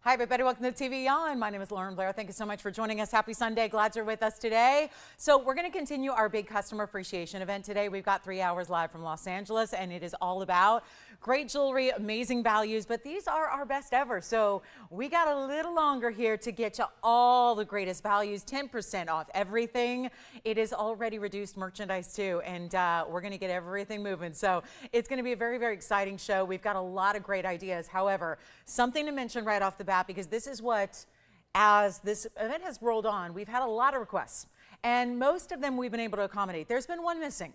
Hi, everybody. Welcome to TVON. My name is Blair. Thank you so much for joining us. Happy Sunday. Glad you're with us today. So we're going to continue our big customer appreciation event today. We've got 3 hours live from Los Angeles, and it is all about great jewelry, amazing values, but these are our best ever. So we got a little longer here to get you all the greatest values, 10% off everything. It is already reduced merchandise too, and we're going to get everything moving. So it's going to be a very, very exciting show. We've got a lot of great ideas. However, something to mention right off the bat, because this is what, as this event has rolled on, we've had a lot of requests, and most of them we've been able to accommodate. There's been one missing,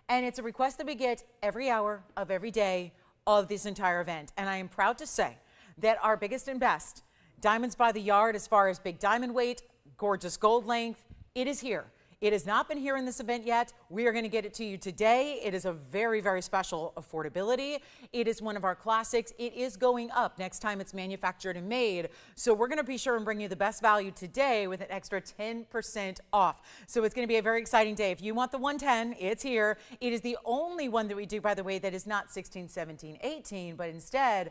and it's a request that we get every hour of every day of this entire event. And I am proud to say that our biggest and best diamonds by the yard, as far as big diamond weight, gorgeous gold length, it is here. It has not been here in this event yet. We are going to get it to you today. It is a very, very special affordability. It is one of our classics. It is going up next time it's manufactured and made. So we're going to be sure and bring you the best value today with an extra 10% off. So it's going to be a very exciting day. If you want the 110, it's here. It is the only one that we do, by the way, that is not 16, 17, 18, but instead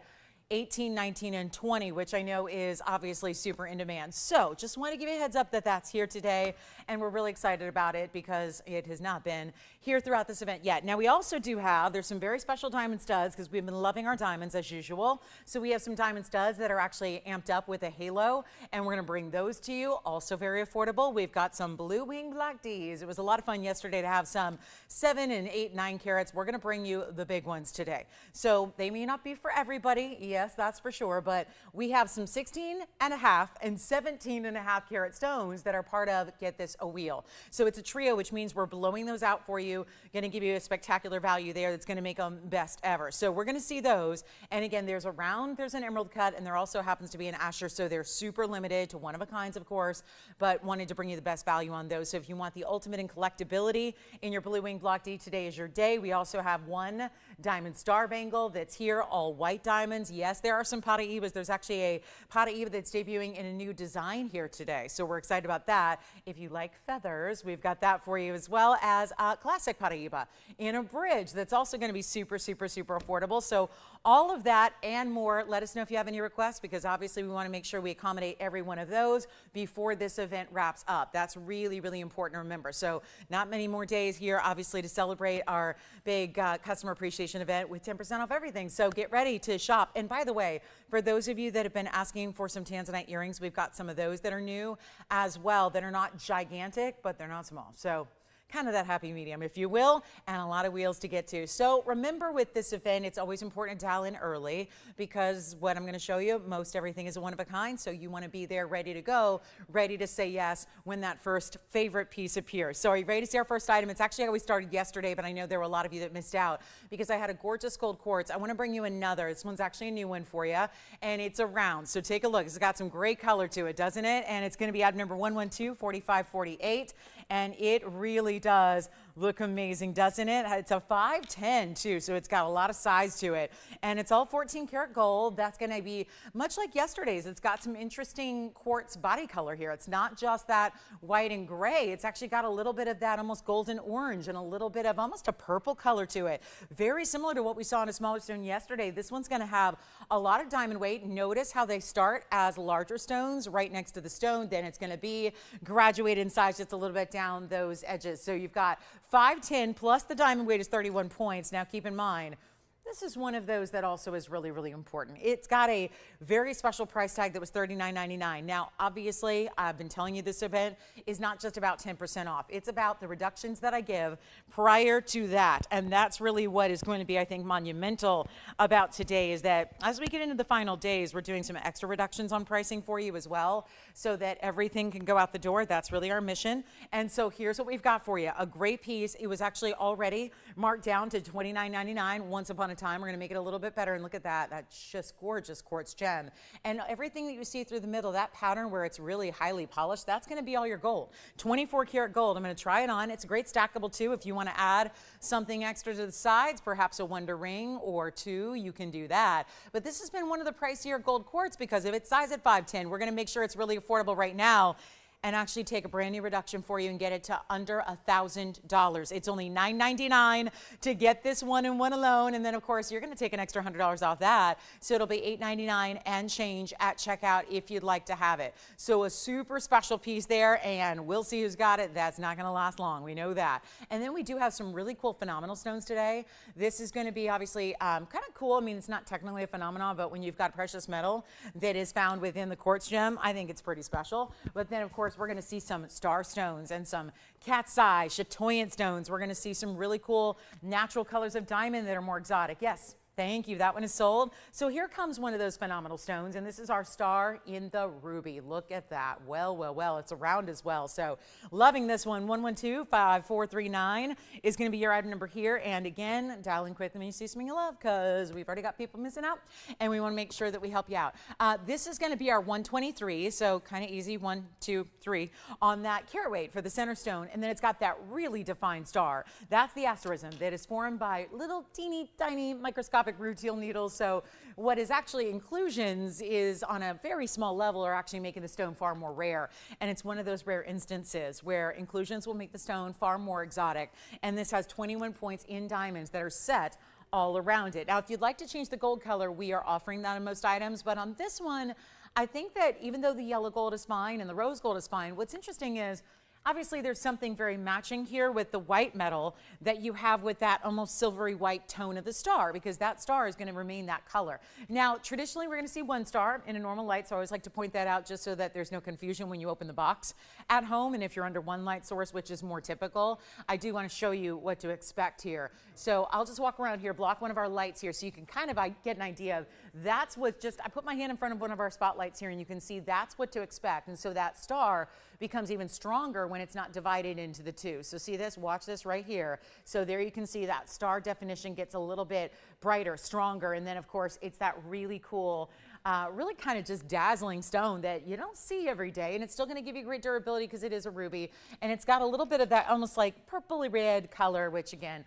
18, 19, and 20, which I know is obviously super in demand. So just want to give you a heads up that that's here today, and we're really excited about it because it has not been here throughout this event yet. Now we also do have, there's some very special diamond studs because we've been loving our diamonds as usual. So we have some diamond studs that are actually amped up with a halo, and we're going to bring those to you. Also very affordable. We've got some blue wing black Ds. It was a lot of fun yesterday to have some 7 and 8, 9 carats. We're going to bring you the big ones today. So they may not be for everybody. Yes, that's for sure, but we have some 16 and a half and 17 and a half carat stones that are part of, get this, a wheel. So it's a trio, which means we're blowing those out for you, going to give you a spectacular value there that's going to make them best ever. So we're going to see those. And again, there's a round, there's an emerald cut, and there also happens to be an Asher. So they're super limited to one of a kinds, of course, but wanted to bring you the best value on those. So if you want the ultimate in collectability in your blue wing block D, today is your day. We also have one diamond star bangle that's here, all white diamonds. Yes, there are some Paraibas. There's actually a Paraiba that's debuting in a new design here today. So we're excited about that. If you like feathers, we've got that for you, as well as a classic Paraiba in a bridge that's also going to be super, super, super affordable. So all of that and more. Let us know if you have any requests, because obviously we want to make sure we accommodate every one of those before this event wraps up. That's really, really important to remember. So not many more days here, obviously, to celebrate our big customer appreciation event with 10% off everything. So get ready to shop. And by the way, for those of you that have been asking for some tanzanite earrings, we've got some of those that are new as well, that are not gigantic, but they're not small. So kind of that happy medium, if you will, and a lot of wheels to get to. So remember, with this event, it's always important to dial in early, because what I'm going to show you, most everything is a one of a kind. So you want to be there ready to go, ready to say yes when that first favorite piece appears. So are you ready to see our first item? It's actually how we started yesterday, but I know there were a lot of you that missed out because I had a gorgeous gold quartz. I want to bring you another. This one's actually a new one for you, and it's a round. So take a look. It's got some great color to it, doesn't it? And it's going to be item number 112-4548, and it really does look amazing, doesn't it? It's a 510 too, so it's got a lot of size to it, and it's all 14 karat gold. That's going to be much like yesterday's. It's got some interesting quartz body color here. It's not just that white and gray. It's actually got a little bit of that almost golden orange and a little bit of almost a purple color to it. Very similar to what we saw in a smaller stone yesterday. This one's going to have a lot of diamond weight. Notice how they start as larger stones right next to the stone. Then it's going to be graduated in size just a little bit down those edges. So you've got 510 plus the diamond weight is 31 points. Now keep in mind, this is one of those that also is really, really important. It's got a very special price tag that was $39.99. Now, obviously, I've been telling you this event is not just about 10% off. It's about the reductions that I give prior to that. And that's really what is going to be, I think, monumental about today, is that as we get into the final days, we're doing some extra reductions on pricing for you as well, so that everything can go out the door. That's really our mission. And so here's what we've got for you. A great piece. It was actually already marked down to $29.99 once upon a time. We're going to make it a little bit better, and look at that. That's just gorgeous quartz gem. And everything that you see through the middle, that pattern where it's really highly polished, that's going to be all your gold. 24 karat gold. I'm going to try it on. It's a great stackable too. If you want to add something extra to the sides, perhaps a wonder ring or two, you can do that. But this has been one of the pricier gold quartz because of its size at 510. We're going to make sure it's really affordable right now. and actually take a brand new reduction for you and get it to under $1,000. It's only $9.99 to get this one and one alone. And then of course you're going to take an extra $100 off that. So it'll be $8.99 and change at checkout if you'd like to have it. So a super special piece there, and we'll see who's got it. That's not going to last long. We know that. And then we do have some really cool phenomenal stones today. This is going to be obviously kind of cool. I mean, it's not technically a phenomenon, but when you've got precious metal that is found within the quartz gem, I think it's pretty special. But then of course we're going to see some star stones and some cat's eye, chatoyant stones. We're going to see some really cool natural colors of diamond that are more exotic. Yes. Thank you. That one is sold. So here comes one of those phenomenal stones, and this is our star in the ruby. Look at that. Well, well, well. It's a round as well. So loving this one. 112-5439 is going to be your item number here. And again, dial in quick when you see something you love, because we've already got people missing out, and we want to make sure that we help you out. This is going to be our 123, so kind of easy, 1, 2, 3 on that carat weight for the center stone. And then it's got that really defined star. That's the asterism that is formed by little teeny tiny microscopic rutile needles. So what is actually inclusions is on a very small level are actually making the stone far more rare. And it's one of those rare instances where inclusions will make the stone far more exotic. And this has 21 points in diamonds that are set all around it. Now, if you'd like to change the gold color, we are offering that on most items. But on this one, I think that even though the yellow gold is fine and the rose gold is fine, what's interesting is obviously there's something very matching here with the white metal that you have with that almost silvery white tone of the star, because that star is going to remain that color. Now, traditionally, we're going to see one star in a normal light, so I always like to point that out just so that there's no confusion when you open the box at home. And if you're under one light source, which is more typical, I do want to show you what to expect here. So I'll just walk around here, block one of our lights here so you can kind of get an idea of that's what just, I put my hand in front of one of our spotlights here and you can see that's what to expect. And so that star becomes even stronger when it's not divided into the two. So see this, watch this right here. So there you can see that star definition gets a little bit brighter, stronger. And then of course it's that really cool, really kind of just dazzling stone that you don't see every day. And it's still going to give you great durability because it is a ruby. And it's got a little bit of that almost like purpley red color, which again,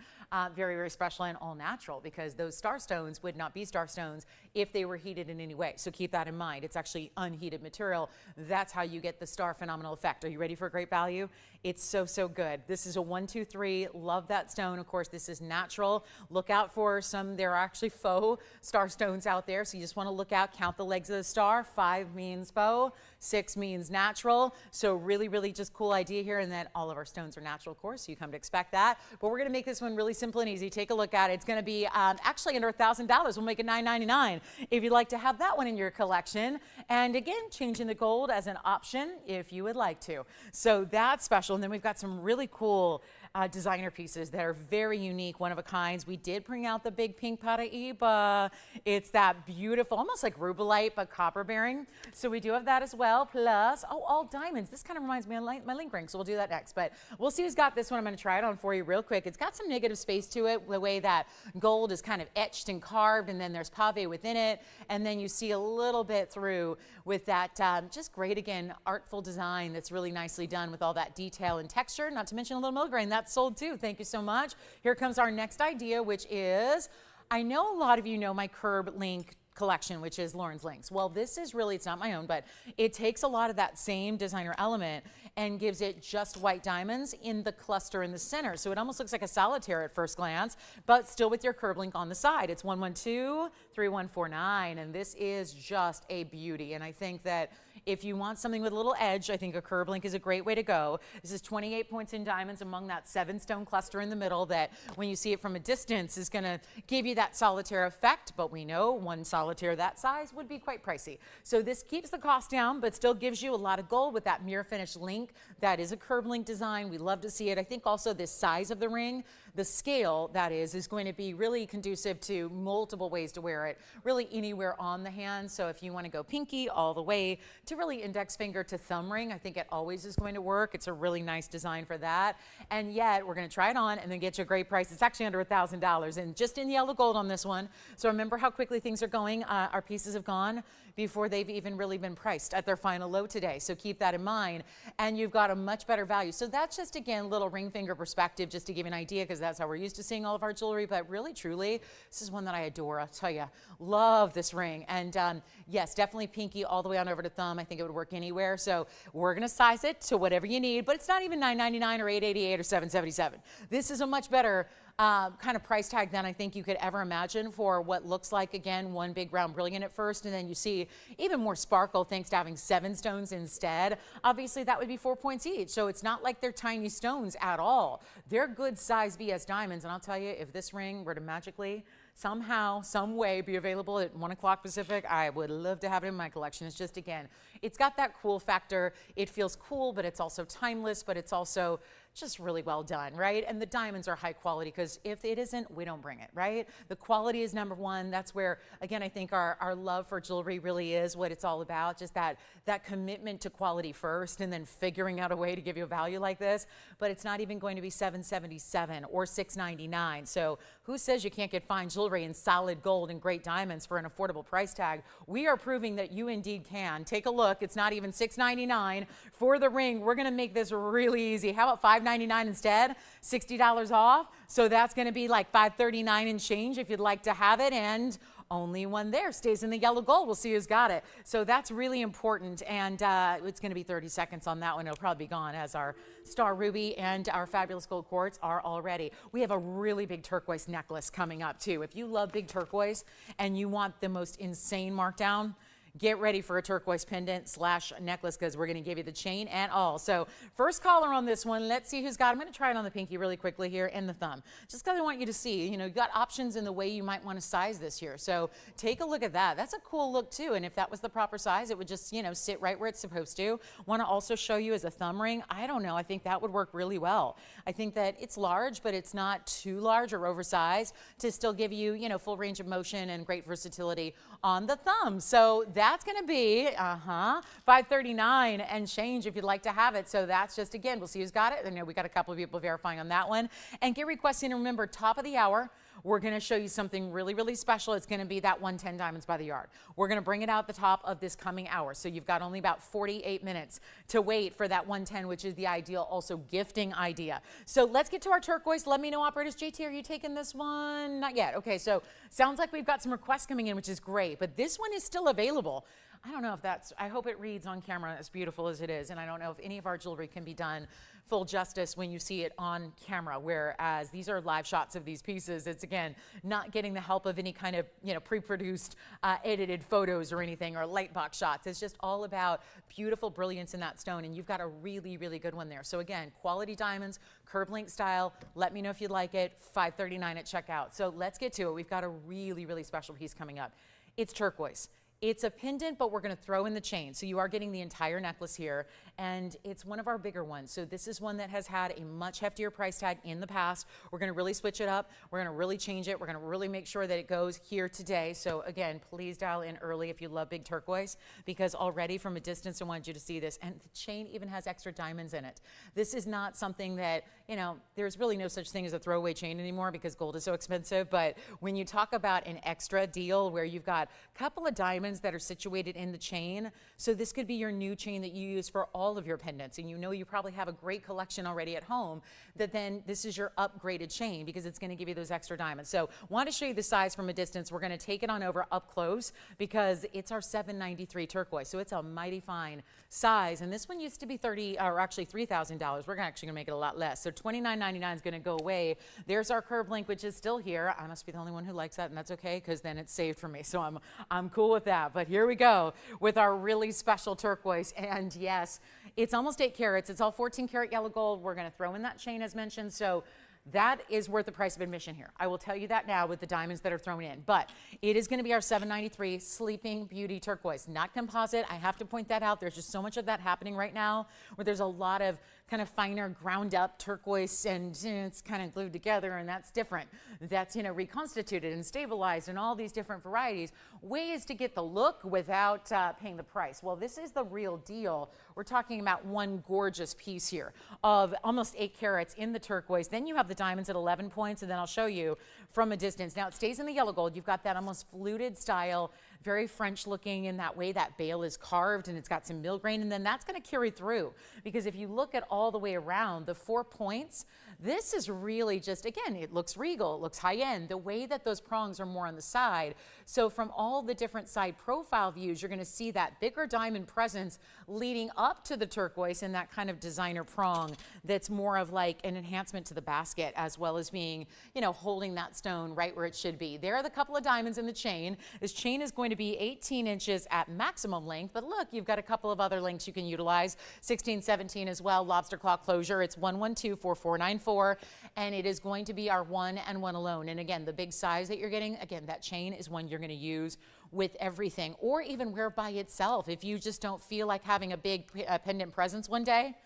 very, very special and all natural, because those star stones would not be star stones if they were heated in any way. So keep that in mind. It's actually unheated material. That's how you get the star phenomenal effect. Are you ready for a great value? It's so, so good. This is a 123. Love that stone. Of course, this is natural. Look out for some, there are actually faux star stones out there. So you just want to look out, count the legs of the star. 5 means faux, 6 means natural. So really, really just cool idea here, and that all of our stones are natural, of course. So you come to expect that. But we're going to make this one really simple and easy. Take a look at it. It's going to be actually under $1,000. We'll make it $9.99 if you'd like to have that one in your collection. And again, changing the gold as an option if you would like to. So that's special. And then we've got some really cool designer pieces that are very unique, one of a kinds. We did bring out the big pink Paraiba. It's that beautiful, almost like rubellite, but copper bearing. So we do have that as well. Plus, oh, all diamonds. This kind of reminds me of my link ring, so we'll do that next. But we'll see who's got this one. I'm going to try it on for you real quick. It's got some negative space to it, the way that gold is kind of etched and carved, and then there's pave within it. And then you see a little bit through with that just great, again, artful design that's really nicely done with all that detail and texture, not to mention a little milligrain. That's sold too. Thank you so much. Here comes our next idea, which is, I know a lot of you know my Curblink collection, which is Lauren's links. Well, this is really, it's not my own, but it takes a lot of that same designer element and gives it just white diamonds in the cluster in the center. So it almost looks like a solitaire at first glance, but still with your Curblink on the side. It's 112-3149, and this is just a beauty. And I think that if you want something with a little edge, I think a Curblink is a great way to go. This is 28 points in diamonds among that 7-stone cluster in the middle that when you see it from a distance is going to give you that solitaire effect, but we know one solitaire that size would be quite pricey. So this keeps the cost down, but still gives you a lot of gold with that mirror finish link. That is a Curblink design. We love to see it. I think also this size of the ring, the scale that is going to be really conducive to multiple ways to wear it, really anywhere on the hand. So if you want to go pinky all the way to really index finger to thumb ring, I think it always is going to work. It's a really nice design for that. And yet we're going to try it on and then get you a great price. It's actually under $1,000 and just in yellow gold on this one. So remember how quickly things are going. Our pieces have gone before they've even really been priced at their final low today. So keep that in mind, and you've got a much better value. So that's just, again, little ring finger perspective just to give you an idea, because because that's how we're used to seeing all of our jewelry, but really, truly, this is one that I adore. I'll tell you, love this ring. And yes, definitely pinky all the way on over to thumb. I think it would work anywhere. So we're going to size it to whatever you need, but it's not even $9.99 or $8.88 or $7.77. This is a much better kind of price tag than I think you could ever imagine for what looks like, again, one big round brilliant at first, and then you see even more sparkle thanks to having 7 stones instead. Obviously, that would be 4 points each, so it's not like they're tiny stones at all. They're good size BS diamonds, and I'll tell you, if this ring were to magically somehow, some way be available at 1 o'clock Pacific, I would love to have it in my collection. It's just, again, it's got that cool factor. It feels cool, but it's also timeless, but it's also just really well done, right? And the diamonds are high quality, because if it isn't, we don't bring it, right? The quality is number one. That's where, again, I think our love for jewelry really is what it's all about, just that commitment to quality first, and then figuring out a way to give you a value like this. But it's not even going to be $7.77 or $6.99. So who says you can't get fine jewelry in solid gold and great diamonds for an affordable price tag? We are proving that you indeed can. Take a look. It's not even $6.99 for the ring. We're going to make this really easy. How about $5.99 instead? $60 off. So that's going to be like $5.39 and change if you'd like to have it. And only one there stays in the yellow gold. We'll see who's got it. So that's really important. And it's going to be 30 seconds on that one. It'll probably be gone, as our star ruby and our fabulous gold quartz are already. We have a really big turquoise necklace coming up too. If you love big turquoise and you want the most insane markdown, get ready for a turquoise pendant / necklace, because we're going to give you the chain and all. So first caller on this one, let's see who's got it. I'm going to try it on the pinky really quickly here and the thumb, just because I want you to see, you know, you got options in the way you might want to size this here. So take a look at that. That's a cool look too. And if that was the proper size, it would just, you know, sit right where it's supposed to. Want to also show you as a thumb ring. I don't know. I think that would work really well. I think that it's large, but it's not too large or oversized to still give you, you know, full range of motion and great versatility on the thumb. So that's going to be $5.39 and change if you'd like to have it. So that's just, again, we'll see who's got it. I know we got a couple of people verifying on that one. And get requesting, and remember, top of the hour, we're going to show you something really, really special. It's going to be that 110 diamonds by the yard. We're going to bring it out the top of this coming hour. So you've got only about 48 minutes to wait for that 110, which is the ideal also gifting idea. So let's get to our turquoise. Let me know, operators. JT, are you taking this one? Not yet. Okay, so sounds like we've got some requests coming in, which is great, but this one is still available. I don't know if that's, I hope it reads on camera as beautiful as it is, and I don't know if any of our jewelry can be done full justice when you see it on camera, whereas these are live shots of these pieces. It's, again, not getting the help of any kind of, you know, pre-produced edited photos or anything, or light box shots. It's just all about beautiful brilliance in that stone, and you've got a really, really good one there. So again, quality diamonds, Curblink style. Let me know if you like it. $5.39 at checkout. So let's get to it. We've got a really, really special piece coming up. It's turquoise. It's a pendant, but we're going to throw in the chain. So you are getting the entire necklace here, and it's one of our bigger ones. So this is one that has had a much heftier price tag in the past. We're going to really switch it up. We're going to really change it. We're going to really make sure that it goes here today. So again, please dial in early if you love big turquoise, because already from a distance I wanted you to see this. And the chain even has extra diamonds in it. This is not something that, you know, there's really no such thing as a throwaway chain anymore because gold is so expensive. But when you talk about an extra deal where you've got a couple of diamonds that are situated in the chain, so this could be your new chain that you use for all of your pendants, and you know you probably have a great collection already at home, that then this is your upgraded chain because it's going to give you those extra diamonds. So want to show you the size from a distance. We're going to take it on over up close because it's our $793 turquoise, so it's a mighty fine size. And this one used to be $3,000. We're actually going to make it a lot less. So $29.99 is going to go away. There's our Curblink, which is still here. I must be the only one who likes that, and that's okay because then it's saved for me. So I'm cool with that. But here we go with our really special turquoise. And yes, it's almost 8 carats. It's all 14 karat yellow gold. We're going to throw in that chain as mentioned. So that is worth the price of admission here. I will tell you that now with the diamonds that are thrown in. But it is going to be our $793 Sleeping Beauty turquoise, not composite. I have to point that out. There's just so much of that happening right now where there's a lot of kind of finer ground up turquoise and it's kind of glued together, and that's different. That's, you know, reconstituted and stabilized and all these different varieties. Ways to get the look without paying the price. Well, this is the real deal. We're talking about one gorgeous piece here of almost 8 carats in the turquoise. Then you have the diamonds at 11 points, and then I'll show you from a distance. Now it stays in the yellow gold. You've got that almost fluted style, very French looking in that way. That bail is carved and it's got some mill grain, and then that's going to carry through because if you look at all the way around, the 4 points, This is really just, again, it looks regal, it looks high-end. The way that those prongs are more on the side. So from all the different side profile views, you're going to see that bigger diamond presence leading up to the turquoise and that kind of designer prong that's more of like an enhancement to the basket, as well as being, you know, holding that stone right where it should be. There are the couple of diamonds in the chain. This chain is going to be 18 inches at maximum length, but look, you've got a couple of other lengths you can utilize, 16, 17 as well, lobster claw closure. It's 112-4494, and it is going to be our one and one alone. And again, the big size that you're getting, again, that chain is one you're going to use with everything, or even wear by itself. If you just don't feel like having a big pendant presence one day,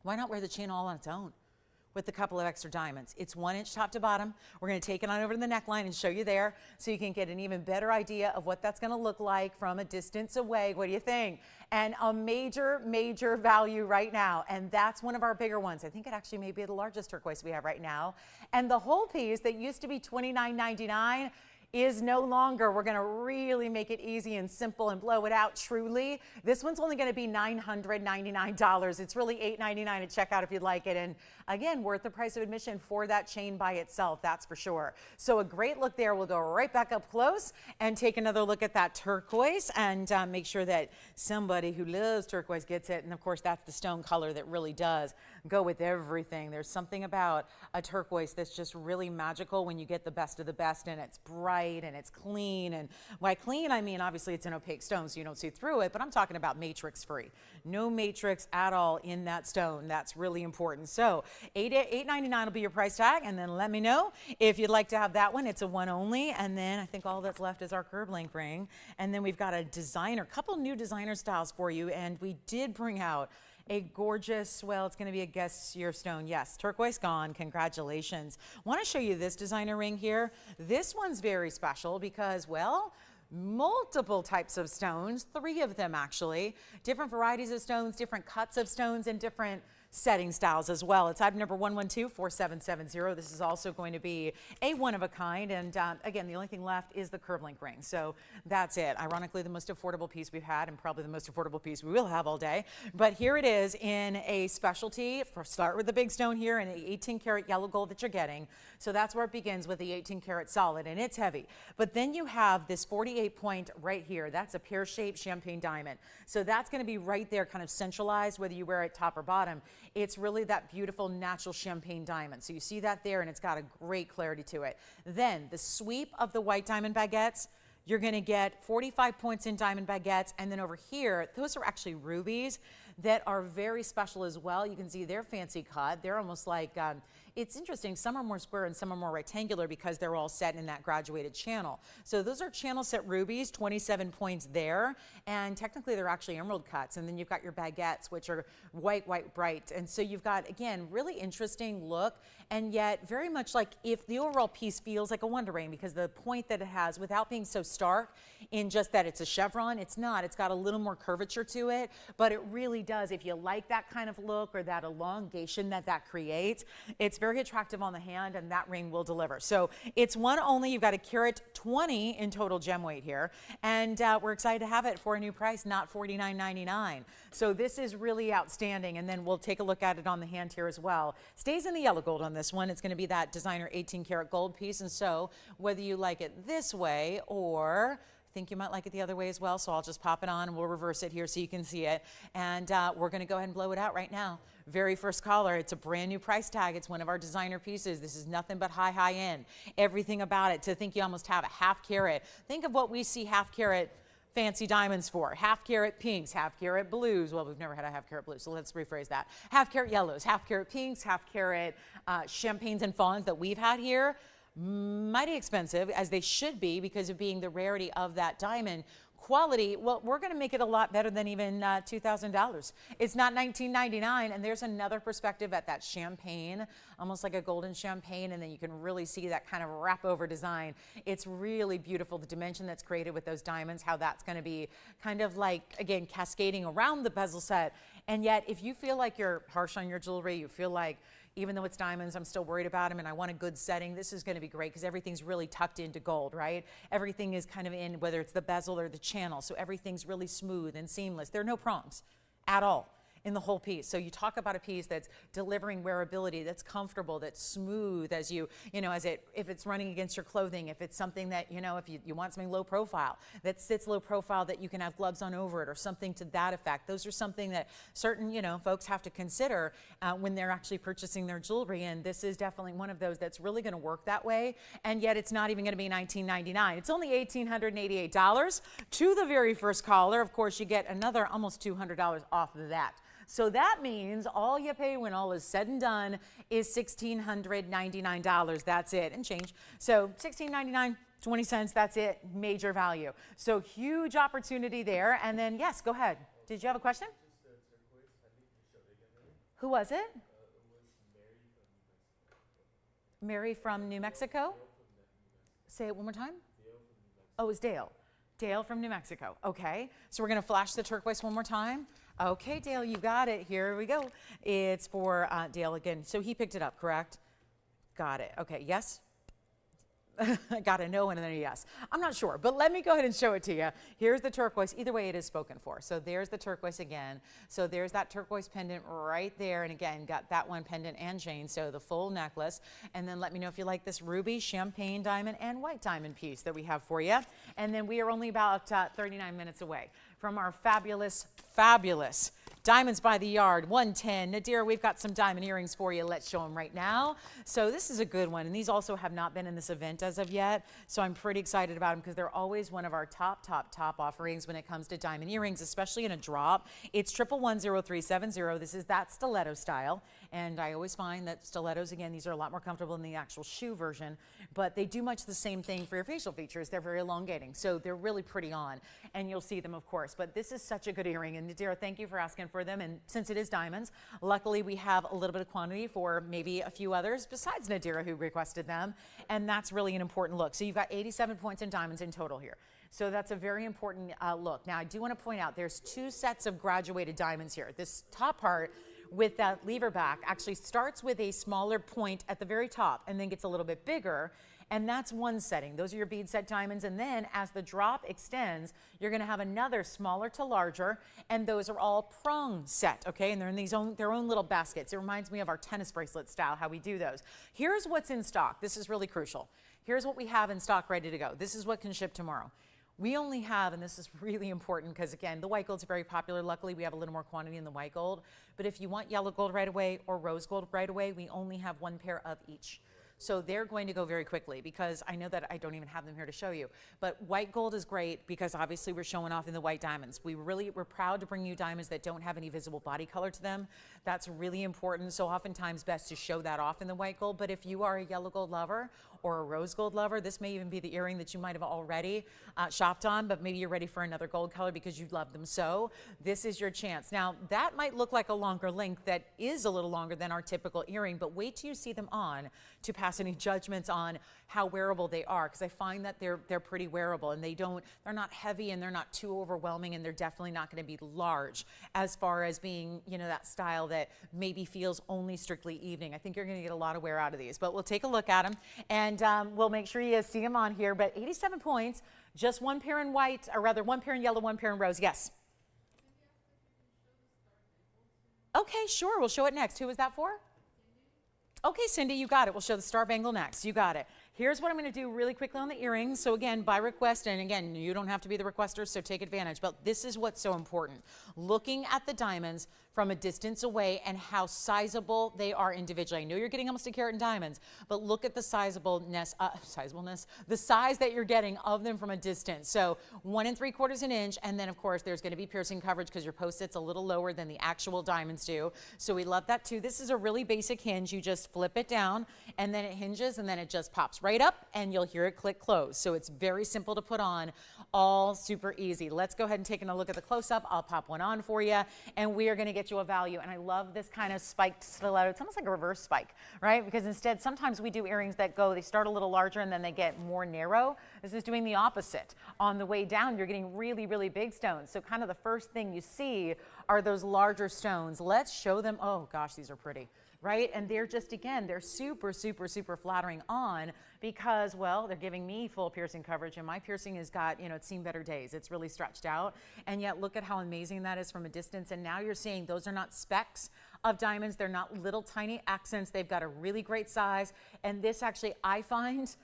why not wear the chain all on its own with a couple of extra diamonds? It's 1 inch top to bottom. We're going to take it on over to the neckline and show you there so you can get an even better idea of what that's going to look like from a distance away. What do you think? And a major, major value right now. And that's one of our bigger ones. I think it actually may be the largest turquoise we have right now. And the whole piece that used to be $29.99 is no longer. We're going to really make it easy and simple and blow it out truly. This one's only going to be $999. It's really $899 at checkout if you'd like it. And again, worth the price of admission for that chain by itself, that's for sure. So a great look there. We'll go right back up close and take another look at that turquoise and make sure that somebody who loves turquoise gets it. And of course, that's the stone color that really does go with everything. There's something about a turquoise that's just really magical when you get the best of the best, and it's bright and it's clean. And by clean, I mean, obviously it's an opaque stone, so you don't see through it, but I'm talking about matrix free. No matrix at all in that stone. That's really important. So $899 will be your price tag, and then let me know if you'd like to have that one. It's a one only, and then I think all that's left is our Curblink ring. And then we've got a designer, couple new designer styles for you, and we did bring out a gorgeous, well, it's going to be a guest year stone. Yes, turquoise gone. Congratulations. Want to show you this designer ring here. This one's very special because, well, multiple types of stones, 3 of them actually, different varieties of stones, different cuts of stones, and different setting styles as well. It's item number 112-4770. This is also going to be a one of a kind. And again, the only thing left is the Curblink ring. So that's it. Ironically, the most affordable piece we've had, and probably the most affordable piece we will have all day. But here it is in a specialty. Start with the big stone here in the 18 karat yellow gold that you're getting. So that's where it begins with the 18 karat solid, and it's heavy. But then you have this 48 point right here. That's a pear-shaped champagne diamond. So that's going to be right there, kind of centralized, whether you wear it top or bottom. It's really that beautiful natural champagne diamond. So you see that there, and it's got a great clarity to it. Then the sweep of the white diamond baguettes, you're going to get 45 points in diamond baguettes. And then over here, those are actually rubies that are very special as well. You can see they're fancy cut. They're almost like, it's interesting, some are more square and some are more rectangular because they're all set in that graduated channel. So those are channel set rubies, 27 points there, and technically they're actually emerald cuts. And then you've got your baguettes, which are white, white, bright. And so you've got, again, really interesting look, and yet very much like if the overall piece feels like a Wonder Ring, because the point that it has, without being so stark in just that it's a chevron, it's not. It's got a little more curvature to it, but it really does. If you like that kind of look or that elongation that creates, it's very attractive on the hand, and that ring will deliver. So it's one only. You've got a carat 20 in total gem weight here, and we're excited to have it for a new price, not $49.99. So this is really outstanding, and then we'll take a look at it on the hand here as well. Stays in the yellow gold on this one. It's going to be that designer 18 karat gold piece, and so whether you like it this way or think you might like it the other way as well, so I'll just pop it on and we'll reverse it here so you can see it. And we're going to go ahead and blow it out right now. Very first caller. It's a brand new price tag. It's one of our designer pieces. This is nothing but high, high end. Everything about it to think you almost have a half carat. Think of what we see half carat fancy diamonds for. Half carat pinks, half carat blues. Well, we've never had a half carat blue, so let's rephrase that. Half carat yellows, half carat pinks, half carat champagnes and fawns that we've had here. Mighty expensive, as they should be because of being the rarity of that diamond. Quality, well, we're going to make it a lot better than even $2,000. It's not $19.99, and there's another perspective at that champagne, almost like a golden champagne, and then you can really see that kind of wrap over design. It's really beautiful, the dimension that's created with those diamonds, how that's going to be kind of like, again, cascading around the bezel set. And yet, if you feel like you're harsh on your jewelry, you feel like, even though it's diamonds, I'm still worried about them and I want a good setting, this is going to be great because everything's really tucked into gold, right? Everything is kind of in, whether it's the bezel or the channel, so everything's really smooth and seamless. There are no prongs at all in the whole piece. So you talk about a piece that's delivering wearability, that's comfortable, that's smooth as if it's running against your clothing, if it's something that, if you want something low profile, that sits low profile that you can have gloves on over it or something to that effect. Those are something that certain, folks have to consider when they're actually purchasing their jewelry. And this is definitely one of those that's really going to work that way. And yet it's not even going to be $19.99. It's only $1,888 to the very first caller. Of course, you get another almost $200 off of that. So that means all you pay when all is said and done is $1,699. That's it, and change. So $16.99, 20 cents, that's it, major value. So huge opportunity there. And then, yes, go ahead. Did you have a question? Who was it? Mary from New Mexico? Say it one more time. Oh, it was Dale. Dale from New Mexico. Okay, so we're going to flash the turquoise one more time. Okay, Dale, you got it. Here we go. It's for Dale again. So he picked it up, correct? Got it. Okay, yes? I got a no and then a yes. I'm not sure, but let me go ahead and show it to you. Here's the turquoise. Either way, it is spoken for. So there's the turquoise again. So there's that turquoise pendant right there. And again, got that one pendant and chain, so the full necklace. And then let me know if you like this ruby, champagne diamond, and white diamond piece that we have for you. And then we are only about 39 minutes away from our fabulous Diamonds by the Yard, 110. Nadir, we've got some diamond earrings for you. Let's show them right now. So this is a good one, and these also have not been in this event as of yet, so I'm pretty excited about them because they're always one of our top offerings when it comes to diamond earrings, especially in a drop. It's 1110370. This is that stiletto style, and I always find that stilettos, again, these are a lot more comfortable than the actual shoe version, but they do much the same thing for your facial features. They're very elongating, so they're really pretty on, and you'll see them, of course. But this is such a good earring, and Nadir, thank you for asking for them. And since it is diamonds, luckily we have a little bit of quantity for maybe a few others besides Nadira who requested them, and that's really an important look. So you've got 87 points in diamonds in total here. So that's a very important look. Now I do want to point out there's two sets of graduated diamonds here. This top part with that lever back actually starts with a smaller point at the very top and then gets a little bit bigger. And that's one setting. Those are your bead set diamonds. And then as the drop extends, you're going to have another smaller to larger. And those are all prong set, okay? And they're in their own little baskets. It reminds me of our tennis bracelet style, how we do those. Here's what's in stock. This is really crucial. Here's what we have in stock ready to go. This is what can ship tomorrow. We only have, and this is really important because again, the white gold's very popular. Luckily, we have a little more quantity in the white gold. But if you want yellow gold right away or rose gold right away, we only have one pair of each. So they're going to go very quickly because I know that I don't even have them here to show you. But white gold is great because obviously we're showing off in the white diamonds. We're proud to bring you diamonds that don't have any visible body color to them. That's really important. So oftentimes best to show that off in the white gold. But if you are a yellow gold lover or a rose gold lover, this may even be the earring that you might have already shopped on, but maybe you're ready for another gold color because you love them so. This is your chance. Now that might look like a longer length that is a little longer than our typical earring, but wait till you see them on to pass any judgments on how wearable they are, because I find that they're pretty wearable and they're not heavy and they're not too overwhelming, and they're definitely not going to be large as far as being, that style that maybe feels only strictly evening. I think you're going to get a lot of wear out of these, but we'll take a look at them and we'll make sure you see them on here. But 87 points, just one pair in white, or rather one pair in yellow, one pair in rose. Yes. Okay, sure. We'll show it next. Who was that for? Okay, Cindy, you got it. We'll show the star bangle next. You got it. Here's what I'm going to do really quickly on the earrings. So again, by request, and again, you don't have to be the requester, so take advantage. But this is what's so important. Looking at the diamonds from a distance away and how sizable they are individually. I know you're getting almost a carat in diamonds, but look at the sizableness, the size that you're getting of them from a distance. So 1 3/4 inch, and then of course there's going to be piercing coverage because your post-it's a little lower than the actual diamonds do. So we love that too. This is a really basic hinge. You just flip it down and then it hinges and then it just pops right up and you'll hear it click close. So it's very simple to put on, all super easy. Let's go ahead and take a look at the close-up. I'll pop one on for you and we are going to get you a value. And I love this kind of spiked stiletto. It's almost like a reverse spike, right? Because instead sometimes we do earrings that they start a little larger and then they get more narrow. This is doing the opposite. On the way down, you're getting really, really big stones. So kind of the first thing you see are those larger stones. Let's show them. Oh gosh, these are pretty. Right? And they're just, again, they're super, super, super flattering on because, well, they're giving me full piercing coverage, and my piercing has got, you know, it's seen better days. It's really stretched out, and yet look at how amazing that is from a distance. And now you're seeing those are not specks of diamonds. They're not little tiny accents. They've got a really great size, and this actually, I find,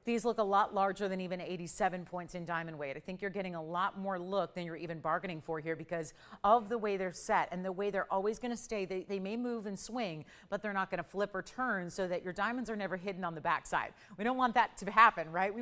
these look a lot larger than even 87 points in diamond weight. I think you're getting a lot more look than you're even bargaining for here because of the way they're set and the way they're always going to stay. They may move and swing, but they're not going to flip or turn so that your diamonds are never hidden on the backside. We don't want that to happen, right?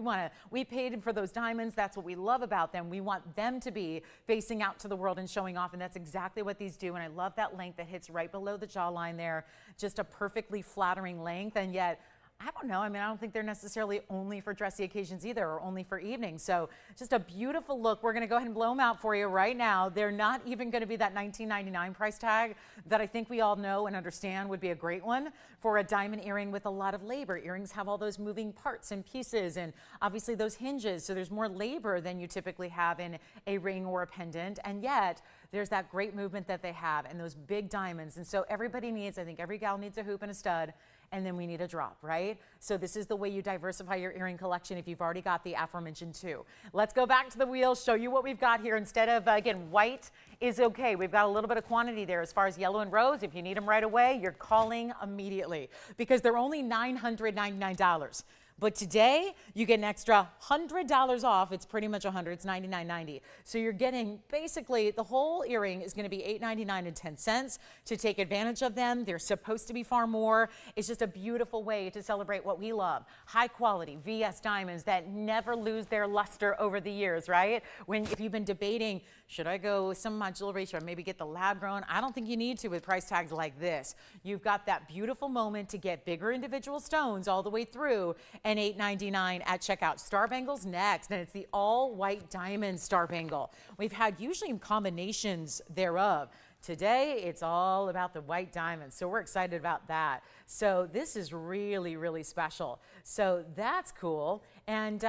We paid for those diamonds. That's what we love about them. We want them to be facing out to the world and showing off, and that's exactly what these do. And I love that length that hits right below the jawline there. Just a perfectly flattering length, and yet I don't know. I mean, I don't think they're necessarily only for dressy occasions either, or only for evenings. So just a beautiful look. We're going to go ahead and blow them out for you right now. They're not even going to be that $19.99 price tag that I think we all know and understand would be a great one for a diamond earring with a lot of labor. Earrings have all those moving parts and pieces and obviously those hinges. So there's more labor than you typically have in a ring or a pendant. And yet there's that great movement that they have and those big diamonds. And so everybody needs, I think every gal needs a hoop and a stud, and then we need a drop, right? So this is the way you diversify your earring collection if you've already got the aforementioned two. Let's go back to the wheel, show you what we've got here. Instead of, again, white is okay. We've got a little bit of quantity there as far as yellow and rose. If you need them right away, you're calling immediately because they're only $999. But today, you get an extra $100 off. It's pretty much $100. It's $99.90. So you're getting basically the whole earring is going to be $8.99 and 10 cents to take advantage of them. They're supposed to be far more. It's just a beautiful way to celebrate what we love. High quality VS diamonds that never lose their luster over the years, right? If you've been debating, should I go with some of my jewelry? Should I maybe get the lab grown? I don't think you need to with price tags like this. You've got that beautiful moment to get bigger individual stones all the way through and $8.99 at checkout. Star Bangle's next, and it's the all white diamond Star Bangle. We've had usually combinations thereof. Today, it's all about the white diamonds, so we're excited about that. So this is really, really special. So that's cool, and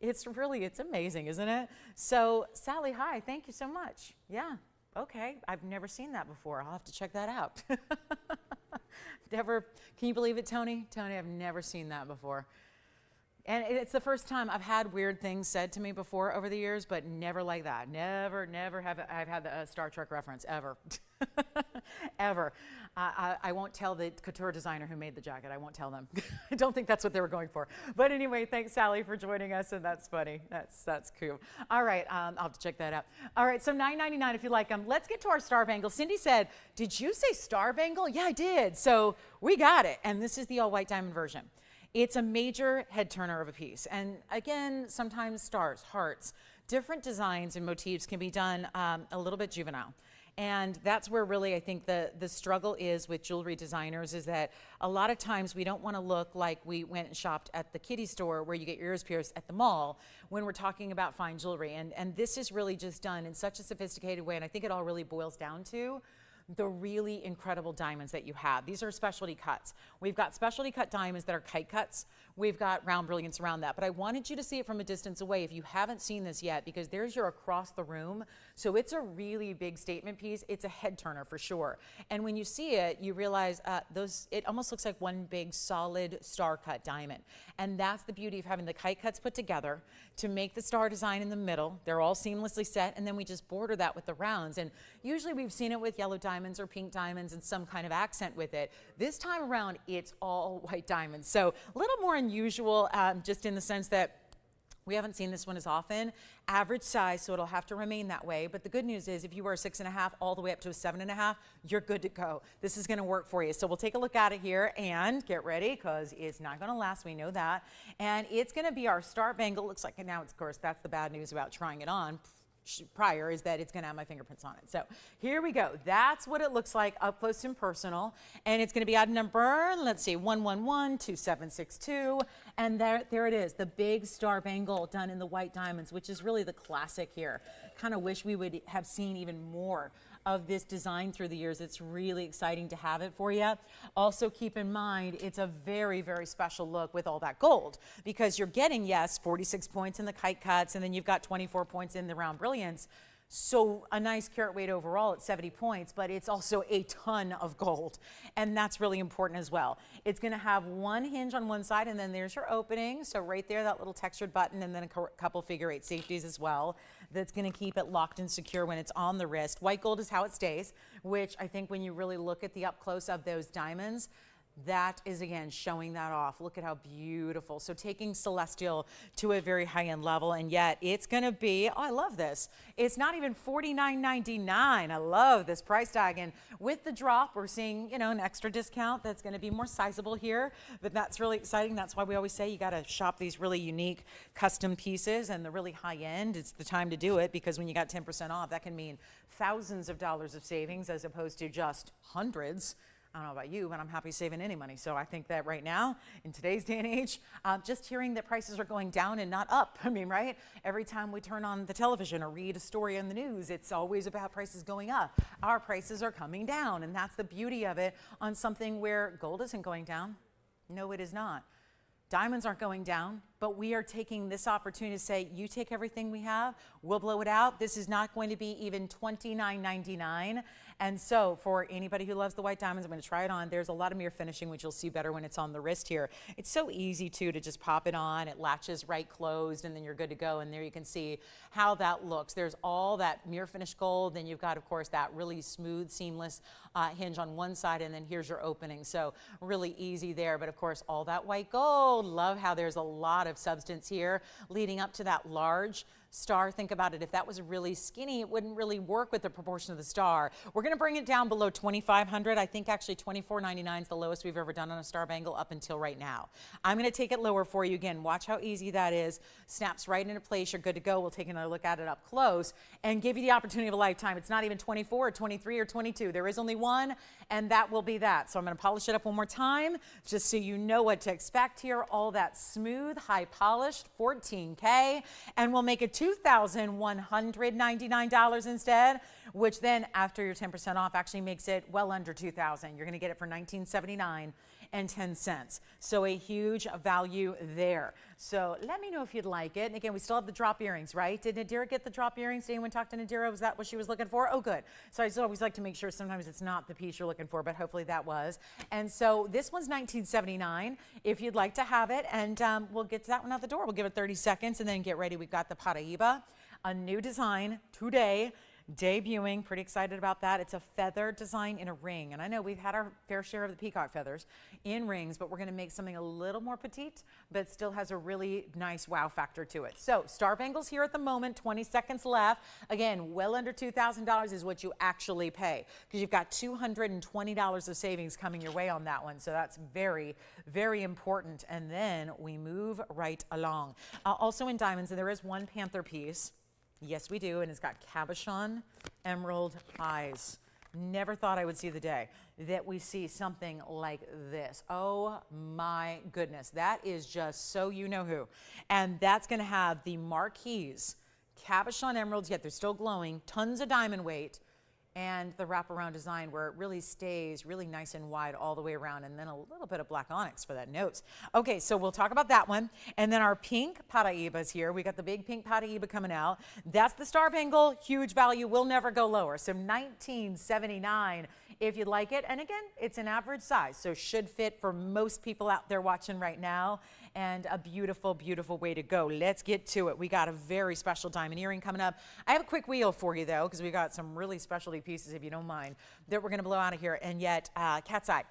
it's amazing, isn't it? So Sally, hi, thank you so much. Yeah, okay, I've never seen that before. I'll have to check that out. Can you believe it, Tony? Tony, I've never seen that before. And it's the first time I've had weird things said to me before over the years, but never like that. Never have I've had a Star Trek reference, ever. Ever. I won't tell the couture designer who made the jacket. I won't tell them. I don't think that's what they were going for. But anyway, thanks, Sally, for joining us, and that's funny. That's cool. All right, I'll have to check that out. All right, so $9.99 if you like them. Let's get to our Star Bangle. Cindy said, did you say Star Bangle? Yeah, I did. So we got it, and this is the all-white diamond version. It's a major head turner of a piece. And again, sometimes stars, hearts, different designs and motifs can be done a little bit juvenile. And that's where really I think the struggle is with jewelry designers is that a lot of times we don't want to look like we went and shopped at the kiddie store where you get your ears pierced at the mall when we're talking about fine jewelry. And this is really just done in such a sophisticated way. And I think it all really boils down to the really incredible diamonds that you have. These are specialty cuts. We've got specialty cut diamonds that are kite cuts. We've got round brilliance around that. But I wanted you to see it from a distance away if you haven't seen this yet, because there's your across the room. So it's a really big statement piece. It's a head turner for sure. And when you see it, you realize it almost looks like one big solid star cut diamond. And that's the beauty of having the kite cuts put together to make the star design in the middle. They're all seamlessly set, and then we just border that with the rounds. And usually we've seen it with yellow diamonds or pink diamonds and some kind of accent with it. This time around, it's all white diamonds. So a little more unusual, just in the sense that we haven't seen this one as often. Average size, so it'll have to remain that way. But the good news is if you wear a 6.5 all the way up to a 7.5, you're good to go. This is gonna work for you. So we'll take a look at it here and get ready, because it's not gonna last, we know that. And it's gonna be our Star Bangle. Looks like now, of course, that's the bad news about trying it on prior, is that it's gonna have my fingerprints on it. So here we go. That's what it looks like up close and personal. And it's gonna be item number, let's see, 1112762. And there it is, the big Star Bangle done in the white diamonds, which is really the classic here. Kind of wish we would have seen even more of this design through the years. It's really exciting to have it for you. Also keep in mind, it's a very, very special look with all that gold, because you're getting, yes, 46 points in the kite cuts, and then you've got 24 points in the round brilliance, So a nice carat weight overall at 70 points, but it's also a ton of gold. And that's really important as well. It's gonna have one hinge on one side, and then there's your opening. So right there, that little textured button, and then a couple figure 8 safeties as well. That's gonna keep it locked and secure when it's on the wrist. White gold is how it stays, which I think when you really look at the up close of those diamonds, that is again showing that off. Look at how beautiful. So taking celestial to a very high-end level, and yet it's gonna be, oh, I love this. It's not even $49.99. I love this price tag. And with the drop, we're seeing, you know, an extra discount that's gonna be more sizable here, but that's really exciting. That's why we always say you gotta shop these really unique custom pieces, and the really high-end, it's the time to do it, because when you got 10% off, that can mean thousands of dollars of savings as opposed to just hundreds. I don't know about you, but I'm happy saving any money. So I think that right now, in today's day and age, just hearing that prices are going down and not up. I mean, right? Every time we turn on the television or read a story in the news, it's always about prices going up. Our prices are coming down, and that's the beauty of it on something where gold isn't going down. No, it is not. Diamonds aren't going down, but we are taking this opportunity to say, you take everything we have, we'll blow it out. This is not going to be even $29.99. And so for anybody who loves the white diamonds, I'm going to try it on. There's a lot of mirror finishing, which you'll see better when it's on the wrist here. It's so easy to just pop it on. It latches right closed, and then you're good to go. And there you can see how that looks. There's all that mirror finish gold. Then you've got, of course, that really smooth, seamless hinge on one side, and then here's your opening. So really easy there. But of course, all that white gold. Love how there's a lot of substance here leading up to that large star. Think about it. If that was really skinny, it wouldn't really work with the proportion of the star. We're going to bring it down below $2,500. I think actually $24.99 is the lowest we've ever done on a star bangle up until right now. I'm going to take it lower for you again. Watch how easy that is. Snaps right into place. You're good to go. We'll take another look at it up close and give you the opportunity of a lifetime. It's not even 24 or 23 or 22. There is only one, and that will be that. So I'm going to polish it up one more time just so you know what to expect here. All that smooth, high polished, 14K, and we'll make it $2,199 instead, which then after your 10% off actually makes it well under $2,000. You're going to get it for $19.79.10. So a huge value there. So let me know if you'd like it. And again, we still have the drop earrings, right? Did Nadira get the drop earrings? Did anyone talk to Nadira? Was that what she was looking for? Oh, good. So I just always like to make sure sometimes it's not the piece you're looking for, but hopefully that was. And so this one's $19.79 if you'd like to have it. And we'll get to that one out the door. We'll give it 30 seconds and then get ready. We've got the Paraíba, a new design today, debuting. Pretty excited about that. It's a feather design in a ring. And I know we've had our fair share of the peacock feathers in rings, but we're going to make something a little more petite, but still has a really nice wow factor to it. So star bangles here at the moment, 20 seconds left. Again, well under $2,000 is what you actually pay, because you've got $220 of savings coming your way on that one. So that's very, very important. And then we move right along. Also in diamonds, and there is one Panther piece. Yes, we do, and it's got cabochon emerald eyes. Never thought I would see the day that we see something like this. Oh my goodness, that is just so you know who. And that's gonna have the marquise cabochon emeralds, yet they're still glowing, tons of diamond weight, and the wraparound design where it really stays really nice and wide all the way around, and then a little bit of black onyx for that nose. Okay, so we'll talk about that one. And then our pink Paraíbas here. We got the big pink Paraíba coming out. That's the star bangle, huge value, will never go lower. So $19.79 if you'd like it. And again, it's an average size, so should fit for most people out there watching right now. And a beautiful, beautiful way to go. Let's get to it. We got a very special diamond earring coming up. I have a quick wheel for you though, because we got some really specialty pieces, if you don't mind, that we're gonna blow out of here. And yet, cat's eye.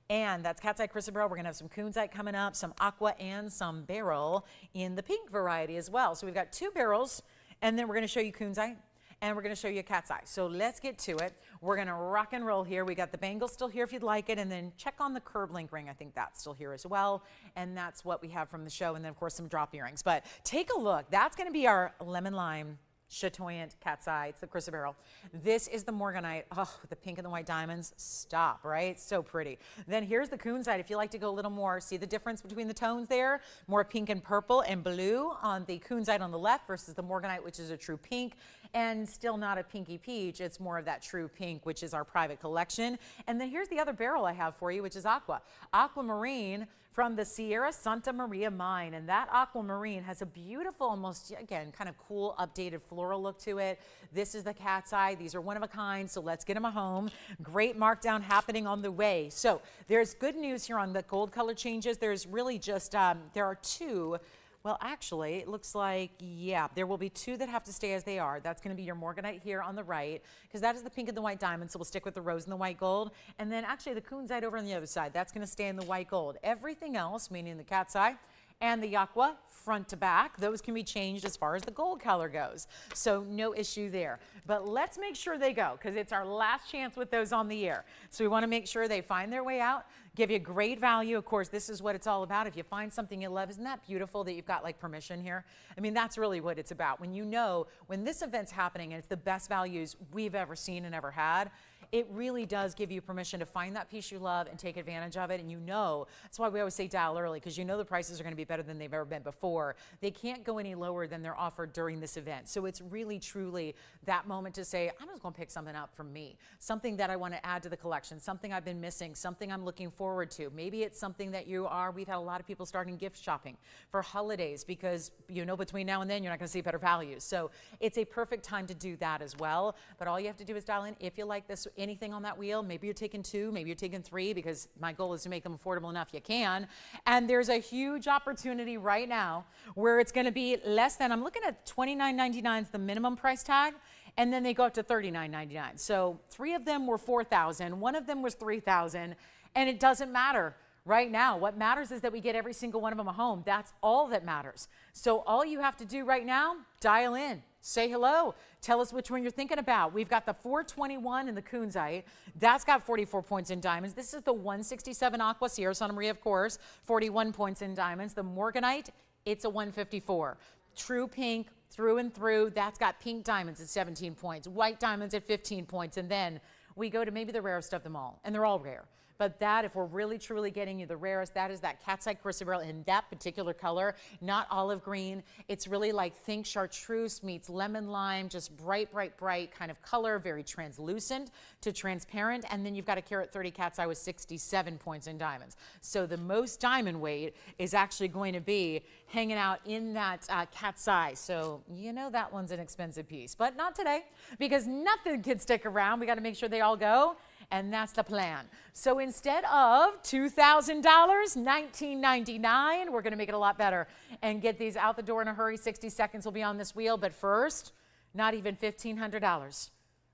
And that's cat's eye chrysoberyl. We're gonna have some kunzite coming up, some aqua, and some beryl in the pink variety as well. So we've got 2 beryls, and then we're gonna show you kunzite, and we're going to show you a cat's eye. So let's get to it. We're going to rock and roll here. We got the bangle still here if you'd like it, and then check on the Curblink ring. I think that's still here as well, and that's what we have from the show, and then of course some drop earrings. But take a look. That's going to be our lemon lime chatoyant cat's eye. It's the chrysoberyl. This is the morganite. Oh, the pink and the white diamonds. Stop, right? So pretty. Then here's the kunzite. If you like to go a little more, see the difference between the tones there? More pink and purple and blue on the kunzite on the left versus the morganite, which is a true pink, and still not a pinky peach. It's more of that true pink, which is our private collection. And then here's the other beryl I have for you, which is aqua. Aquamarine from the Sierra Santa Maria mine. And that aquamarine has a beautiful, almost, again, kind of cool, updated floral look to it. This is the cat's eye. These are one of a kind, so let's get them a home. Great markdown happening on the way. So there's good news here on the gold color changes. There's really just, there are two. Well, actually, it looks like, yeah, there will be two that have to stay as they are. That's going to be your morganite here on the right, because that is the pink and the white diamond, so we'll stick with the rose and the white gold. And then actually the kunzite over on the other side, that's going to stay in the white gold. Everything else, meaning the cat's eye and the aqua, front to back, those can be changed as far as the gold color goes. So no issue there. But let's make sure they go, because it's our last chance with those on the air. So we want to make sure they find their way out, give you great value. Of course, this is what it's all about. If you find something you love, isn't that beautiful that you've got like permission here? I mean, that's really what it's about. When you know, when this event's happening and it's the best values we've ever seen and ever had, it really does give you permission to find that piece you love and take advantage of it. And you know, that's why we always say dial early, because you know the prices are going to be better than they've ever been before. They can't go any lower than they're offered during this event. So it's really, truly that moment to say, I'm just going to pick something up from me, something that I want to add to the collection, something I've been missing, something I'm looking forward to. Maybe it's something that we've had a lot of people starting gift shopping for holidays, because you know between now and then you're not going to see better values. So it's a perfect time to do that as well. But all you have to do is dial in. If you like this, anything on that wheel, maybe you're taking two, maybe you're taking three, because my goal is to make them affordable enough you can. And there's a huge opportunity right now where it's going to be less than, I'm looking at $29.99 is the minimum price tag, and then they go up to $39.99. So three of them were $4,000, one of them was $3,000, and it doesn't matter. Right now, what matters is that we get every single one of them a home. That's all that matters. So all you have to do right now, dial in, say hello, tell us which one you're thinking about. We've got the 421 in the kunzite. That's got 44 points in diamonds. This is the 167 aqua, Sierra Santa Maria, of course, 41 points in diamonds. The morganite, it's a 154. True pink, through and through, that's got pink diamonds at 17 points, white diamonds at 15 points, and then we go to maybe the rarest of them all, and they're all rare. But that, if we're really truly getting you the rarest, that is that cat's eye chrysoberyl in that particular color, not olive green. It's really like, think chartreuse meets lemon lime, just bright, bright, bright kind of color, very translucent to transparent. And then you've got a carat 30 cat's eye with 67 points in diamonds. So the most diamond weight is actually going to be hanging out in that cat's eye. So you know that one's an expensive piece, but not today, because nothing can stick around. We got to make sure they all go. And that's the plan. So instead of $2,000, $19.99, we're going to make it a lot better and get these out the door in a hurry. 60 seconds will be on this wheel. But first, not even $1,500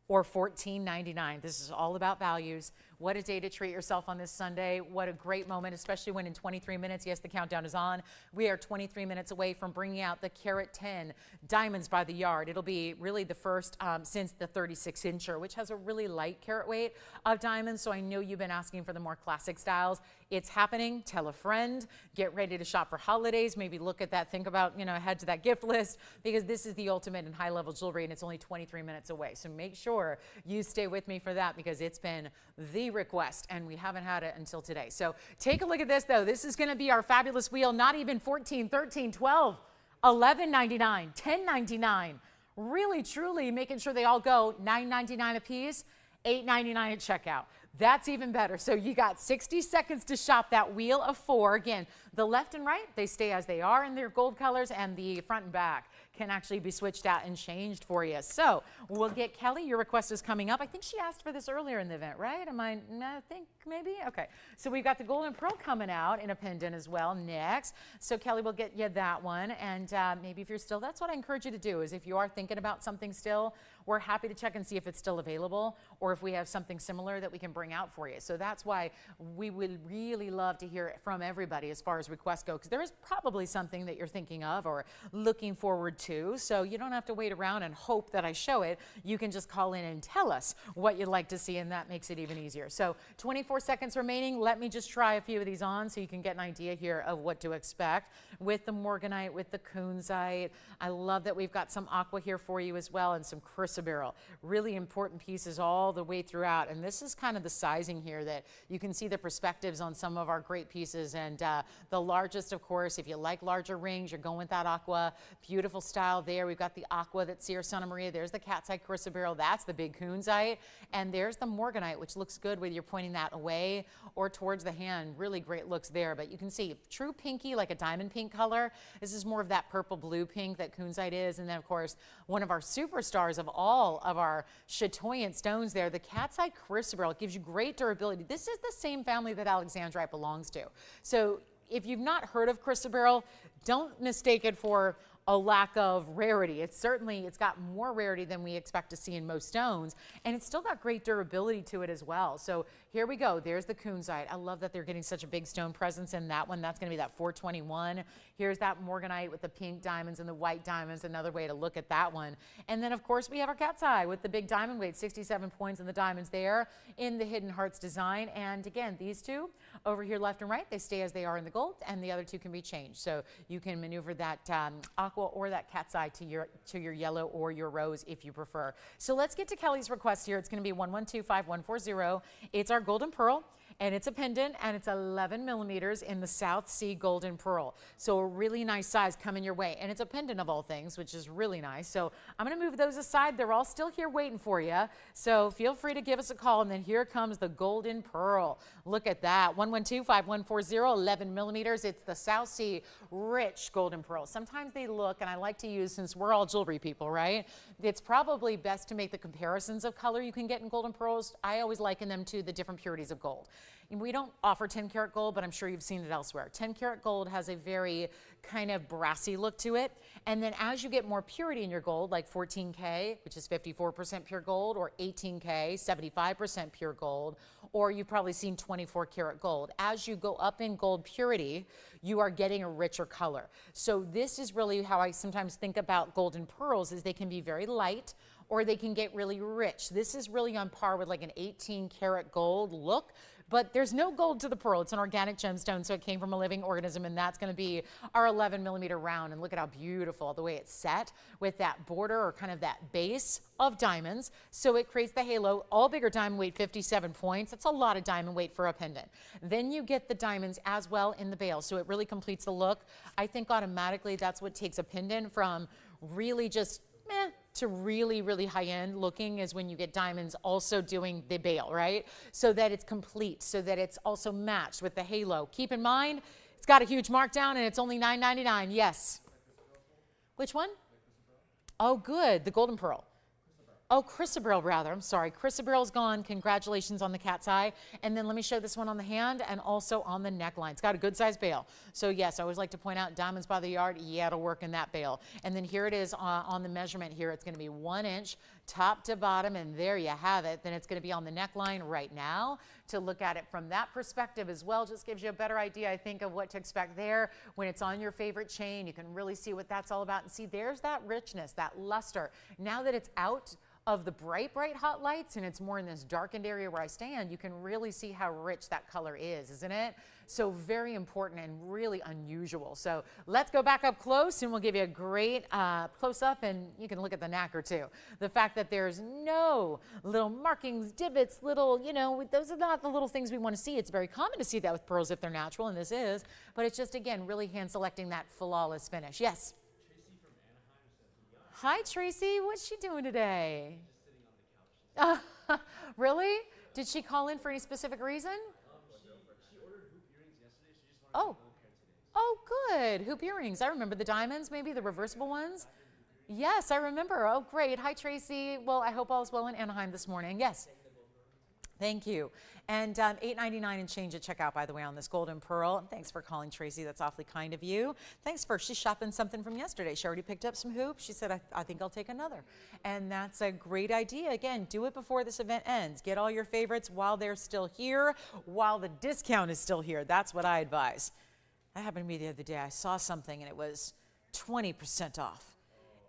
or $14.99. This is all about values. What a day to treat yourself on this Sunday. What a great moment, especially when in 23 minutes, yes, the countdown is on. We are 23 minutes away from bringing out the carat 10 diamonds by the yard. It'll be really the first since the 36-incher, which has a really light carat weight of diamonds. So I know you've been asking for the more classic styles. It's happening. Tell a friend. Get ready to shop for holidays. Maybe look at that. Think about, head to that gift list, because this is the ultimate in high-level jewelry, and it's only 23 minutes away. So make sure you stay with me for that, because it's been the request, and we haven't had it until today. So take a look at this, though. This is going to be our fabulous wheel. Not even 14, 13, 12, 11.99, 10.99. Really, truly making sure they all go. $9.99 a piece, $8.99 at checkout. That's even better. So you got 60 seconds to shop that wheel of four. Again, the left and right, they stay as they are in their gold colors, and the front and back can actually be switched out and changed for you. So we'll get Kelly. Your request is coming up. I think she asked for this earlier in the event, right? I think maybe? Okay. So we've got the gold and pearl coming out in a pendant as well next. So Kelly will get you that one. And maybe if you're still, that's what I encourage you to do, is if you are thinking about something still, we're happy to check and see if it's still available, or if we have something similar that we can bring out for you. So that's why we would really love to hear from everybody as far as requests go, because there is probably something that you're thinking of or looking forward to. So you don't have to wait around and hope that I show it. You can just call in and tell us what you'd like to see, and that makes it even easier. So 24 seconds remaining. Let me just try a few of these on so you can get an idea here of what to expect with the morganite, with the kunzite. I love that we've got some aqua here for you as well, and some chrysoberyl. Really important pieces all the way throughout. And this is kind of the sizing here that you can see the perspectives on some of our great pieces. And the largest, of course, if you like larger rings, you're going with that aqua. Beautiful style there. We've got the aqua that's Sierra Santa Maria. There's the cat's eye chrysoberyl. That's the big kunzite. And there's the morganite, which looks good whether you're pointing that away or towards the hand. Really great looks there. But you can see true pinky, like a diamond pink color. This is more of that purple blue pink that kunzite is. And then, of course, one of our superstars of all of our chatoyant stones there, the cat's eye chrysoberyl. It gives you great durability. This is the same family that alexandrite belongs to. So if you've not heard of chrysoberyl, don't mistake it for a lack of rarity. It's got more rarity than we expect to see in most stones, and it's still got great durability to it as well. So here we go. There's the kunzite. I love that they're getting such a big stone presence in that one. That's going to be that 421. Here's that morganite with the pink diamonds and the white diamonds, another way to look at that one. And then, of course, we have our cat's eye with the big diamond weight, 67 points in the diamonds there in the Hidden Hearts design. And again, these two over here left and right, they stay as they are in the gold, and the other two can be changed. So you can maneuver that aqua or that cat's eye to your yellow or your rose if you prefer. So let's get to Kelly's request here. It's going to be 1125-140. It's our golden pearl, and it's a pendant, and it's 11 millimeters in the South Sea golden pearl. So a really nice size coming your way, and it's a pendant of all things, which is really nice. So I'm going to move those aside. They're all still here waiting for you. So feel free to give us a call, and then here comes the golden pearl. Look at that, 112-5140, 11 millimeters. It's the South Sea rich golden pearl. Sometimes they look, and I like to use, since we're all jewelry people, right? It's probably best to make the comparisons of color you can get in golden pearls. I always liken them to the different purities of gold. And we don't offer 10 karat gold, but I'm sure you've seen it elsewhere. 10 karat gold has a very kind of brassy look to it. And then as you get more purity in your gold, like 14K, which is 54% pure gold, or 18K, 75% pure gold, or you've probably seen 24 karat gold. As you go up in gold purity, you are getting a richer color. So this is really how I sometimes think about golden pearls, is they can be very light, or they can get really rich. This is really on par with like an 18 karat gold look, but there's no gold to the pearl. It's an organic gemstone, so it came from a living organism, and that's going to be our 11 millimeter round. And look at how beautiful the way it's set with that border, or kind of that base of diamonds. So it creates the halo. All bigger diamond weight, 57 points. That's a lot of diamond weight for a pendant. Then you get the diamonds as well in the bail, so it really completes the look. I think automatically that's what takes a pendant from really just meh to really, really high-end looking, is when you get diamonds also doing the bail, right? So that it's complete, so that it's also matched with the halo. Keep in mind, it's got a huge markdown, and it's only $9.99. Yes. Which one? Oh, good. The golden pearl. Oh, chrysoberyl rather. I'm sorry. Chrysoberyl's gone. Congratulations on the cat's eye. And then let me show this one on the hand and also on the neckline. It's got a good size bail. So yes, I always like to point out diamonds by the yard. Yeah, it'll work in that bail. And then here it is on the measurement here. It's going to be 1 inch top to bottom, and there you have it. Then it's going to be on the neckline right now. To look at it from that perspective as well just gives you a better idea, I think, of what to expect there. When it's on your favorite chain, you can really see what that's all about. And see, there's that richness, that luster. Now that it's out of the bright hot lights and it's more in this darkened area where I stand, you can really see how rich that color is, isn't it? So very important and really unusual. So let's go back up close, and we'll give you a great close up, and you can look at the knacker too. The fact that there's no little markings, divots, little, you know, those are not the little things we want to see. It's very common to see that with pearls if they're natural, and this is, but it's just, again, really hand selecting that flawless finish. Yes? Hi, Tracy. What's she doing today? Just sitting on the couch. Really? Did she call in for any specific reason? She ordered hoop earrings yesterday. She just wanted Oh. a pair today. Oh, good. Hoop earrings. I remember the diamonds, maybe the reversible ones. Yes, I remember. Oh, great. Hi, Tracy. Well, I hope all's well in Anaheim this morning. Yes. Thank you. And $8.99 and change at checkout, by the way, on this golden pearl. And thanks for calling, Tracy. That's awfully kind of you. Thanks for, she's shopping something from yesterday. She already picked up some hoops. She said, I think I'll take another. And that's a great idea. Again, do it before this event ends. Get all your favorites while they're still here, while the discount is still here. That's what I advise. That happened to me the other day. I saw something and it was 20% off.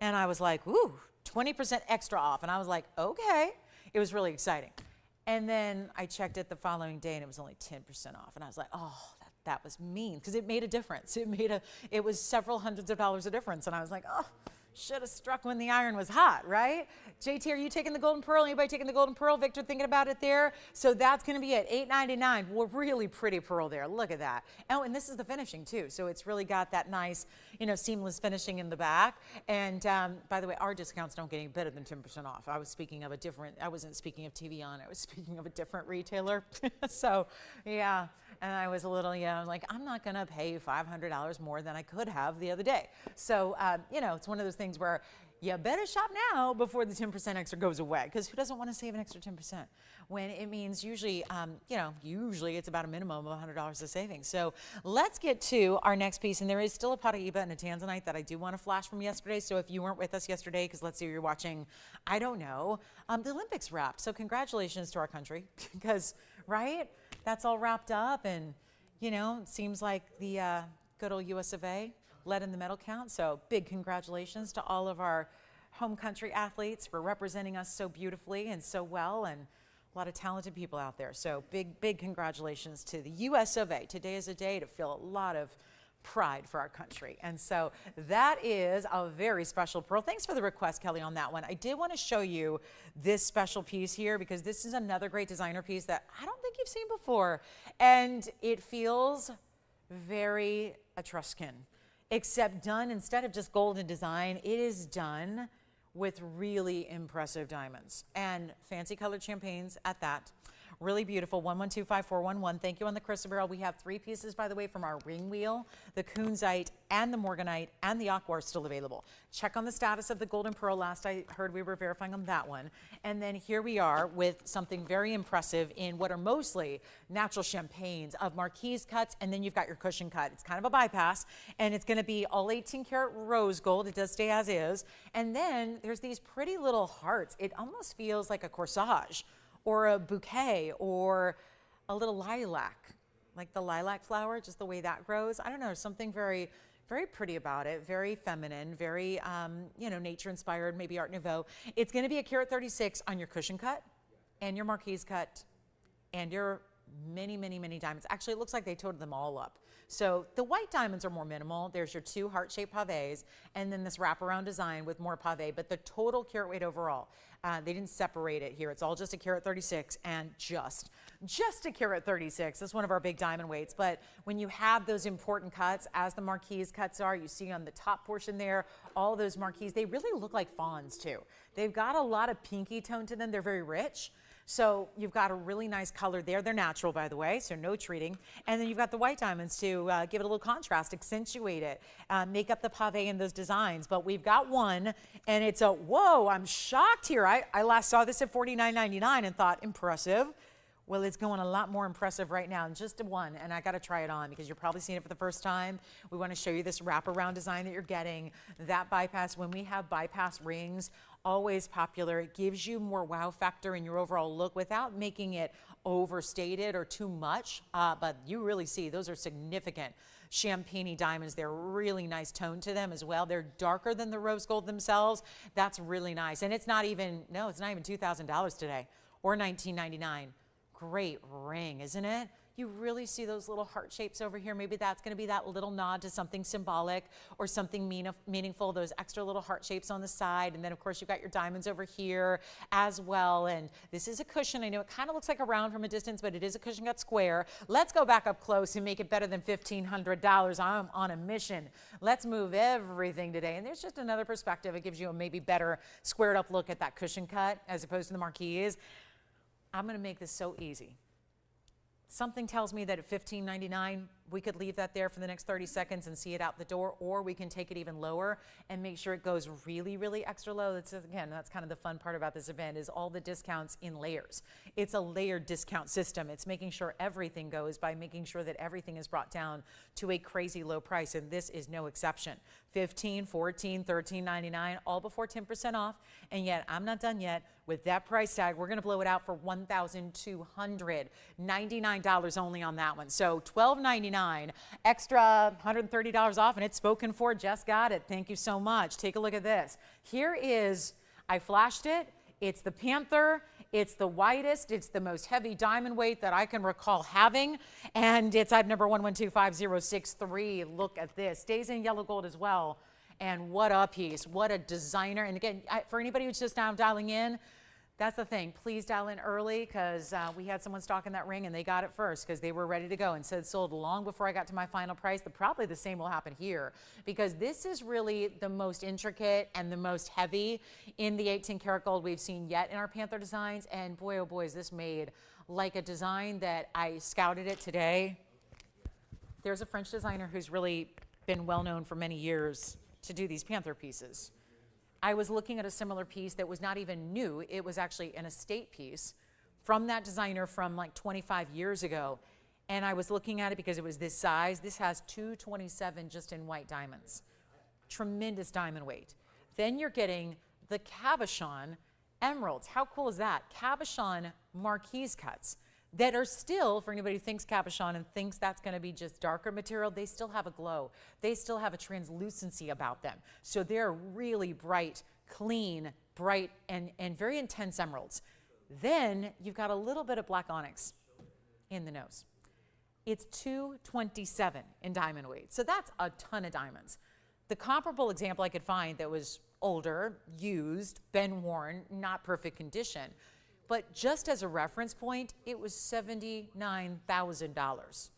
And I was like, ooh, 20% extra off. And I was like, okay. It was really exciting. And then I checked it the following day and it was only 10% off. And I was like, oh, that was mean, because it made a difference. It was several hundreds of dollars of difference. And I was like, oh, Should have struck when the iron was hot, right? JT, are you taking the golden pearl? Anybody taking the golden pearl? Victor thinking about it there? So that's going to be at $8.99. Well, really pretty pearl there. Look at that. Oh, and this is the finishing too. So it's really got that nice, seamless finishing in the back. And by the way, our discounts don't get any better than 10% off. I wasn't speaking of TVON. I was speaking of a different retailer. So yeah. And I was a little, like, I'm not going to pay $500 more than I could have the other day. So, it's one of those things where you better shop now before the 10% extra goes away. Because who doesn't want to save an extra 10%? When it means usually, usually it's about a minimum of $100 of savings. So let's get to our next piece. And there is still a Paraíba and a Tanzanite that I do want to flash from yesterday. So if you weren't with us yesterday, because let's say you're watching, I don't know, the Olympics wrapped. So congratulations to our country. Because, right? That's all wrapped up, and it seems like the good old US of A led in the medal count. So big congratulations to all of our home country athletes for representing us so beautifully and so well, and a lot of talented people out there. So big congratulations to the US of A. Today is a day to feel a lot of pride for our country. And so that is a very special pearl. Thanks for the request, Kelly, on that one. I did want to show you this special piece here because this is another great designer piece that I don't think you've seen before. And it feels very Etruscan, except done instead of just golden design, it is done with really impressive diamonds and fancy colored champagnes at that. Really beautiful, 1125-411. Thank you on the chrysoberyl. We have 3 pieces, by the way, from our ring wheel. The kunzite and the morganite and the aqua are still available. Check on the status of the golden pearl. Last I heard we were verifying on that one. And then here we are with something very impressive in what are mostly natural champagnes of marquise cuts, and then you've got your cushion cut. It's kind of a bypass, and it's going to be all 18 karat rose gold. It does stay as is. And then there's these pretty little hearts. It almost feels like a corsage, or a bouquet, or a little lilac, like the lilac flower, just the way that grows. I don't know, something very, very pretty about it, very feminine, very, nature inspired, maybe Art Nouveau. It's gonna be a carat 36 on your cushion cut, and your marquise cut, and your many diamonds. Actually, it looks like they totaled them all up. So the white diamonds are more minimal. There's your 2 heart-shaped pavés, and then this wraparound design with more pavé, but the total carat weight overall, they didn't separate it here. It's all just a carat 36 and just a carat 36. That's one of our big diamond weights. But when you have those important cuts, as the marquise cuts are, you see on the top portion there, all those marquise, they really look like fawns too. They've got a lot of pinky tone to them. They're very rich. So you've got a really nice color there. They're natural, by the way, so no treating. And then you've got the white diamonds to give it a little contrast, accentuate it, make up the pavé in those designs. But we've got one, and it's a, whoa, I'm shocked here. I last saw this at $49.99 and thought, impressive. Well, it's going a lot more impressive right now, just one, and I got to try it on because you're probably seeing it for the first time. We want to show you this wraparound design that you're getting, that bypass. When we have bypass rings, always popular. It gives you more wow factor in your overall look without making it overstated or too much, but you really see those are significant champagne-y diamonds. They're really nice tone to them as well. They're darker than the rose gold themselves. That's really nice, and it's not even $2,000 today or $19.99. Great ring, isn't it? You really see those little heart shapes over here. Maybe that's going to be that little nod to something symbolic or something meaningful, those extra little heart shapes on the side. And then, of course, you've got your diamonds over here as well. And this is a cushion. I know it kind of looks like a round from a distance, but it is a cushion cut square. Let's go back up close and make it better than $1,500. I'm on a mission. Let's move everything today. And there's just another perspective. It gives you a maybe better squared up look at that cushion cut as opposed to the marquise. I'm going to make this so easy. Something tells me that at $15.99, we could leave that there for the next 30 seconds and see it out the door, or we can take it even lower and make sure it goes really, really extra low. Again, that's kind of the fun part about this event is all the discounts in layers. It's a layered discount system. It's making sure everything goes by making sure that everything is brought down to a crazy low price, and this is no exception. $15, $14, $13.99, all before 10% off, and yet I'm not done yet. With that price tag, we're going to blow it out for $1,299 only on that one. So $12.99, extra $130 off, and it's spoken for. Just got it. Thank you so much. Take a look at this. Here is, I flashed it. It's the Panther. It's the whitest. It's the most heavy diamond weight that I can recall having, and it's item number 1125-063. Look at this. Stays in yellow gold as well. And what a piece, what a designer. And again, for anybody who's just now dialing in, that's the thing. Please dial in early because we had someone stocking that ring and they got it first because they were ready to go and said sold long before I got to my final price. Probably the same will happen here because this is really the most intricate and the most heavy in the 18 karat gold we've seen yet in our Panther designs. And boy, oh boy, is this made like a design that I scouted it today. There's a French designer who's really been well known for many years to do these Panther pieces. I was looking at a similar piece that was not even new. It was actually an estate piece from that designer from like 25 years ago. And I was looking at it because it was this size. This has 227 just in white diamonds. Tremendous diamond weight. Then you're getting the cabochon emeralds. How cool is that? Cabochon marquise cuts that are still, for anybody who thinks cabochon and thinks that's going to be just darker material, they still have a glow. They still have a translucency about them. So they're really bright, clean, bright, and very intense emeralds. Then you've got a little bit of black onyx in the nose. It's 227 in diamond weight. So that's a ton of diamonds. The comparable example I could find that was older, used, been worn, not perfect condition, but just as a reference point, it was $79,000.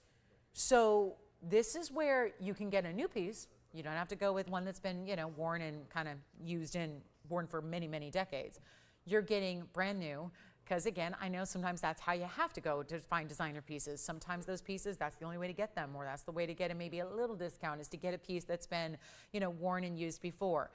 So this is where you can get a new piece. You don't have to go with one that's been, worn and kind of used and worn for many, many decades. You're getting brand new, because again, I know sometimes that's how you have to go to find designer pieces. Sometimes those pieces, that's the only way to get them, or that's the way to get maybe a little discount is to get a piece that's been, worn and used before.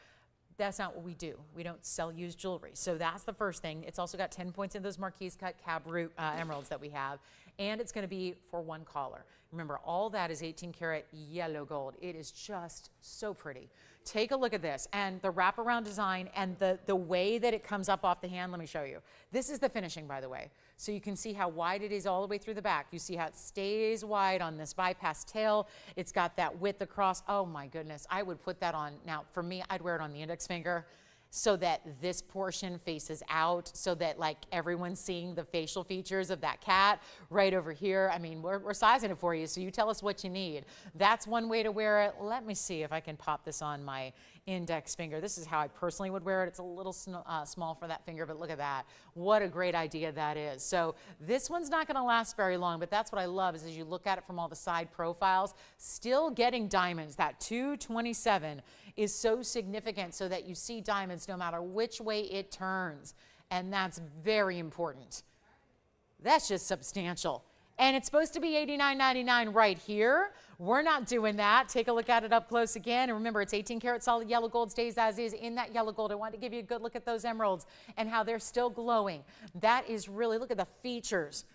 That's not what we do. We don't sell used jewelry. So that's the first thing. It's also got 10 points in those marquise cut cab root emeralds that we have. And it's going to be for one caller. Remember, all that is 18 karat yellow gold. It is just so pretty. Take a look at this and the wraparound design and the way that it comes up off the hand. Let me show you. This is the finishing, by the way. So you can see how wide it is all the way through the back. You see how it stays wide on this bypass tail. It's got that width across. Oh my goodness, I would put that on. Now for me, I'd wear it on the index finger so that this portion faces out so that like everyone's seeing the facial features of that cat right over here. I mean, we're sizing it for you, so you tell us what you need. That's one way to wear it. Let me see if I can pop this on my index finger. This is how I personally would wear it. It's a little small for that finger, but look at that. What a great idea that is. So this one's not going to last very long, but that's what I love is as you look at it from all the side profiles, still getting diamonds. That 227 is so significant so that you see diamonds no matter which way it turns, and that's very important. That's just substantial. And it's supposed to be $89.99 right here. We're not doing that. Take a look at it up close again. And remember, it's 18 karat solid yellow gold, stays as is. In that yellow gold, I want to give you a good look at those emeralds and how they're still glowing. That is really, look at the features.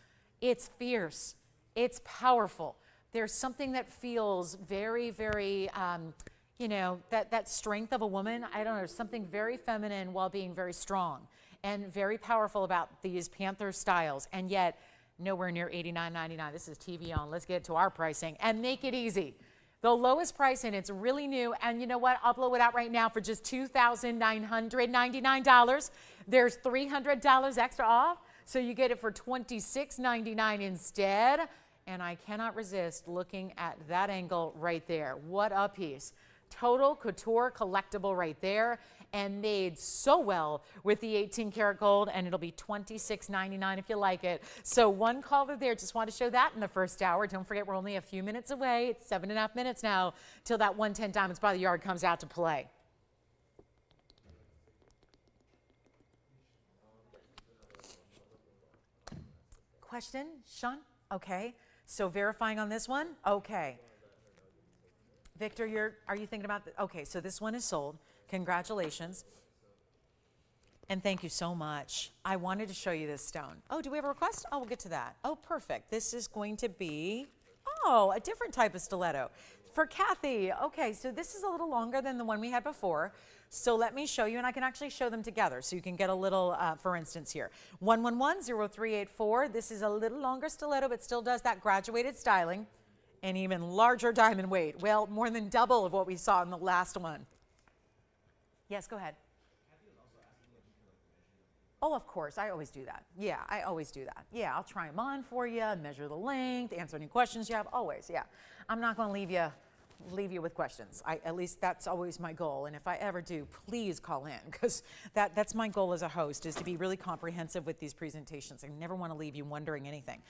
It's fierce. It's powerful. There's something that feels very, very, that strength of a woman. I don't know, there's something very feminine while being very strong and very powerful about these Panther styles. And yet, nowhere near $89.99. This is TVON. Let's get to our pricing and make it easy. The lowest price, and it's really new. And you know what? I'll blow it out right now for just $2,999. There's $300 extra off, so you get it for $26.99 instead. And I cannot resist looking at that angle right there. What a piece. Total couture collectible right there, and made so well with the 18 karat gold, and it'll be $26.99 if you like it. So one caller there, just want to show that in the first hour. Don't forget, we're only a few minutes away. It's 7.5 minutes now till that 110 Diamonds by the Yard comes out to play. Question, Sean? Okay, so verifying on this one? Okay. Victor, are you thinking about okay, so this one is sold. Congratulations. And thank you so much. I wanted to show you this stone. Oh, do we have a request? Oh, we'll get to that. Oh, perfect. This is going to be, a different type of stiletto. For Kathy, okay, so this is a little longer than the one we had before. So let me show you, and I can actually show them together so you can get a little, for instance here. 111-0384. This is a little longer stiletto, but still does that graduated styling. And even larger diamond weight. Well, more than double of what we saw in the last one. Yes, go ahead. Oh, of course. I always do that. Yeah, I always do that. Yeah, I'll try them on for you, measure the length, answer any questions you have. Always, yeah. I'm not going to leave you leave you with questions. At least that's always my goal. And if I ever do, please call in, because that's my goal as a host, is to be really comprehensive with these presentations. I never want to leave you wondering anything.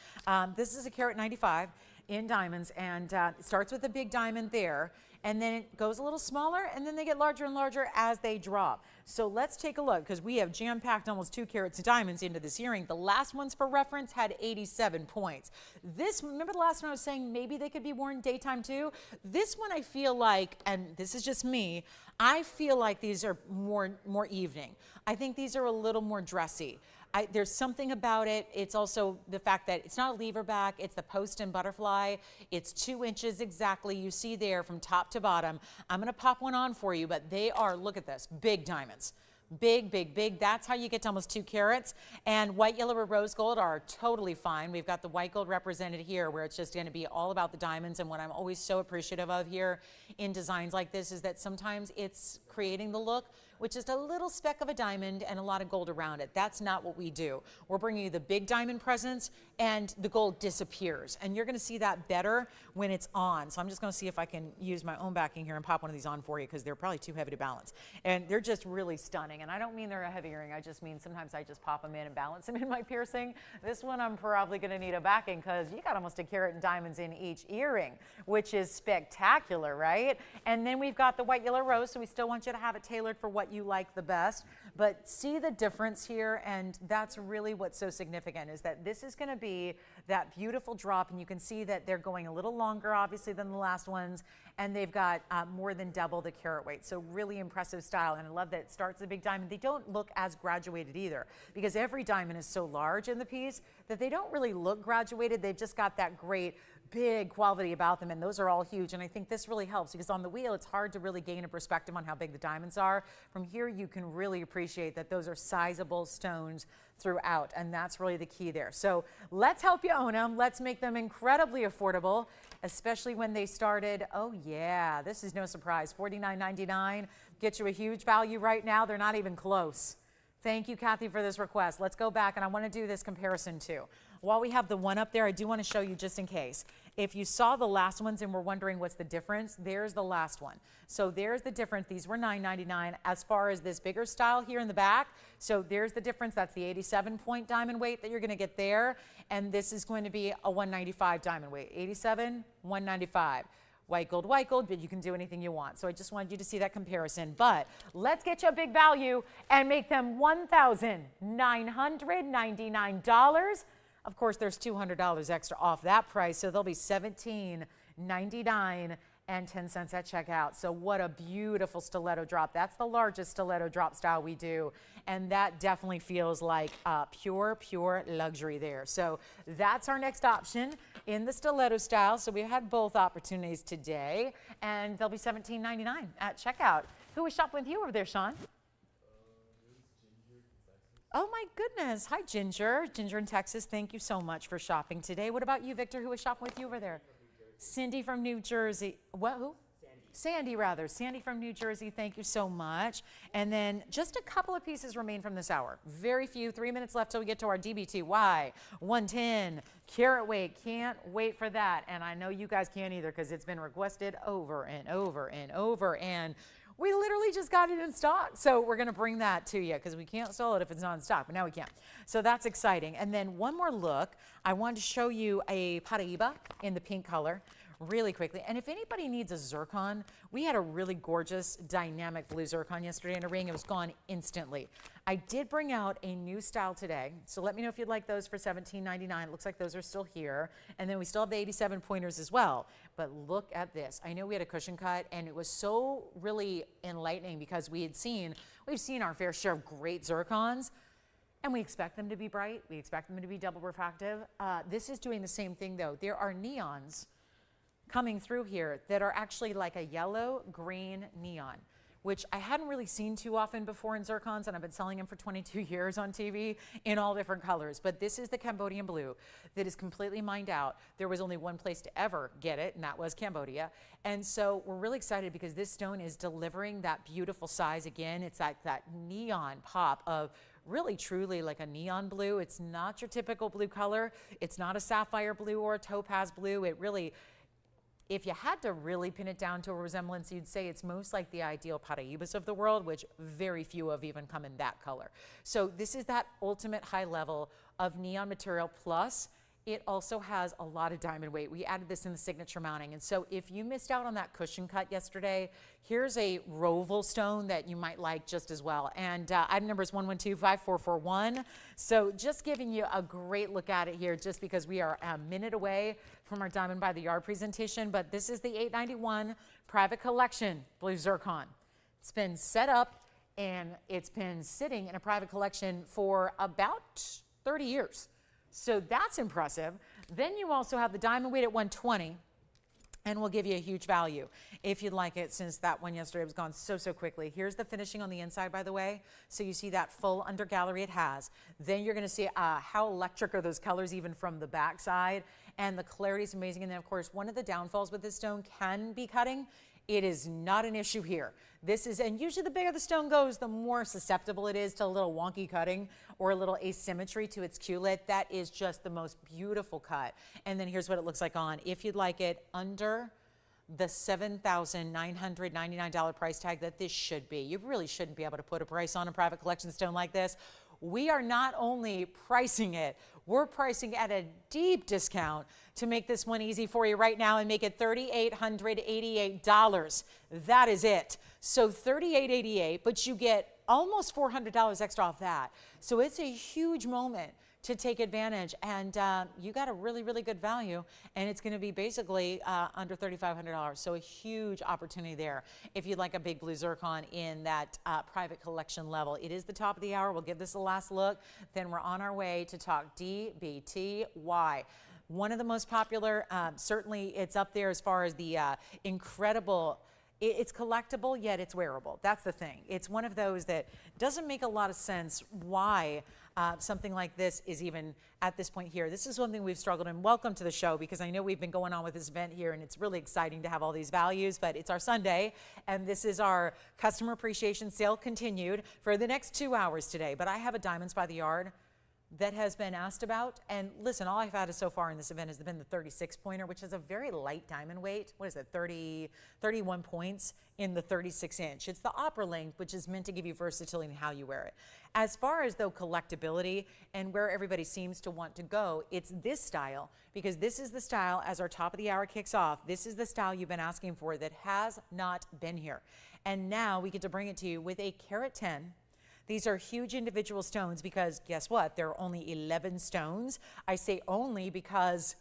This is a carat 95 in diamonds, and it starts with a big diamond there, and then it goes a little smaller, and then they get larger and larger as they drop. So let's take a look, because we have jam-packed almost 2 carats of diamonds into this earring. The last ones, for reference, had 87 points. This, remember the last one I was saying maybe they could be worn daytime too? This one I feel like, and this is just me, I feel like these are more evening. I think these are a little more dressy. There's something about it. It's also the fact that it's not a lever back, it's the post and butterfly. It's 2 inches exactly. You see there from top to bottom. I'm gonna pop one on for you, but they are, look at this, big diamonds. Big, big, big. That's how you get to almost 2 carats. And white, yellow, or rose gold are totally fine. We've got the white gold represented here, where it's just going to be all about the diamonds. And what I'm always so appreciative of here in designs like this is that sometimes it's creating the look with just a little speck of a diamond and a lot of gold around it. That's not what we do. We're bringing you the big diamond presence, and the gold disappears. And you're going to see that better when it's on. So I'm just going to see if I can use my own backing here and pop one of these on for you, because they're probably too heavy to balance. And they're just really stunning. And I don't mean they're a heavy earring. I just mean sometimes I just pop them in and balance them in my piercing. This one I'm probably going to need a backing, because you got almost a carat in diamonds in each earring, which is spectacular, right? And then we've got the white, yellow, rose. So we still want you to have it tailored for what you like the best. But see the difference here, and that's really what's so significant, is that this is going to be that beautiful drop, and you can see that they're going a little longer, obviously, than the last ones, and they've got more than double the carat weight. So really impressive style, and I love that it starts with a big diamond. They don't look as graduated either, because every diamond is so large in the piece that they don't really look graduated. They've just got that great big quality about them, and those are all huge. And I think this really helps, because on the wheel it's hard to really gain a perspective on how big the diamonds are. From here you can really appreciate that those are sizable stones throughout, and that's really the key there. So let's help you own them. Let's make them incredibly affordable, especially when they started. Oh yeah, this is no surprise, $49.99. Get you a huge value right now. They're not even close. Thank you, Kathy, for this request. Let's go back, and I want to do this comparison too. While we have the one up there, I do want to show you just in case. If you saw the last ones and were wondering what's the difference, there's the last one. So there's the difference. These were $9.99 as far as this bigger style here in the back. So there's the difference. That's the 87-point diamond weight that you're going to get there. And this is going to be a 195 diamond weight. 87, 195. White gold, but you can do anything you want. So I just wanted you to see that comparison. But let's get you a big value and make them $1,999. Of course, there's $200 extra off that price, so they'll be $17.99 and 10 cents at checkout. So what a beautiful stiletto drop. That's the largest stiletto drop style we do, and that definitely feels like pure luxury there. So that's our next option in the stiletto style. So we had both opportunities today, and they'll be $17.99 at checkout. Who was shopping with you over there, Sean? Oh my goodness. Hi, Ginger. Ginger in Texas, thank you so much for shopping today. What about you, Victor? Who was shopping with you over there? Cindy from New Jersey. What? Who? Sandy, rather. Sandy from New Jersey, thank you so much. And then just a couple of pieces remain from this hour. Very few. 3 minutes left till we get to our DBTY 110 carat weight. Can't wait for that. And I know you guys can't either, because it's been requested over and over and over. And we literally just got it in stock. So we're going to bring that to you, because we can't sell it if it's not in stock, but now we can. So that's exciting. And then one more look. I wanted to show you a Paraiba in the pink color really quickly. And if anybody needs a zircon, we had a really gorgeous dynamic blue zircon yesterday in a ring. It was gone instantly. I did bring out a new style today, so let me know if you'd like those for $17.99. It looks like those are still here. And then we still have the 87 pointers as well. But look at this. I know we had a cushion cut, and it was so really enlightening, because we've seen our fair share of great zircons, and we expect them to be bright. We expect them to be double refractive. This is doing the same thing though. There are neons coming through here that are actually like a yellow green neon, which I hadn't really seen too often before in zircons, and I've been selling them for 22 years on TV in all different colors. But this is the Cambodian blue that is completely mined out. There was only one place to ever get it, and that was Cambodia. And so we're really excited, because this stone is delivering that beautiful size again. It's like that neon pop of really truly like a neon blue. It's not your typical blue color. It's not a sapphire blue or a topaz blue. if you had to really pin it down to a resemblance, you'd say it's most like the ideal Paraibas of the world, which very few of even come in that color. So this is that ultimate high level of neon material, plus it also has a lot of diamond weight. We added this in the signature mounting. And so if you missed out on that cushion cut yesterday, here's a Roval stone that you might like just as well. And item number is 1125441. So just giving you a great look at it here, just because we are a minute away from our Diamond by the Yard presentation. But this is the 891 Private Collection Blue Zircon. It's been set up and it's been sitting in a private collection for about 30 years. So that's impressive. Then you also have the diamond weight at 120, and we'll give you a huge value if you'd like it, since that one yesterday was gone so quickly. Here's the finishing on the inside, by the way. So you see that full under gallery it has. Then you're going to see how electric are those colors even from the back side, and the clarity is amazing. And then, of course, one of the downfalls with this stone can be cutting. It is not an issue here. This is, and usually the bigger the stone goes, the more susceptible it is to a little wonky cutting or a little asymmetry to its culet. That is just the most beautiful cut. And then here's what it looks like on. If you'd like it under the $7,999 price tag that this should be. You really shouldn't be able to put a price on a private collection stone like this. We are not only pricing it, we're pricing at a deep discount to make this one easy for you right now and make it $3,888. That is it. So $3,888, but you get almost $400 extra off that. So it's a huge moment to take advantage, and you got a really good value, and it's going to be basically under $3,500. So a huge opportunity there if you'd like a big blue zircon in that private collection level. It is the top of the hour. We'll give this a last look, then we're on our way to talk DBTY. One of the most popular, certainly it's up there as far as the incredible. It's collectible, yet it's wearable. That's the thing. It's one of those that doesn't make a lot of sense why something like this is even at this point here. This is something we've struggled, and welcome to the show, because I know we've been going on with this event here, and it's really exciting to have all these values, but it's our Sunday, and this is our customer appreciation sale continued for the next 2 hours today. But I have a Diamonds by the Yard that has been asked about. And listen, all I've had so far in this event has been the 36 pointer, which is a very light diamond weight. What is it, 31 points in the 36 inch. It's the opera length, which is meant to give you versatility in how you wear it. As far as though collectability and where everybody seems to want to go, it's this style, because this is the style as our top of the hour kicks off. This is the style you've been asking for that has not been here. And now we get to bring it to you with a carat 10. These are huge individual stones because guess what? There are only 11 stones. I say only because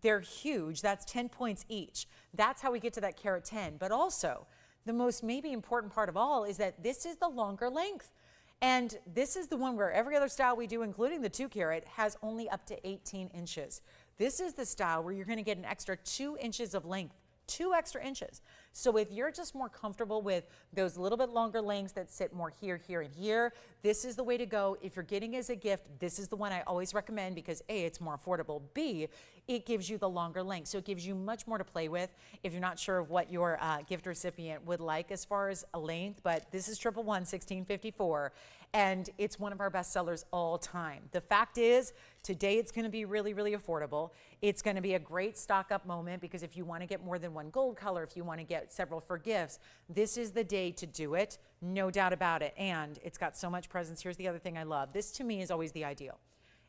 they're huge. That's 10 points each. That's how we get to that carat 10. But also, the most maybe important part of all is that this is the longer length. And this is the one where every other style we do, including the 2 carat, has only up to 18 inches. This is the style where you're going to get an extra 2 inches of length. 2 extra inches. So if you're just more comfortable with those little bit longer lengths that sit more here, here, and here, this is the way to go. If you're getting as a gift, this is the one I always recommend because A, it's more affordable. B, it gives you the longer length. So it gives you much more to play with if you're not sure of what your gift recipient would like as far as a length. But this is 111 1654, and it's one of our best sellers all time. The fact is, today it's going to be really affordable. It's going to be a great stock up moment because if you want to get more than one gold color, if you want to get several for gifts, this is the day to do it, no doubt about it. And it's got so much presence. Here's the other thing I love. This to me is always the ideal.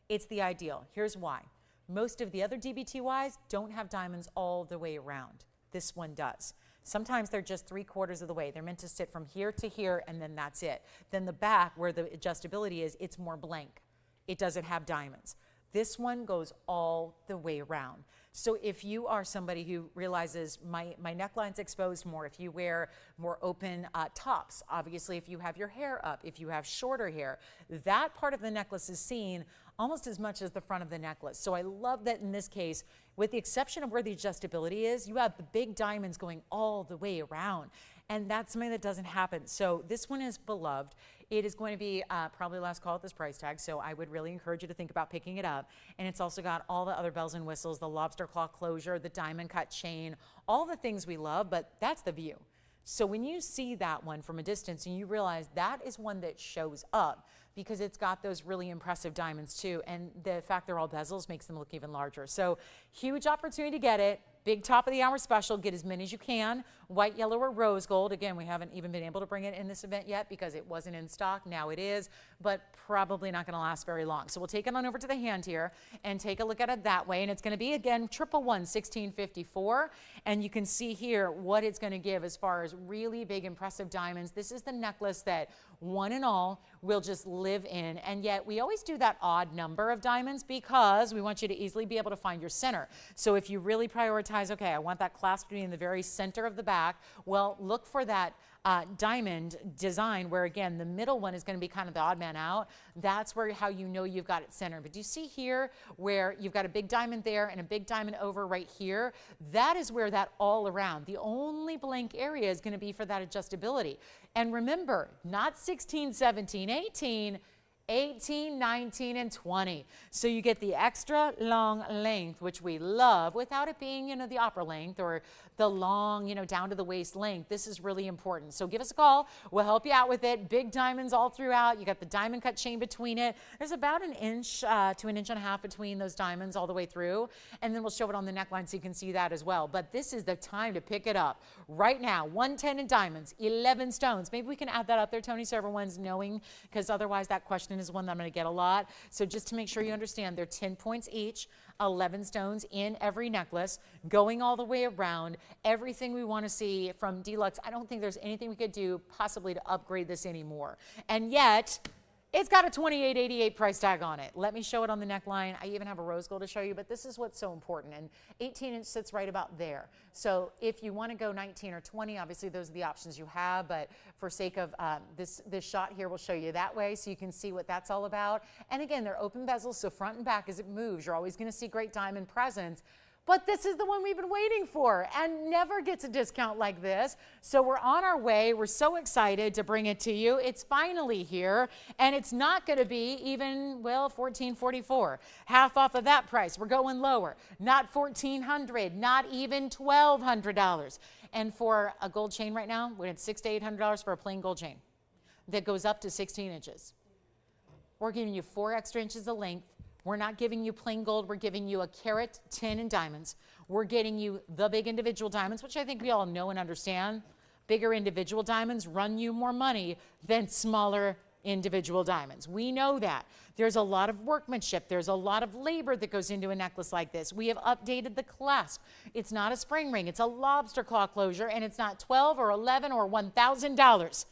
It's the ideal. Here's why. Most of the other DBTYs don't have diamonds all the way around. This one does. Sometimes they're just 3/4 of the way. They're meant to sit from here to here, and then that's it. Then the back, where the adjustability is, it's more blank. It doesn't have diamonds. This one goes all the way around. So if you are somebody who realizes my neckline's exposed more, if you wear more open tops, obviously if you have your hair up, if you have shorter hair, that part of the necklace is seen almost as much as the front of the necklace. So I love that in this case, with the exception of where the adjustability is, you have the big diamonds going all the way around. And that's something that doesn't happen. So this one is beloved. It is going to be probably last call at this price tag, so I would really encourage you to think about picking it up. And it's also got all the other bells and whistles, the lobster claw closure, the diamond cut chain, all the things we love, but that's the view. So when you see that one from a distance and you realize that is one that shows up because it's got those really impressive diamonds too, and the fact they're all bezels makes them look even larger. So huge opportunity to get it. big top of the hour special. Get as many as you can. White, yellow, or rose gold. Again, we haven't even been able to bring it in this event yet because it wasn't in stock. Now it is, but probably not going to last very long. So we'll take it on over to the hand here and take a look at it that way. And it's going to be, again, 111 1654. And you can see here what it's going to give as far as really big, impressive diamonds. This is the necklace that one and all will just live in. And yet we always do that odd number of diamonds because we want you to easily be able to find your center. So if you really prioritize, okay, I want that clasp to be in the very center of the back, well, look for that diamond design where, again, the middle one is going to be kind of the odd man out. That's where how you know you've got it centered. But do you see here where you've got a big diamond there and a big diamond over right here? That is where that all around. The only blank area is going to be for that adjustability. And remember, not 16, 17, 18, 18, 19, and 20. So you get the extra long length, which we love, without it being, you know, the opera length or the long, you know, down to the waist length. This is really important. So give us a call. We'll help you out with it. Big diamonds all throughout. You got the diamond cut chain between it. There's about an inch to an inch and a half between those diamonds all the way through. And then we'll show it on the neckline so you can see that as well. But this is the time to pick it up. Right now, 110 in diamonds, 11 stones. Maybe we can add that up there, Tony, so everyone's knowing, because otherwise that question is one that I'm going to get a lot. So just to make sure you understand, they're 10 points each, 11 stones in every necklace, going all the way around. Everything we want to see from Deluxe. I don't think there's anything we could do possibly to upgrade this anymore. And yet, it's got a $28.88 price tag on it. Let me show it on the neckline. I even have a rose gold to show you, but this is what's so important. And 18-inch sits right about there. So if you want to go 19 or 20, obviously those are the options you have. But for sake of this shot here, we'll show you that way so you can see what that's all about. And again, they're open bezels, so front and back as it moves, you're always going to see great diamond presence. But this is the one we've been waiting for and never gets a discount like this. So we're on our way. We're so excited to bring it to you. It's finally here, and it's not going to be even, well, $14.44. Half off of that price. We're going lower. Not $1,400, not even $1,200. And for a gold chain right now, we're at $600 to $800 for a plain gold chain that goes up to 16 inches. We're giving you 4 extra inches of length. We're not giving you plain gold. We're giving you a carat, 10 in diamonds. We're getting you the big individual diamonds, which I think we all know and understand. Bigger individual diamonds run you more money than smaller individual diamonds. We know that. There's a lot of workmanship. There's a lot of labor that goes into a necklace like this. We have updated the clasp. It's not a spring ring. It's a lobster claw closure, and it's not $12 or $11 or $1,000.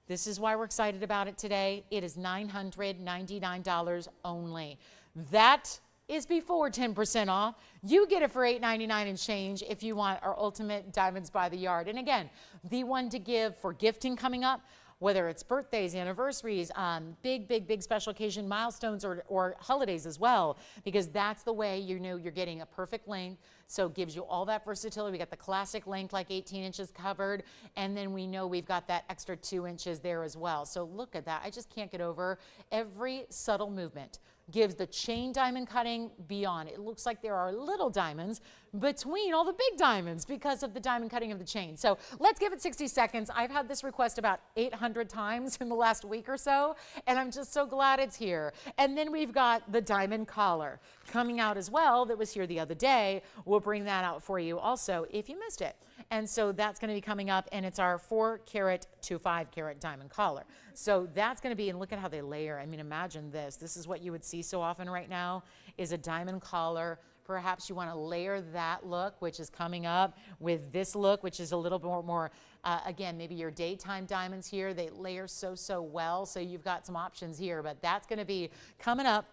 This is why we're excited about it today. It is $999 only. That is before 10% off. You get it for $8.99 and change if you want our ultimate diamonds by the yard. And again, the one to give for gifting coming up, whether it's birthdays, anniversaries, big special occasion milestones or holidays as well, because that's the way you know you're getting a perfect length. So it gives you all that versatility. We got the classic length, like 18 inches covered, and then we know we've got that extra 2 inches there as well. So look at that. I just can't get over every subtle movement. Gives the chain diamond cutting beyond. It looks like there are little diamonds between all the big diamonds because of the diamond cutting of the chain. So let's give it 60 seconds. I've had this request about 800 times in the last week or so, and I'm just so glad it's here. And then we've got the diamond collar coming out as well that was here the other day. We'll bring that out for you also if you missed it. And so that's going to be coming up, and it's our 4 carat to 5 carat diamond collar. So that's going to be, and look at how they layer. I mean, imagine this. This is what you would see so often right now is a diamond collar. Perhaps you want to layer that look, which is coming up, with this look, which is a little more, again, maybe your daytime diamonds here. They layer so well. So you've got some options here, but that's going to be coming up.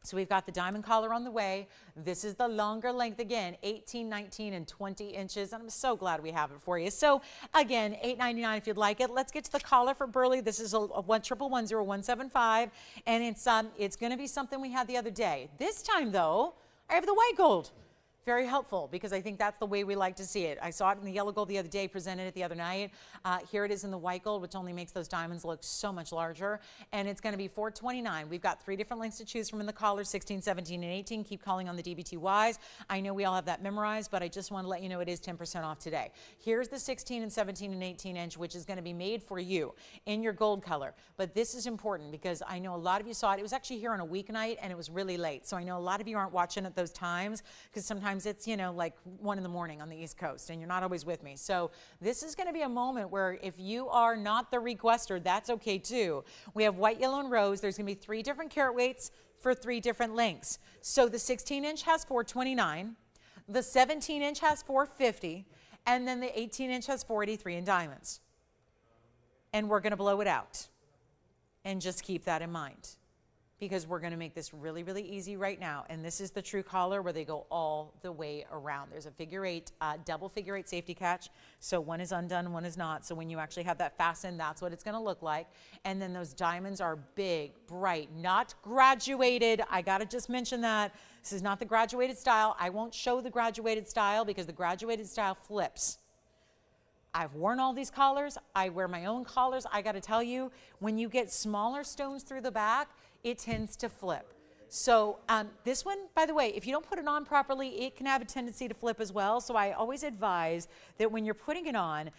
So we've got the diamond collar on the way. This is the longer length again, 18, 19, and 20 inches. And I'm so glad we have it for you. So again, $8.99 if you'd like it. Let's get to the collar for Burley. This is a 1110175, and it's going to be something we had the other day. This time though, I have the white gold. Very helpful, because I think that's the way we like to see it. I saw it in the yellow gold the other day, presented it the other night. Here it is in the white gold, which only makes those diamonds look so much larger. And it's going to be $429. We've got 3 different lengths to choose from in the collar, 16, 17, and 18. Keep calling on the DBTYs. I know we all have that memorized, but I just want to let you know it is 10% off today. Here's the 16 and 17 and 18 inch, which is going to be made for you in your gold color. But this is important because I know a lot of you saw it. It was actually here on a weeknight, and it was really late. So I know a lot of you aren't watching at those times because sometimes sometimes it's, you know, like 1 in the morning on the East Coast and you're not always with me. So this is going to be a moment where if you are not the requester, that's okay too. We have white, yellow, and rose. There's going to be 3 different carat weights for 3 different lengths. So the 16-inch has $429, the 17-inch has $450, and then the 18-inch has $483 in diamonds. And we're going to blow it out. And just keep that in mind, because we're going to make this really, really easy right now. And this is the true collar where they go all the way around. There's a figure 8, double figure 8 safety catch. So one is undone, one is not. So when you actually have that fastened, that's what it's going to look like. And then those diamonds are big, bright, not graduated. I got to just mention that. This is not the graduated style. I won't show the graduated style because the graduated style flips. I've worn all these collars. I wear my own collars. I got to tell you, when you get smaller stones through the back, it tends to flip. So this one, by the way, if you don't put it on properly, it can have a tendency to flip as well. So I always advise that when you're putting it on,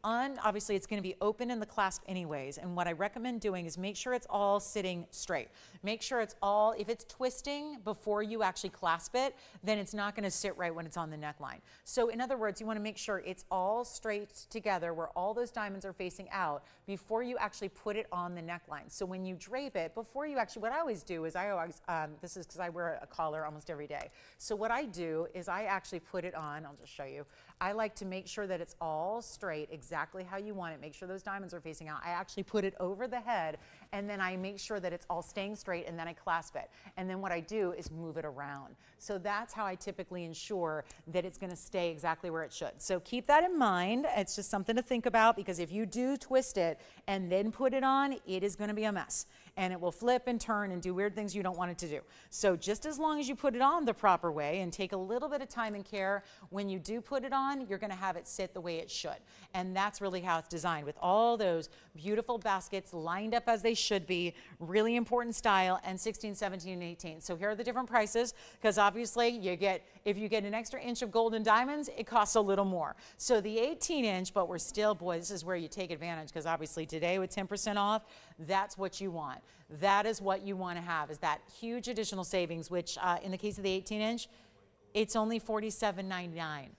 obviously it's going to be open in the clasp anyways. And what I recommend doing is make sure it's all sitting straight. Make sure it's all, if it's twisting before you actually clasp it, then it's not going to sit right when it's on the neckline. So in other words, you want to make sure it's all straight together where all those diamonds are facing out before you actually put it on the neckline. So when you drape it, before you actually, what I always do is this is because I wear a collar almost every day. So what I do is I actually put it on, I'll just show you. I like to make sure that it's all straight, exactly how you want it. Make sure those diamonds are facing out. I actually put it over the head, and then I make sure that it's all staying straight, and then I clasp it. And then what I do is move it around. So that's how I typically ensure that it's going to stay exactly where it should. So keep that in mind. It's just something to think about, because if you do twist it and then put it on, it is going to be a mess. And it will flip and turn and do weird things you don't want it to do. So just as long as you put it on the proper way and take a little bit of time and care, when you do put it on, you're going to have it sit the way it should. And that's really how it's designed, with all those beautiful baskets lined up as they should be, really important style, and 16, 17, and 18. So here are the different prices, because obviously if you get an extra inch of gold and diamonds, it costs a little more. So the 18-inch, but we're still, boy, this is where you take advantage, because obviously today with 10% off, that's what you want. That is what you want to have, is that huge additional savings, which in the case of the 18-inch, it's only $47.99.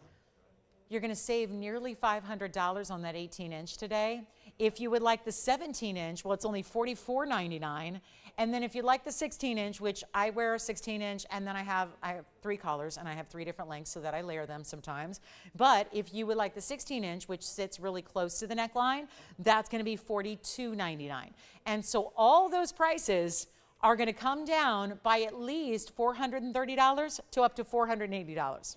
You're going to save nearly $500 on that 18-inch today. If you would like the 17-inch, well, it's only $44.99. And then if you like the 16-inch, which I wear a 16-inch, and then I have 3 collars, and I have 3 different lengths so that I layer them sometimes. But if you would like the 16-inch, which sits really close to the neckline, that's going to be $42.99. And so all those prices are going to come down by at least $430 to up to $480.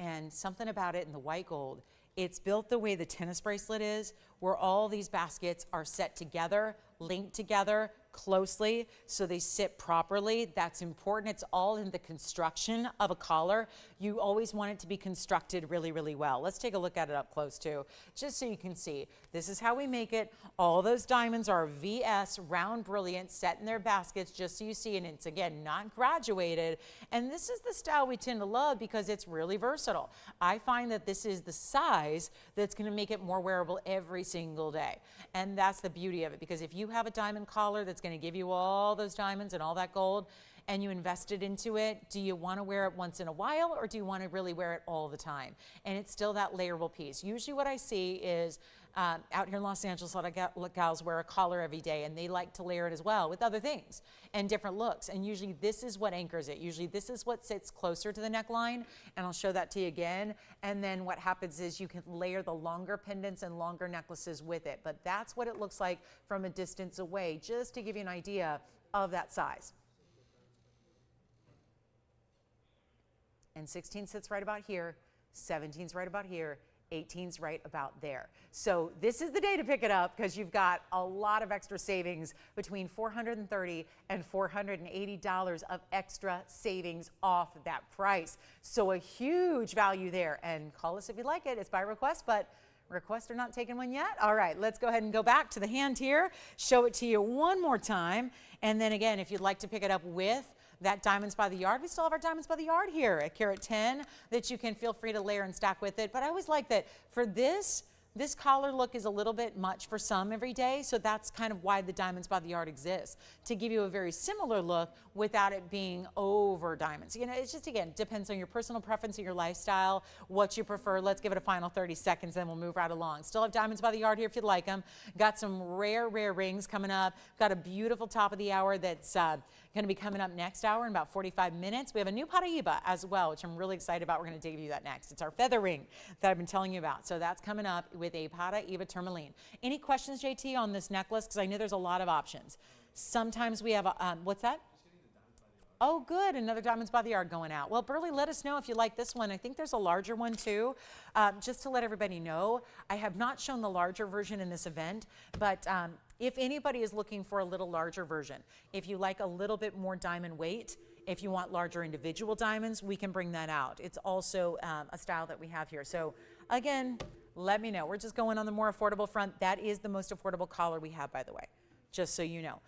And something about it in the white gold, it's built the way the tennis bracelet is, where all these baskets are set together, linked together closely, so they sit properly. That's important. It's all in the construction of a collar. You always want it to be constructed really, really well. Let's take a look at it up close too, just so you can see. This is how we make it. All those diamonds are VS, round brilliant, set in their baskets, just so you see. And it's, again, not graduated. And this is the style we tend to love because it's really versatile. I find that this is the size that's going to make it more wearable every single day. And that's the beauty of it, because if you have a diamond collar that's going to give you all those diamonds and all that gold, and you invested into it, do you want to wear it once in a while, or do you want to really wear it all the time? And it's still that layerable piece. Usually what I see is out here in Los Angeles, a lot of gals wear a collar every day, and they like to layer it as well with other things and different looks. And usually this is what anchors it. Usually this is what sits closer to the neckline, and I'll show that to you again. And then what happens is you can layer the longer pendants and longer necklaces with it. But that's what it looks like from a distance away, just to give you an idea of that size. And 16 sits right about here, 17's right about here, 18's right about there. So this is the day to pick it up, because you've got a lot of extra savings, between $430 and $480 of extra savings off that price. So a huge value there. And call us if you like it. It's by request, but requests are not taking one yet. All right, let's go ahead and go back to the hand here, show it to you one more time. And then again, if you'd like to pick it up with that Diamonds by the Yard, we still have our Diamonds by the Yard here at carat 10 that you can feel free to layer and stack with it. But I always like that for this This collar look is a little bit much for some every day, so that's kind of why the Diamonds by the Yard exists, to give you a very similar look without it being over diamonds. You know, it's just, again, depends on your personal preference and your lifestyle, what you prefer. Let's give it a final 30 seconds, then we'll move right along. Still have Diamonds by the Yard here if you'd like them. Got some rare rings coming up. Got a beautiful top of the hour that's going to be coming up next hour in about 45 minutes. We have a new Paraíba as well, which I'm really excited about. We're going to debut that next. It's our feather ring that I've been telling you about. So that's coming up with a Paraíba tourmaline. Any questions, JT, on this necklace? Because I know there's a lot of options. Sometimes we have a, what's that? Oh, good. Another Diamonds by the Yard going out. Well, Burley, let us know if you like this one. I think there's a larger one too. Just to let everybody know, I have not shown the larger version in this event, but if anybody is looking for a little larger version, if you like a little bit more diamond weight, if you want larger individual diamonds, we can bring that out. It's also a style that we have here. So again, let me know. We're just going on the more affordable front. That is the most affordable collar we have, by the way, just so you know.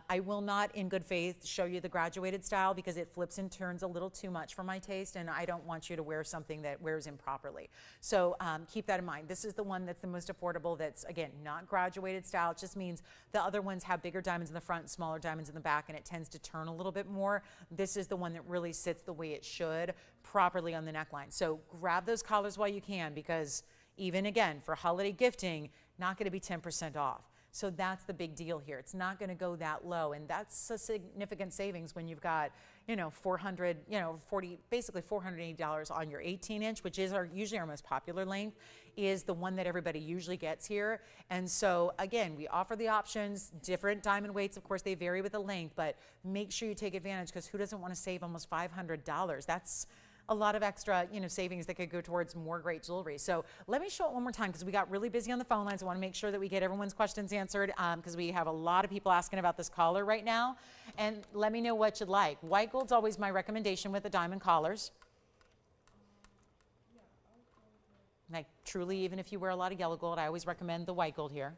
I will not, in good faith, show you the graduated style because it flips and turns a little too much for my taste, and I don't want you to wear something that wears improperly. So keep that in mind. This is the one that's the most affordable that's, again, not graduated style. It just means the other ones have bigger diamonds in the front and smaller diamonds in the back, and it tends to turn a little bit more. This is the one that really sits the way it should properly on the neckline. So grab those collars while you can because even, again, for holiday gifting, not going to be 10% off. So that's the big deal here. It's not going to go that low, and that's a significant savings when you've got, you know, basically $480 on your 18-inch, which is usually our most popular length, is the one that everybody usually gets here. And so again, we offer the options, different diamond weights. Of course, they vary with the length, but make sure you take advantage because who doesn't want to save almost $500? That's a lot of extra, you know, savings that could go towards more great jewelry. So let me show it one more time because we got really busy on the phone lines. I want to make sure that we get everyone's questions answered because we have a lot of people asking about this collar right now. And let me know what you'd like. White gold's always my recommendation with the diamond collars. Like truly, even if you wear a lot of yellow gold, I always recommend the white gold here.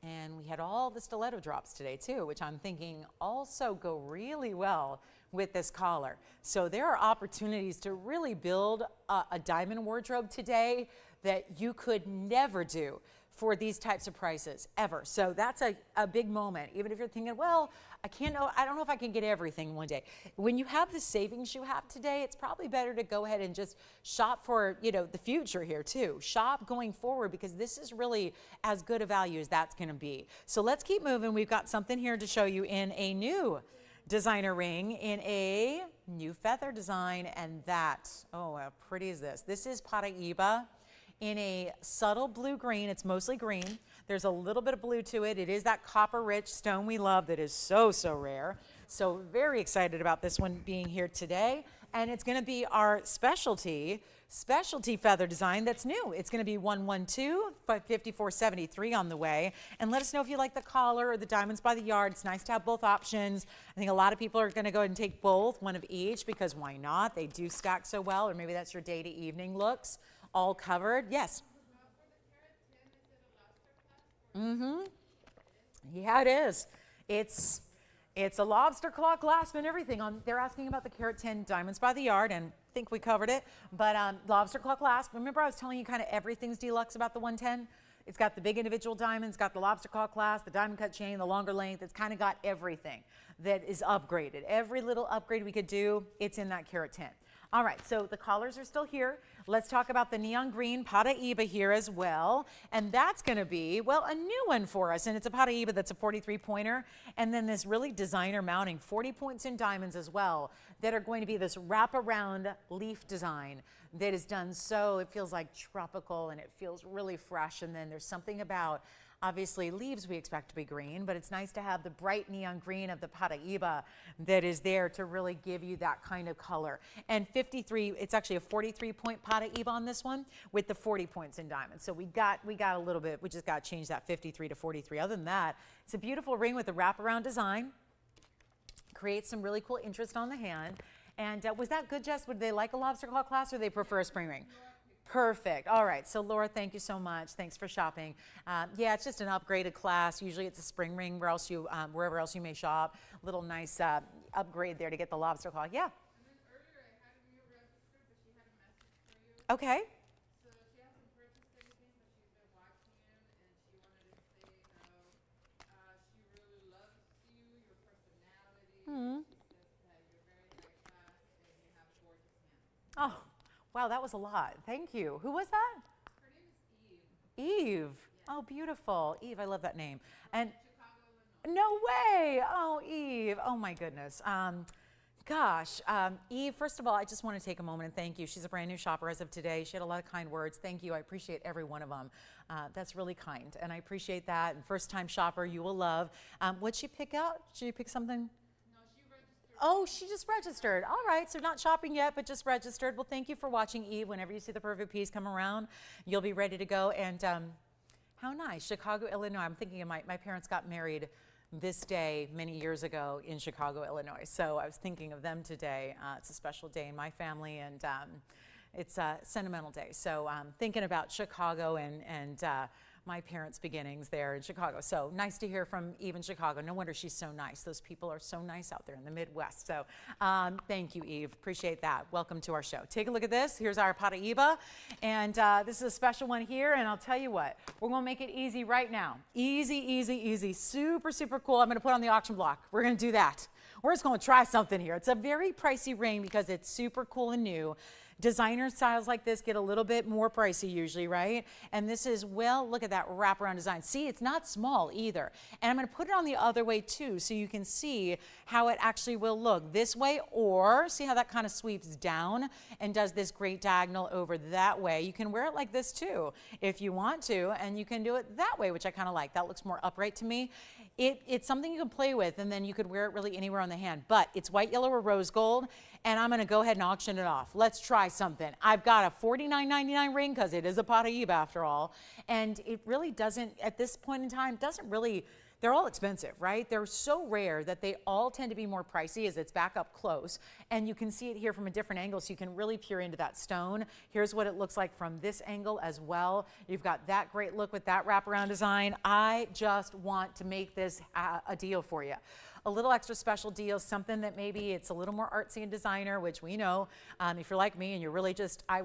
And we had all the stiletto drops today too, which I'm thinking also go really well with this collar. So there are opportunities to really build a diamond wardrobe today that you could never do for these types of prices ever. So that's a big moment. Even if you're thinking, well, I don't know if I can get everything one day. When you have the savings you have today, it's probably better to go ahead and just shop for, you know, the future here too. Shop going forward because this is really as good a value as that's going to be. So let's keep moving. We've got something here to show you in a new designer ring in a new feather design, and that, oh, how pretty is this? This is Paraíba in a subtle blue green. It's mostly green. There's a little bit of blue to it. It is that copper rich stone we love that is so, so rare. So very excited about this one being here today. And it's going to be our specialty feather design that's new. It's going to be 112-5473 on the way. And let us know if you like the collar or the Diamonds by the Yard. It's nice to have both options. I think a lot of people are going to go ahead and take both, one of each, because why not? They do stack so well, or maybe that's your day to evening looks. All covered. Yes. Mm-hmm. Yeah, it is. It's a lobster claw clasp and everything. They're asking about the carat 10 Diamonds by the Yard, and I think we covered it. But lobster claw clasp. Remember, I was telling you kind of everything's deluxe about the 110. It's got the big individual diamonds, got the lobster claw clasp, the diamond cut chain, the longer length. It's kind of got everything that is upgraded. Every little upgrade we could do, it's in that carat 10. All right, so the collars are still here. Let's talk about the neon green Paraíba here as well. And that's going to be, well, a new one for us. And it's a Paraíba that's a 43 pointer. And then this really designer mounting, 40 points in diamonds as well, that are going to be this wraparound leaf design that is done so it feels like tropical and it feels really fresh. And then there's something about, obviously, leaves we expect to be green, but it's nice to have the bright neon green of the Paraíba that is there to really give you that kind of color. And 53, it's actually a 43-point Paraíba on this one with the 40 points in diamonds. So we got a little bit, we just got to change that 53 to 43. Other than that, it's a beautiful ring with a wraparound design. Creates some really cool interest on the hand. And was that good, Jess? Would they like a lobster claw clasp or they prefer a spring ring? Perfect. All right. So Laura, thank you so much. Thanks for shopping. Yeah, it's just an upgraded class. Usually it's a spring ring wherever else you may shop. Little nice upgrade there to get the lobster claw. Yeah. And then earlier I had you registered, but she had a message for you. Okay. So she hasn't purchased anything, but she's been watching you, and she wanted to say how she really loves you, your personality. Hmm. She says that you're very high class and you have gorgeous hands. Oh, wow, that was a lot. Thank you. Who was that? Her name is Eve. Eve. Oh, beautiful. Eve, I love that name. And Chicago, Illinois. no way. Oh, Eve. Oh, my goodness. Gosh, Eve, first of all, I just want to take a moment and thank you. She's a brand new shopper as of today. She had a lot of kind words. Thank you. I appreciate every one of them. That's really kind, and I appreciate that. And first-time shopper, you will love. What'd she pick out? Did she pick something? No, she registered. Oh, she just registered. All right, so not shopping yet, but just registered. Well, thank you for watching, Eve. Whenever you see the perfect piece come around, you'll be ready to go. And how nice, Chicago, Illinois. I'm thinking of my parents got married this day many years ago in Chicago, Illinois. So I was thinking of them today. It's a special day in my family, and it's a sentimental day. So thinking about Chicago and my parents' beginnings there in Chicago. So nice to hear from Eve in Chicago. No wonder she's so nice. Those people are so nice out there in the Midwest. So thank you, Eve. Appreciate that. Welcome to our show. Take a look at this. Here's our Paraíba. And this is a special one here. And I'll tell you what, we're going to make it easy right now. Easy, easy, easy. Super, super cool. I'm going to put on the auction block. We're going to do that. We're just going to try something here. It's a very pricey ring because it's super cool and new. Designer styles like this get a little bit more pricey usually, right? And this is, well, look at that wraparound design. See, it's not small either. And I'm going to put it on the other way too, so you can see how it actually will look this way, or see how that kind of sweeps down and does this great diagonal over that way. You can wear it like this too if you want to, and you can do it that way, which I kind of like. That looks more upright to me. It's something you can play with, and then you could wear it really anywhere on the hand. But it's white, yellow, or rose gold, and I'm going to go ahead and auction it off. Let's try something. I've got a $49.99 ring because it is a Paraíba after all, and it really doesn't, at this point in time, doesn't really, they're all expensive, right? They're so rare that they all tend to be more pricey as it's back up close, and you can see it here from a different angle, so you can really peer into that stone. Here's what it looks like from this angle as well. You've got that great look with that wraparound design. I just want to make this a deal for you. A little extra special deal, something that maybe it's a little more artsy and designer, which we know. If you're like me and you're really just, I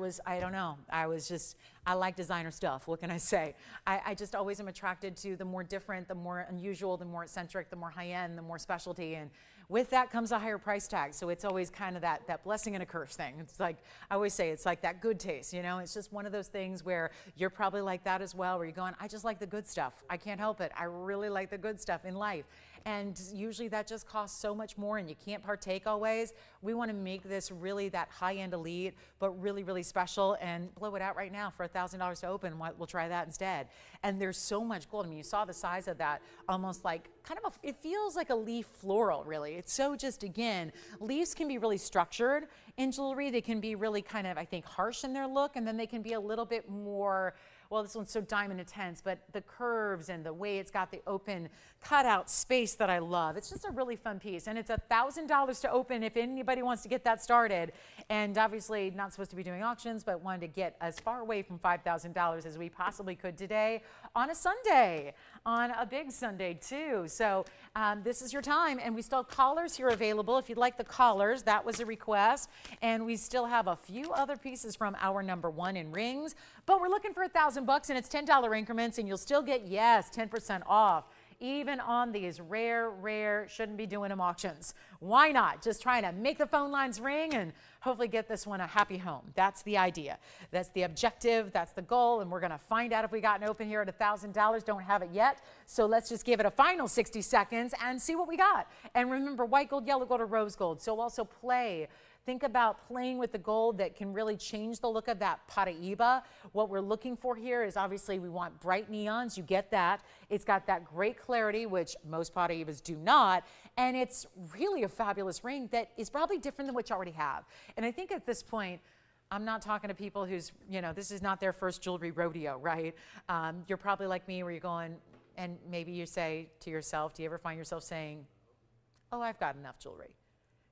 like designer stuff. What can I say? I just always am attracted to the more different, the more unusual, the more eccentric, the more high-end, the more specialty. And with that comes a higher price tag. So it's always kind of that blessing and a curse thing. It's like, I always say, it's like that good taste, you know? It's just one of those things where you're probably like that as well, where you're going, I just like the good stuff. I can't help it. I really like the good stuff in life. And usually that just costs so much more and you can't partake always. We want to make this really that high-end elite, but really, really special, and blow it out right now for $1,000 to open. We'll try that instead. And there's so much gold. I mean, you saw the size of that, almost like it feels like a leaf floral, really. It's so just, again, leaves can be really structured in jewelry. They can be really kind of, I think, harsh in their look, and then they can be a little bit more, well, this one's so diamond intense, but the curves and the way it's got the open cutout space that I love. It's just a really fun piece, and it's $1,000 to open if anybody wants to get that started. And obviously not supposed to be doing auctions, but wanted to get as far away from $5,000 as we possibly could today on a Sunday, on a big Sunday too. So this is your time, and we still have collars here available. If you'd like the collars, that was a request, and we still have a few other pieces from our #1 in rings, but we're looking for $1,000 and it's $10 increments, and you'll still get, yes, 10% off. Even on these rare, shouldn't be doing them auctions. Why not? Just trying to make the phone lines ring and hopefully get this one a happy home. That's the idea. That's the objective. That's the goal. And we're going to find out if we got an open here at $1,000. Don't have it yet. So let's just give it a final 60 seconds and see what we got. And remember, white gold, yellow gold, or rose gold. So also play. Think about playing with the gold that can really change the look of that Paraíba. What we're looking for here is obviously we want bright neons. You get that. It's got that great clarity, which most Paraíbas do not. And it's really a fabulous ring that is probably different than what you already have. And I think at this point, I'm not talking to people who's, you know, this is not their first jewelry rodeo, right? You're probably like me where you're going, and maybe you say to yourself, do you ever find yourself saying, oh, I've got enough jewelry?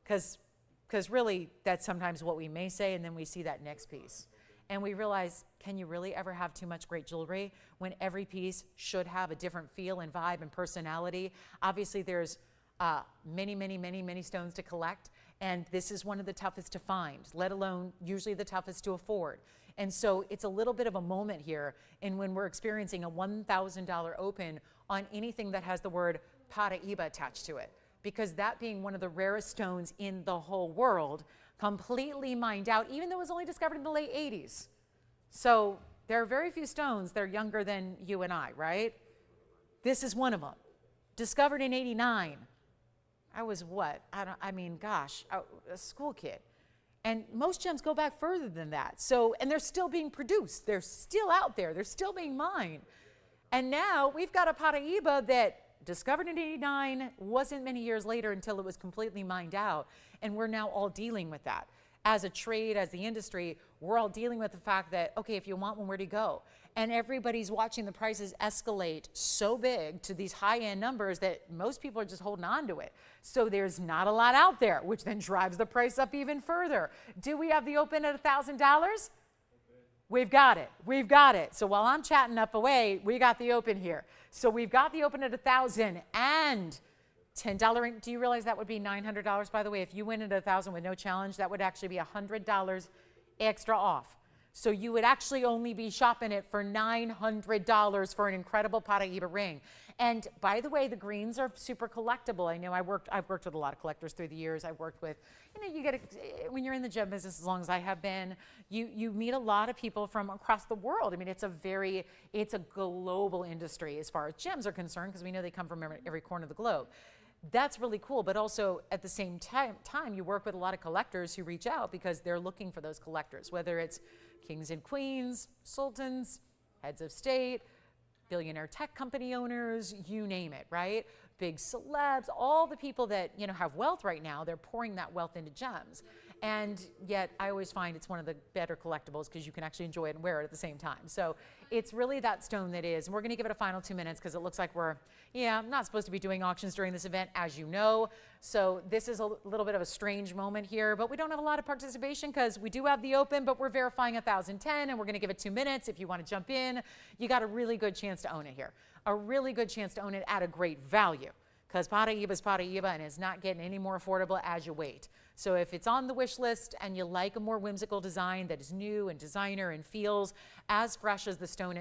Because really, that's sometimes what we may say, and then we see that next piece. And we realized, can you really ever have too much great jewelry when every piece should have a different feel and vibe and personality? Obviously, there's many stones to collect, and this is one of the toughest to find, let alone usually the toughest to afford. And so it's a little bit of a moment here, and when we're experiencing a $1,000 open on anything that has the word Paraíba attached to it, because that being one of the rarest stones in the whole world, completely mined out, even though it was only discovered in the late 80s. So there are very few stones that are younger than you and I, right? This is one of them. Discovered in 89. I was what? A school kid. And most gems go back further than that. So, and they're still being produced. They're still out there. They're still being mined. And now we've got a Paraíba that discovered in 89, wasn't many years later until it was completely mined out. And we're now all dealing with that. As a trade, as the industry, we're all dealing with the fact that, okay, if you want one, where do you go? And everybody's watching the prices escalate so big to these high-end numbers that most people are just holding on to it. So there's not a lot out there, which then drives the price up even further. Do we have the open at $1,000? We've got it. We've got it. So while I'm chatting up away, we got the open here. So we've got the open at $1,000 and $10. Do you realize that would be $900, by the way? If you win at $1,000 with no challenge, that would actually be $100 extra off. So you would actually only be shopping it for $900 for an incredible Paraíba ring. And by the way, the greens are super collectible. I know I've worked with a lot of collectors through the years. I've worked with, when you're in the gem business as long as I have been, you meet a lot of people from across the world. I mean, it's a global industry as far as gems are concerned, because we know they come from every corner of the globe. That's really cool, but also at the same time, you work with a lot of collectors who reach out because they're looking for those collectors, whether it's kings and queens, sultans, heads of state, billionaire tech company owners, you name it, right? Big celebs, all the people that have wealth right now, they're pouring that wealth into gems. And yet I always find it's one of the better collectibles because you can actually enjoy it and wear it at the same time. So it's really that stone that is, and we're going to give it a final 2 minutes because it looks like we're not supposed to be doing auctions during this event, as you know. So this is a little bit of a strange moment here, but we don't have a lot of participation because we do have the open, but we're verifying 1,010 and we're going to give it 2 minutes. If you want to jump in, you got a really good chance to own it here. A really good chance to own it at a great value, because Paraíba is Paraíba and is not getting any more affordable as you wait. So if it's on the wish list and you like a more whimsical design that is new and designer and feels as fresh as the stone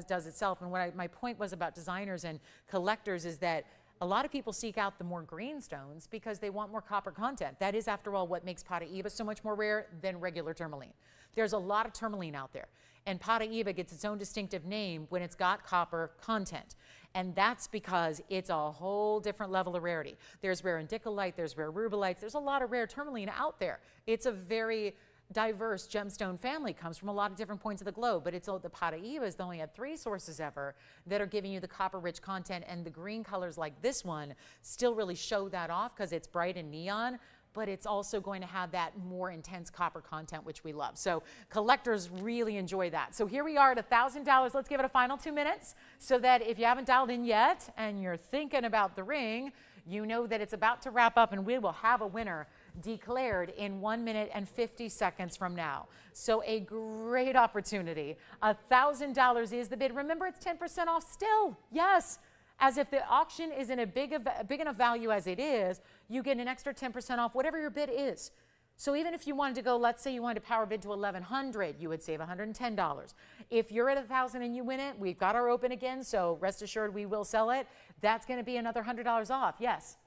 does itself, and my point was about designers and collectors is that a lot of people seek out the more green stones because they want more copper content. That is, after all, what makes Paraíba so much more rare than regular tourmaline. There's a lot of tourmaline out there, and Paraíba gets its own distinctive name when it's got copper content. And that's because it's a whole different level of rarity. There's rare indicolite, there's rare rubelites, there's a lot of rare tourmaline out there. It's a very diverse gemstone family, comes from a lot of different points of the globe, but the Paraíba has only had 3 sources ever that are giving you the copper-rich content, and the green colors like this one still really show that off because it's bright and neon, but it's also going to have that more intense copper content, which we love. So collectors really enjoy that. So here we are at $1,000. Let's give it a final 2 minutes so that if you haven't dialed in yet and you're thinking about the ring, you know that it's about to wrap up and we will have a winner declared in 1 minute and 50 seconds from now. So a great opportunity. $1,000 is the bid. Remember, it's 10% off still. Yes. As if the auction isn't a big enough value as it is, you get an extra 10% off whatever your bid is. So even if you wanted to go, let's say you wanted to power bid to $1,100, you would save $110. If you're at $1,000 and you win it, we've got our open again, so rest assured we will sell it. That's going to be another $100 off. Yes.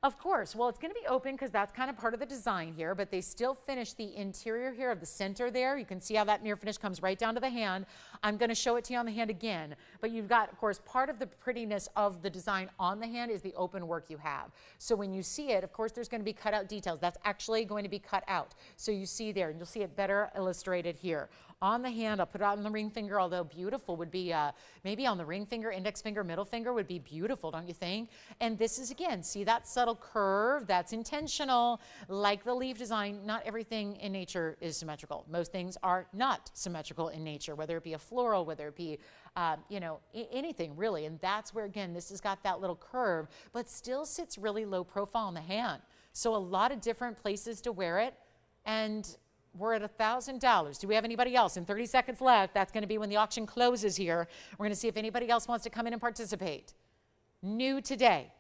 Of course. Well, it's going to be open because that's kind of part of the design here, but they still finish the interior here of the center there. You can see how that mirror finish comes right down to the hand. I'm going to show it to you on the hand again, but you've got, of course, part of the prettiness of the design on the hand is the open work you have. So when you see it, of course, there's going to be cut out details. That's actually going to be cut out. So you see there, and you'll see it better illustrated here. On the hand, I'll put it on the ring finger, although beautiful would be maybe on the ring finger, index finger, middle finger would be beautiful, don't you think? And this is, again, see that subtle curve? That's intentional. Like the leaf design, not everything in nature is symmetrical. Most things are not symmetrical in nature, whether it be a floral, whether it be anything really. And that's where, again, this has got that little curve, but still sits really low profile on the hand. So a lot of different places to wear it. And We're at $1,000. Do we have anybody else? In 30 seconds left, that's going to be when the auction closes here. We're going to see if anybody else wants to come in and participate. New today,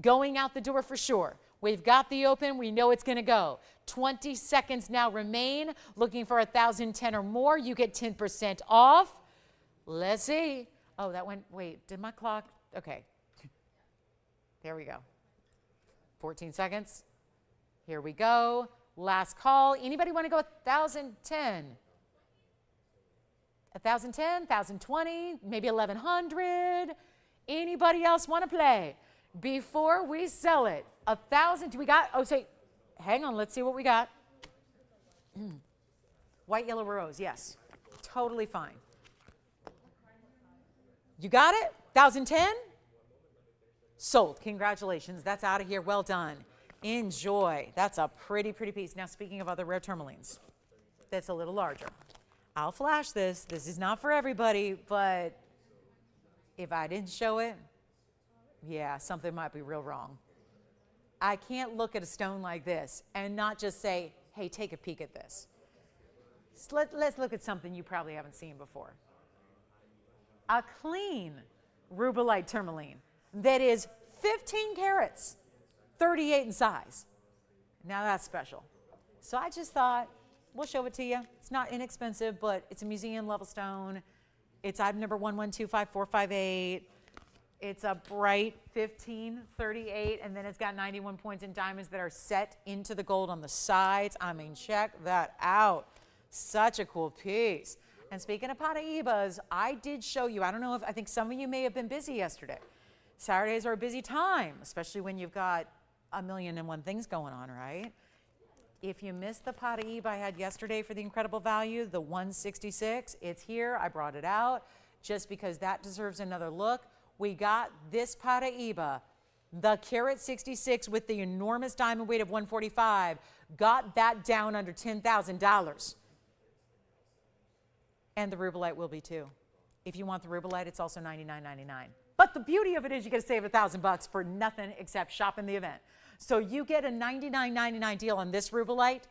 going out the door for sure. We've got the open. We know it's going to go. 20 seconds now remain. Looking for 1,010 or more. You get 10% off. Let's see. Oh, that went, wait, did my clock? Okay. There we go. 14 seconds. Here we go. Last call. Anybody want to go 1,010? 1,010, 1,020, maybe 1,100. Anybody else want to play? Before we sell it, 1,000. Do we got? Oh, say, hang on. Let's see what we got. White, yellow, rose. Yes, totally fine. You got it? 1,010. Sold. Congratulations. That's out of here. Well done. Enjoy. That's a pretty, pretty piece. Now, speaking of other rare tourmalines, that's a little larger. I'll flash this. This is not for everybody, but if I didn't show it, yeah, something might be real wrong. I can't look at a stone like this and not just say, hey, take a peek at this. So let's look at something you probably haven't seen before. A clean rubellite tourmaline that is 15 carats, 38 in size. Now that's special. So I just thought, we'll show it to you. It's not inexpensive, but it's a museum level stone. It's item number 11255458. It's a bright 1538, and then it's got 91 points in diamonds that are set into the gold on the sides. I mean, check that out. Such a cool piece. And speaking of Paraibas, I did show you, I don't know if, I think some of you may have been busy yesterday. Saturdays are a busy time, especially when you've got 1,000,001 things going on, right? If you missed the Paraiba I had yesterday for the incredible value, the 166, it's here. I brought it out just because that deserves another look. We got this Paraiba, the carat 66 with the enormous diamond weight of 145, got that down under $10,000. And the rubellite will be too. If you want the rubellite, it's also $99.99. But the beauty of it is you get to save $1,000 for nothing except shopping the event. So you get a $99.99 deal on this rubellite,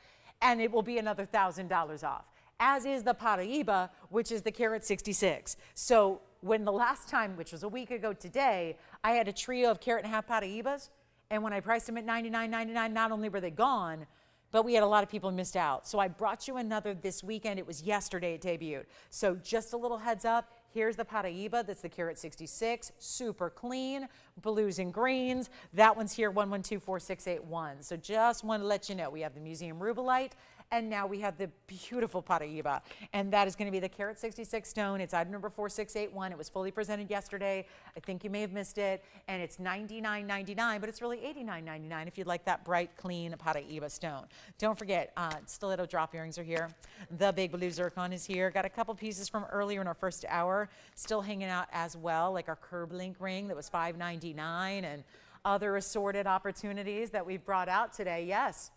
and it will be another $1,000 off, as is the Paraiba, which is the carat 66. So when the last time, which was a week ago today, I had a trio of carat and a half Paraibas, and when I priced them at $99.99, not only were they gone, but we had a lot of people missed out. So I brought you another this weekend. It was yesterday it debuted. So just a little heads up. Here's the Paraiba. That's the carat 66. Super clean. Blues and greens. That one's here, 11246881. So just want to let you know, we have the museum rubellite, and now we have the beautiful Paraiba. And that is going to be the carat 66 stone. It's item number 4681. It was fully presented yesterday. I think you may have missed it. And it's $99.99, but it's really $89.99 if you'd like that bright, clean Paraiba stone. Don't forget, stiletto drop earrings are here. The big blue zircon is here. Got a couple pieces from earlier in our first hour still hanging out as well, like our Curblink ring that was $5.99 and other assorted opportunities that we've brought out today. Yes.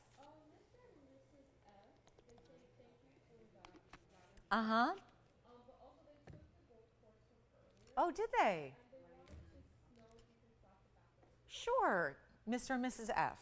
Uh-huh. Oh, did they? Sure, Mr. and Mrs. F.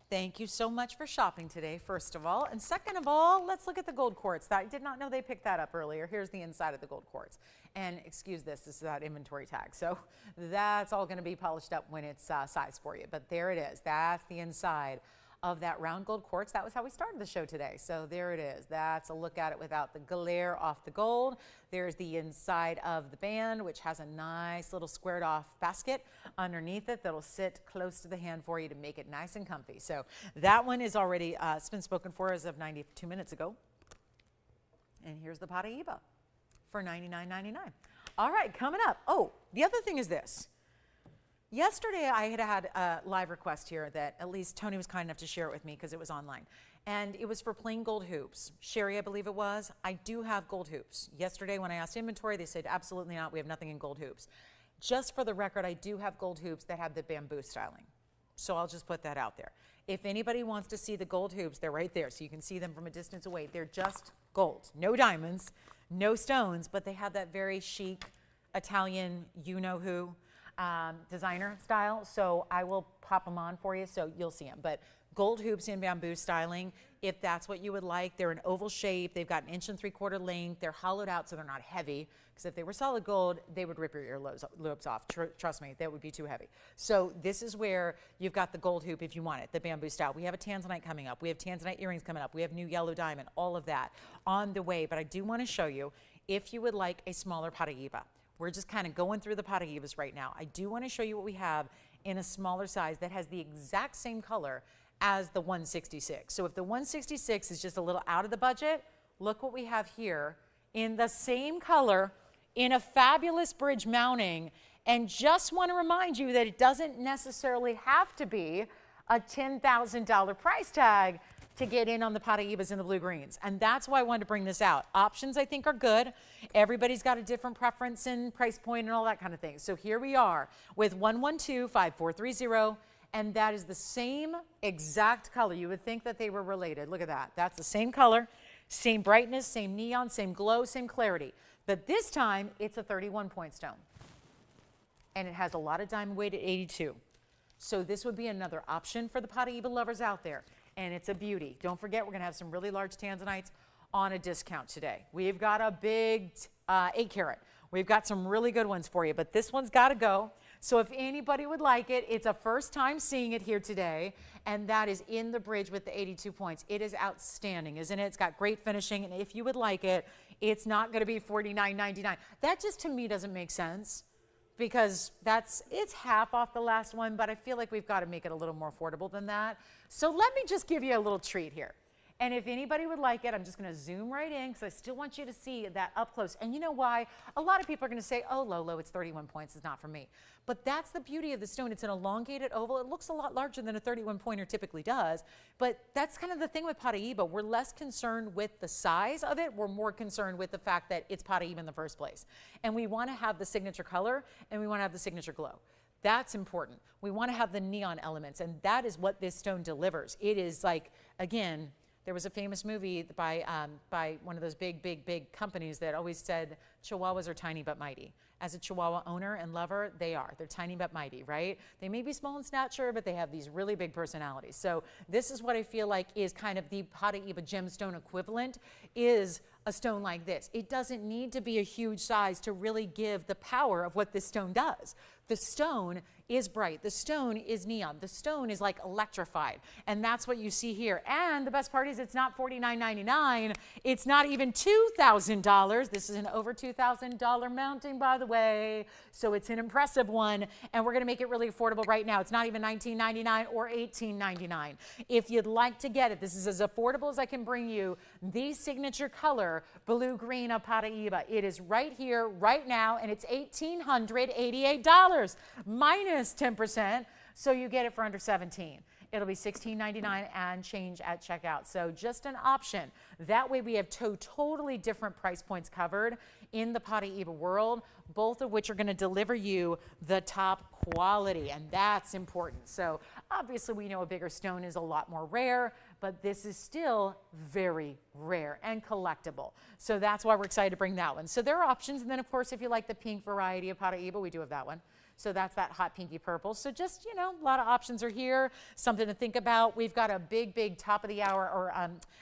Thank you so much for shopping today, first of all. And second of all, let's look at the gold quartz. I did not know they picked that up earlier. Here's the inside of the gold quartz. And excuse this is that inventory tag. So that's all going to be polished up when it's sized for you. But there it is. That's the inside of that round gold quartz. That was how we started the show today. So there it is. That's a look at it without the glare off the gold. There's the inside of the band, which has a nice little squared off basket underneath it that'll sit close to the hand for you to make it nice and comfy. So that one is already, it's been spoken for as of 92 minutes ago. And here's the Paraiba for $99.99. All right, coming up. Oh, the other thing is this. Yesterday, I had a live request here that at least Tony was kind enough to share it with me because it was online. And it was for plain gold hoops. Sherry, I believe it was. I do have gold hoops. Yesterday, when I asked inventory, they said, absolutely not. We have nothing in gold hoops. Just for the record, I do have gold hoops that have the bamboo styling. So I'll just put that out there. If anybody wants to see the gold hoops, they're right there. So you can see them from a distance away. They're just gold. No diamonds, no stones, but they have that very chic Italian you-know-who designer style, so I will pop them on for you so you'll see them. But gold hoops in bamboo styling, if that's what you would like. They're an oval shape. They've got 1 3/4 inch length. They're hollowed out so they're not heavy, because if they were solid gold, they would rip your earlobes off. Trust me, that would be too heavy. So this is where you've got the gold hoop if you want it, the bamboo style. We have a tanzanite coming up. We have tanzanite earrings coming up. We have new yellow diamond, all of that on the way. But I do want to show you if you would like a smaller Paraíba. We're just kind of going through the Paraíbas right now. I do want to show you what we have in a smaller size that has the exact same color as the 166. So if the 166 is just a little out of the budget, look what we have here in the same color in a fabulous bridge mounting. And just want to remind you that it doesn't necessarily have to be a $10,000 price tag to get in on the Paraíbas and the blue greens. And that's why I wanted to bring this out. Options, I think, are good. Everybody's got a different preference and price point and all that kind of thing. So here we are with 112-5430, and that is the same exact color. You would think that they were related. Look at that. That's the same color, same brightness, same neon, same glow, same clarity. But this time, it's a 31-point stone. And it has a lot of diamond weight at 82. So this would be another option for the Paraíba lovers out there. And it's a beauty. Don't forget, we're going to have some really large tanzanites on a discount today. We've got a big 8 carat. We've got some really good ones for you, but this one's got to go. So if anybody would like it, it's a first time seeing it here today, and that is in the bridge with the 82 points. It is outstanding, isn't it? It's got great finishing, and if you would like it, it's not going to be $49.99. That just to me doesn't make sense, because it's half off the last one, but I feel like we've got to make it a little more affordable than that. So let me just give you a little treat here. And if anybody would like it, I'm just going to zoom right in because I still want you to see that up close. And you know why? A lot of people are going to say, oh, Lolo, it's 31 points. It's not for me. But that's the beauty of the stone. It's an elongated oval. It looks a lot larger than a 31-pointer typically does. But that's kind of the thing with Paraíba. We're less concerned with the size of it. We're more concerned with the fact that it's Paraíba in the first place. And we want to have the signature color, and we want to have the signature glow. That's important. We want to have the neon elements, and that is what this stone delivers. It is like, again, there was a famous movie by one of those big companies that always said Chihuahuas are tiny but mighty. As a Chihuahua owner and lover, they are. They're tiny but mighty, right? They may be small in stature, but they have these really big personalities. So this is what I feel like is kind of the Paraíba gemstone equivalent, is a stone like this. It doesn't need to be a huge size to really give the power of what this stone does. The stone is bright. The stone is neon. The stone is like electrified. And that's what you see here. And the best part is it's not $49.99. It's not even $2,000. This is an over $2,000 mounting, by the way. So it's an impressive one. And we're going to make it really affordable right now. It's not even $19.99 or $18.99. If you'd like to get it, this is as affordable as I can bring you the signature color blue-green of Paraíba. It is right here, right now, and it's $1,888 minus 10%, so you get it for under $17. It'll be $16.99 and change at checkout. So just an option. That way we have two totally different price points covered in the Paraíba world, both of which are going to deliver you the top quality, and that's important. So obviously we know a bigger stone is a lot more rare, but this is still very rare and collectible. So that's why we're excited to bring that one. So there are options, and then of course if you like the pink variety of Paraíba, we do have that one. So that's that hot pinky purple. So just, you know, a lot of options are here, something to think about. We've got a big top of the hour, or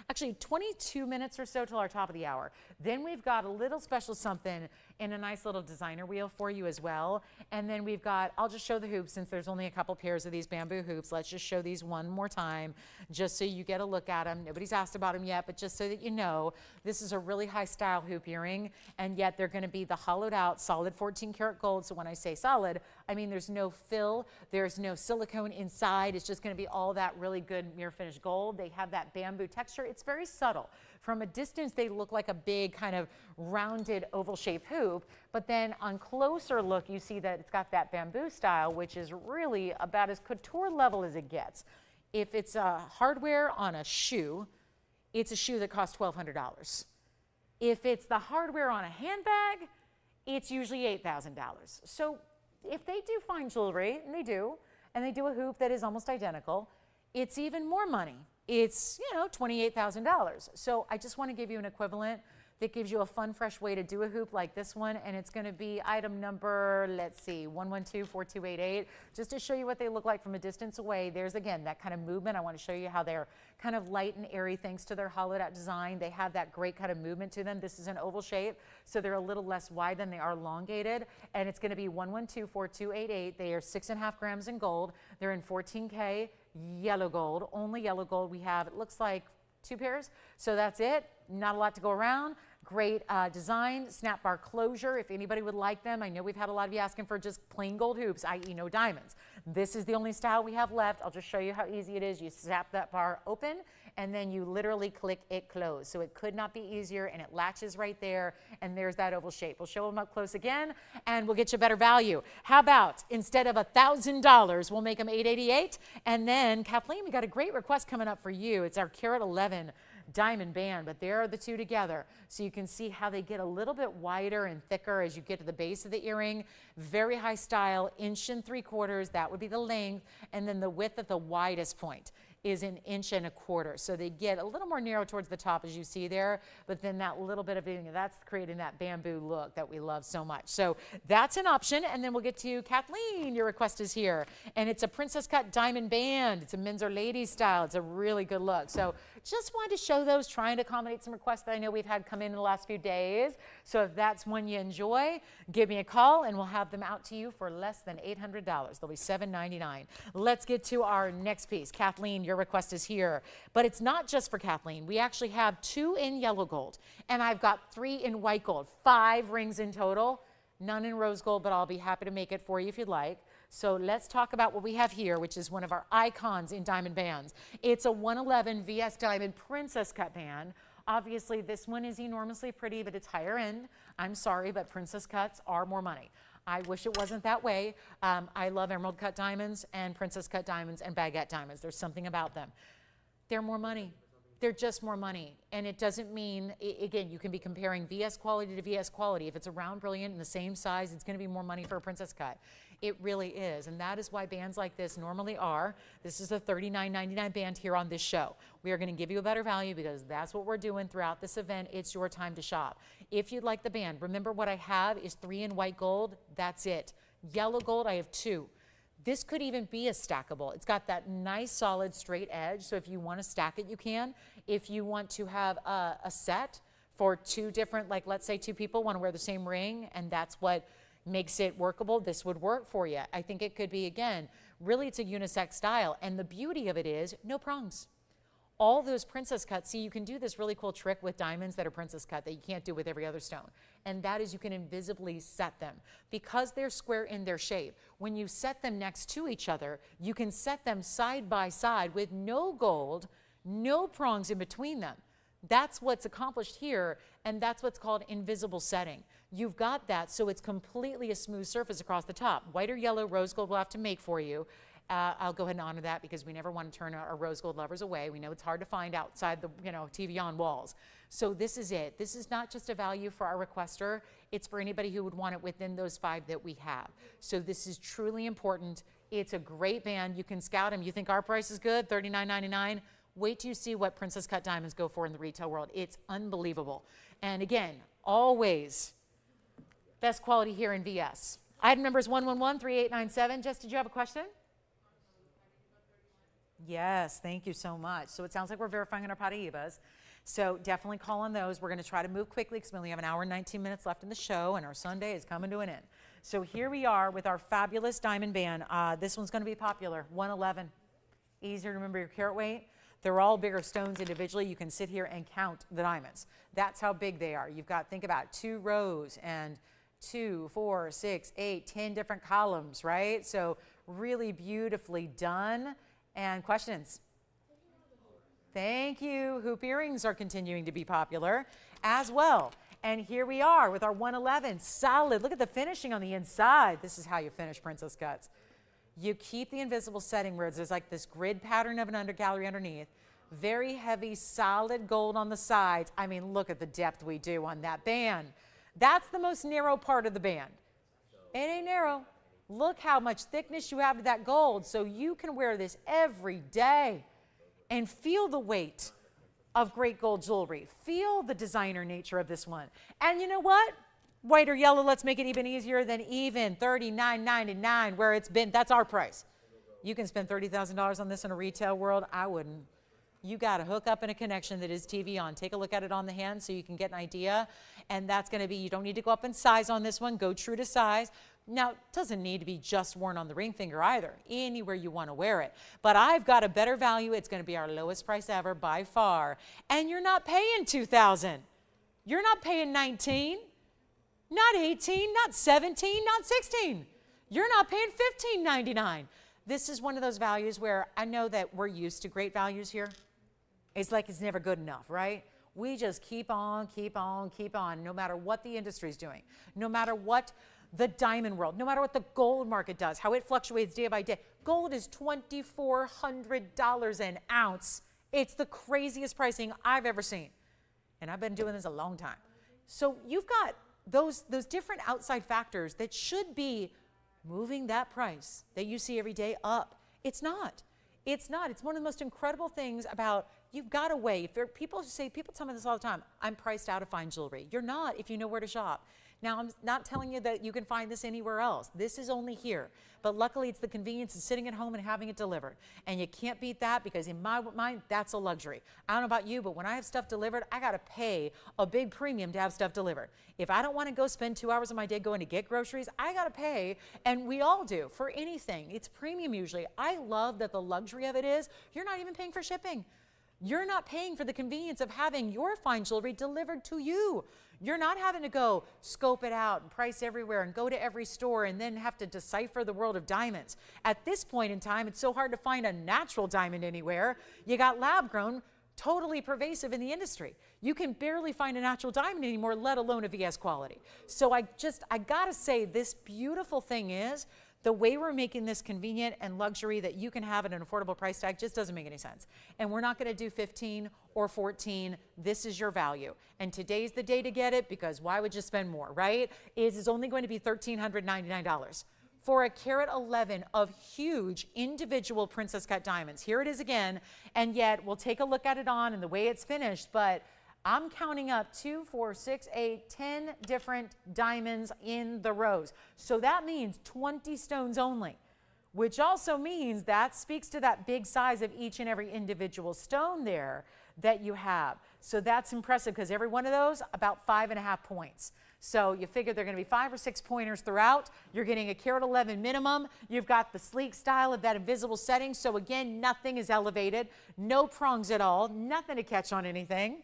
actually 22 minutes or so till our top of the hour. Then we've got a little special something in a nice little designer wheel for you as well. And then we've got, I'll just show the hoops since there's only a couple pairs of these bamboo hoops. Let's just show these one more time just so you get a look at them. Nobody's asked about them yet, but just so that you know, this is a really high style hoop earring, and yet they're going to be the hollowed out solid 14 karat gold. So when I say solid, I mean there's no fill, there's no silicone inside. It's just going to be all that really good mirror finish gold. They have that bamboo texture. It's very subtle. From a distance, they look like a big kind of rounded oval shaped hoop, but then on closer look, you see that it's got that bamboo style, which is really about as couture level as it gets. If it's a hardware on a shoe, it's a shoe that costs $1,200. If it's the hardware on a handbag, it's usually $8,000. So if they do fine jewelry, and they do a hoop that is almost identical, it's even more money. It's, you know, $28,000. So I just want to give you an equivalent that gives you a fun, fresh way to do a hoop like this one. And it's going to be item number, let's see, 1124288. Just to show you what they look like from a distance away. There's, again, that kind of movement. I want to show you how they're kind of light and airy thanks to their hollowed out design. They have that great kind of movement to them. This is an oval shape, so they're a little less wide than they are elongated. And it's going to be 1124288. They are 6.5 grams in gold. They're in 14K yellow gold, only yellow gold. We have, it looks like 2 pairs. So that's it. Not a lot to go around. Great design, snap bar closure if anybody would like them. I know we've had a lot of you asking for just plain gold hoops, i.e. no diamonds. This is the only style we have left. I'll just show you how easy it is. You snap that bar open and then you literally click it close. So it could not be easier, and it latches right there, and there's that oval shape. We'll show them up close again and we'll get you better value. How about instead of $1,000, we'll make them $888? And then Kathleen, we got a great request coming up for you. It's our carat 11 diamond band, but there are the two together. So you can see how they get a little bit wider and thicker as you get to the base of the earring. Very high style, 1.75 inches, that would be the length, and then the width at the widest point is 1.25 inches. So they get a little more narrow towards the top as you see there, but then that little bit of that's creating that bamboo look that we love so much. So that's an option, and then we'll get to Kathleen. Your request is here, and it's a princess cut diamond band. It's a men's or ladies style. It's a really good look. So just wanted to show those, trying to accommodate some requests that I know we've had come in the last few days. So if that's one you enjoy, give me a call and we'll have them out to you for less than $800. They'll be $799. Let's get to our next piece. Kathleen, your request is here, but it's not just for Kathleen. We actually have 2 in yellow gold, and I've got 3 in white gold, 5 rings in total, none in rose gold, but I'll be happy to make it for you if you'd like. So let's talk about what we have here, which is one of our icons in diamond bands. It's a 111 VS Diamond Princess Cut band. Obviously, this one is enormously pretty, but it's higher end. I'm sorry, but princess cuts are more money. I wish it wasn't that way. I love emerald cut diamonds and princess cut diamonds and baguette diamonds. There's something about them. They're more money. They're just more money. And it doesn't mean, again, you can be comparing VS quality to VS quality. If it's a round brilliant in the same size, it's going to be more money for a princess cut. It really is, and that is why bands like this normally are. This is a $39.99 band here on this show. We are going to give you a better value because that's what we're doing throughout this event. It's your time to shop. If you'd like the band, remember what I have is 3 in white gold. That's it. Yellow gold, I have 2. This could even be a stackable. It's got that nice solid straight edge, so if you want to stack it, you can. If you want to have a set for 2 different, like let's say 2 people want to wear the same ring, and that's what makes it workable, this would work for you. I think it could be, again, really it's a unisex style, and the beauty of it is no prongs. All those princess cuts, see, you can do this really cool trick with diamonds that are princess cut that you can't do with every other stone, and that is you can invisibly set them. Because they're square in their shape, when you set them next to each other, you can set them side by side with no gold, no prongs in between them. That's what's accomplished here, and that's what's called invisible setting. You've got that, so it's completely a smooth surface across the top. White or yellow, rose gold we'll have to make for you. I'll go ahead and honor that because we never want to turn our rose gold lovers away. We know it's hard to find outside the TVON walls. So this is it. This is not just a value for our requester. It's for anybody who would want it within those 5 that we have. So this is truly important. It's a great band. You can scout them. You think our price is good, $39.99? Wait till you see what princess cut diamonds go for in the retail world. It's unbelievable. And again, always best quality here in VS. Item number is 1113897. Jess, did you have a question? Yes, thank you so much. So it sounds like we're verifying on our Paraibas. So definitely call on those. We're going to try to move quickly because we only have an hour and 19 minutes left in the show, and our Sunday is coming to an end. So here we are with our fabulous diamond band. This one's going to be popular, 111. Easier to remember your carat weight. They're all bigger stones individually. You can sit here and count the diamonds. That's how big they are. You've got, think about 2 rows and 2, 4, 6, 8, 10 different columns, right? So really beautifully done. And questions? Thank you. Hoop earrings are continuing to be popular as well. And here we are with our 111, solid. Look at the finishing on the inside. This is how you finish princess cuts. You keep the invisible setting where there's like this grid pattern of an undergallery underneath. Very heavy, solid gold on the sides. I mean, look at the depth we do on that band. That's the most narrow part of the band. It ain't narrow. Look how much thickness you have to that gold, so you can wear this every day and feel the weight of great gold jewelry. Feel the designer nature of this one. And you know what? White or yellow, let's make it even easier than even $39.99 where it's been. That's our price. You can spend $30,000 on this in a retail world. I wouldn't. You got to hook up in a connection that is TVON. Take a look at it on the hand so you can get an idea. And that's going to be, you don't need to go up in size on this one. Go true to size. Now, it doesn't need to be just worn on the ring finger either. Anywhere you want to wear it. But I've got a better value. It's going to be our lowest price ever by far. And you're not paying $2,000. You're not paying $19, not $18, not $17, not $16. You're not paying $15.99. This is one of those values where I know that we're used to great values here. It's like it's never good enough, right? We just keep on, keep on, keep on, no matter what the industry's doing, no matter what the diamond world, no matter what the gold market does, how it fluctuates day by day. Gold is $2,400 an ounce. It's the craziest pricing I've ever seen. And I've been doing this a long time. So you've got those different outside factors that should be moving that price that you see every day up. It's not. It's not. It's one of the most incredible things about, you've got a way. People tell me this all the time, I'm priced out of fine jewelry. You're not if you know where to shop. Now, I'm not telling you that you can find this anywhere else. This is only here. But luckily, it's the convenience of sitting at home and having it delivered. And you can't beat that because in my mind, that's a luxury. I don't know about you, but when I have stuff delivered, I got to pay a big premium to have stuff delivered. If I don't want to go spend 2 hours of my day going to get groceries, I got to pay, and we all do, for anything. It's premium usually. I love that the luxury of it is you're not even paying for shipping. You're not paying for the convenience of having your fine jewelry delivered to you. You're not having to go scope it out and price everywhere and go to every store and then have to decipher the world of diamonds. At this point in time, it's so hard to find a natural diamond anywhere. You got lab grown, totally pervasive in the industry. You can barely find a natural diamond anymore, let alone a VS quality. So I gotta say, this beautiful thing is, the way we're making this convenient and luxury that you can have at an affordable price tag just doesn't make any sense. And we're not going to do 15 or 14. This is your value. And today's the day to get it because why would you spend more, right? It is only going to be $1,399 for a carat 11 of huge individual princess cut diamonds. Here it is again. And yet we'll take a look at it on and the way it's finished, but I'm counting up 2, 4, 6, 8, 10 different diamonds in the rows. So that means 20 stones only, which also means that speaks to that big size of each and every individual stone there that you have. So that's impressive because every one of those, about 5.5 points. So you figure they're going to be 5 or 6 pointers throughout. You're getting a carat 11 minimum. You've got the sleek style of that invisible setting. So again, nothing is elevated, no prongs at all, nothing to catch on anything.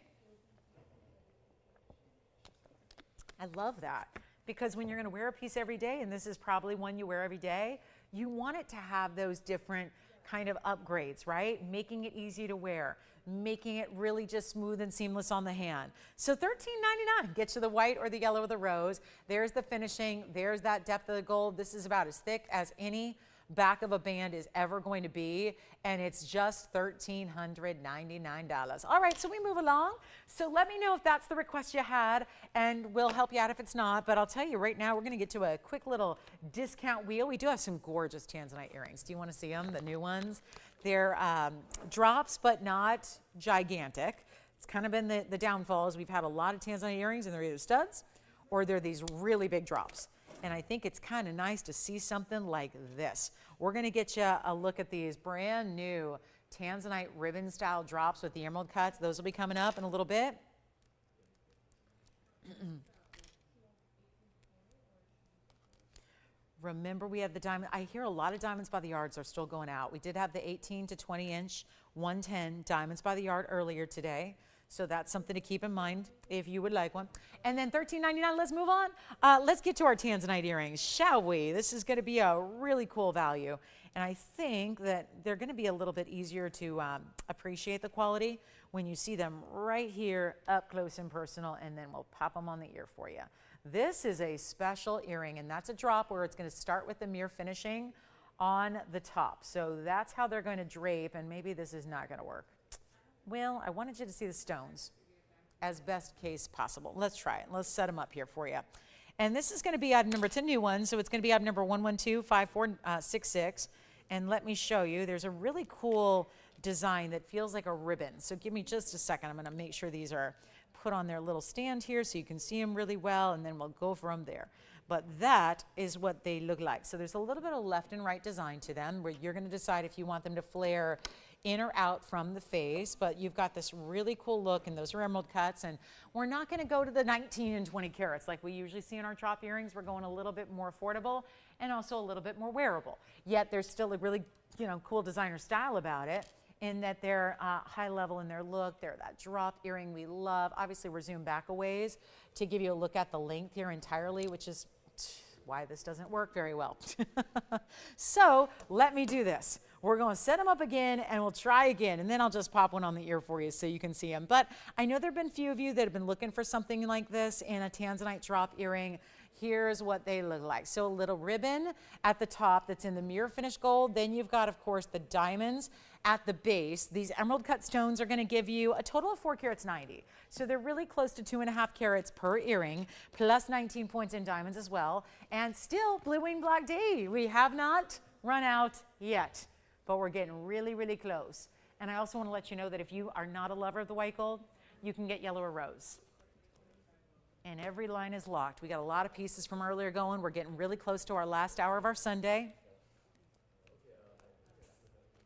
I love that because when you're going to wear a piece every day, and this is probably one you wear every day, you want it to have those different kind of upgrades, right? Making it easy to wear, making it really just smooth and seamless on the hand. So $13.99 gets you the white or the yellow or the rose. There's the finishing. There's that depth of the gold. This is about as thick as any back of a band is ever going to be, and it's just $1,399. All right, so we move along. So let me know if that's the request you had, and we'll help you out if it's not. But I'll tell you right now, we're going to get to a quick little discount wheel. We do have some gorgeous tanzanite earrings. Do you want to see them, the new ones? They're drops, but not gigantic. It's kind of been the downfall is we've had a lot of tanzanite earrings, and they're either studs or they're these really big drops. And I think it's kind of nice to see something like this. We're going to get you a look at these brand new tanzanite ribbon style drops with the emerald cuts. Those will be coming up in a little bit. Remember, we have the diamond. I hear a lot of diamonds by the yards are still going out. We did have the 18 to 20 inch 110 diamonds by the yard earlier today. So that's something to keep in mind if you would like one. And then $13.99, let's move on. Let's get to our tanzanite earrings, shall we? This is going to be a really cool value. And I think that they're going to be a little bit easier to appreciate the quality when you see them right here up close and personal, and then we'll pop them on the ear for you. This is a special earring, and that's a drop where it's going to start with the mirror finishing on the top. So that's how they're going to drape, and maybe this is not going to work. Well, I wanted you to see the stones as best case possible. Let's try it. Let's set them up here for you. And this is going to be item number, it's a new one, so it's going to be item number 1125466. And let me show you, there's a really cool design that feels like a ribbon. So give me just a second. I'm going to make sure these are put on their little stand here so you can see them really well, and then we'll go from there. But that is what they look like. So there's a little bit of left and right design to them where you're going to decide if you want them to flare in or out from the face, but you've got this really cool look, and those are emerald cuts, and we're not going to go to the 19 and 20 carats like we usually see in our drop earrings. We're going a little bit more affordable and also a little bit more wearable, yet there's still a really cool designer style about it in that they're high level in their look. They're that drop earring we love. Obviously we're zoomed back a ways to give you a look at the length here entirely, which is why this doesn't work very well. So let me do this. We're going to set them up again and we'll try again, and then I'll just pop one on the ear for you so you can see them. But I know there have been a few of you that have been looking for something like this in a tanzanite drop earring. Here's what they look like. So a little ribbon at the top that's in the mirror finish gold. Then you've got, of course, the diamonds at the base. These emerald cut stones are going to give you a total of 4 carats 90. So they're really close to 2.5 carats per earring, plus 19 points in diamonds as well. And still blue wing black D. We have not run out yet, but we're getting really, really close. And I also want to let you know that if you are not a lover of the white gold, you can get yellow or rose. And every line is locked. We got a lot of pieces from earlier going. We're getting really close to our last hour of our Sunday.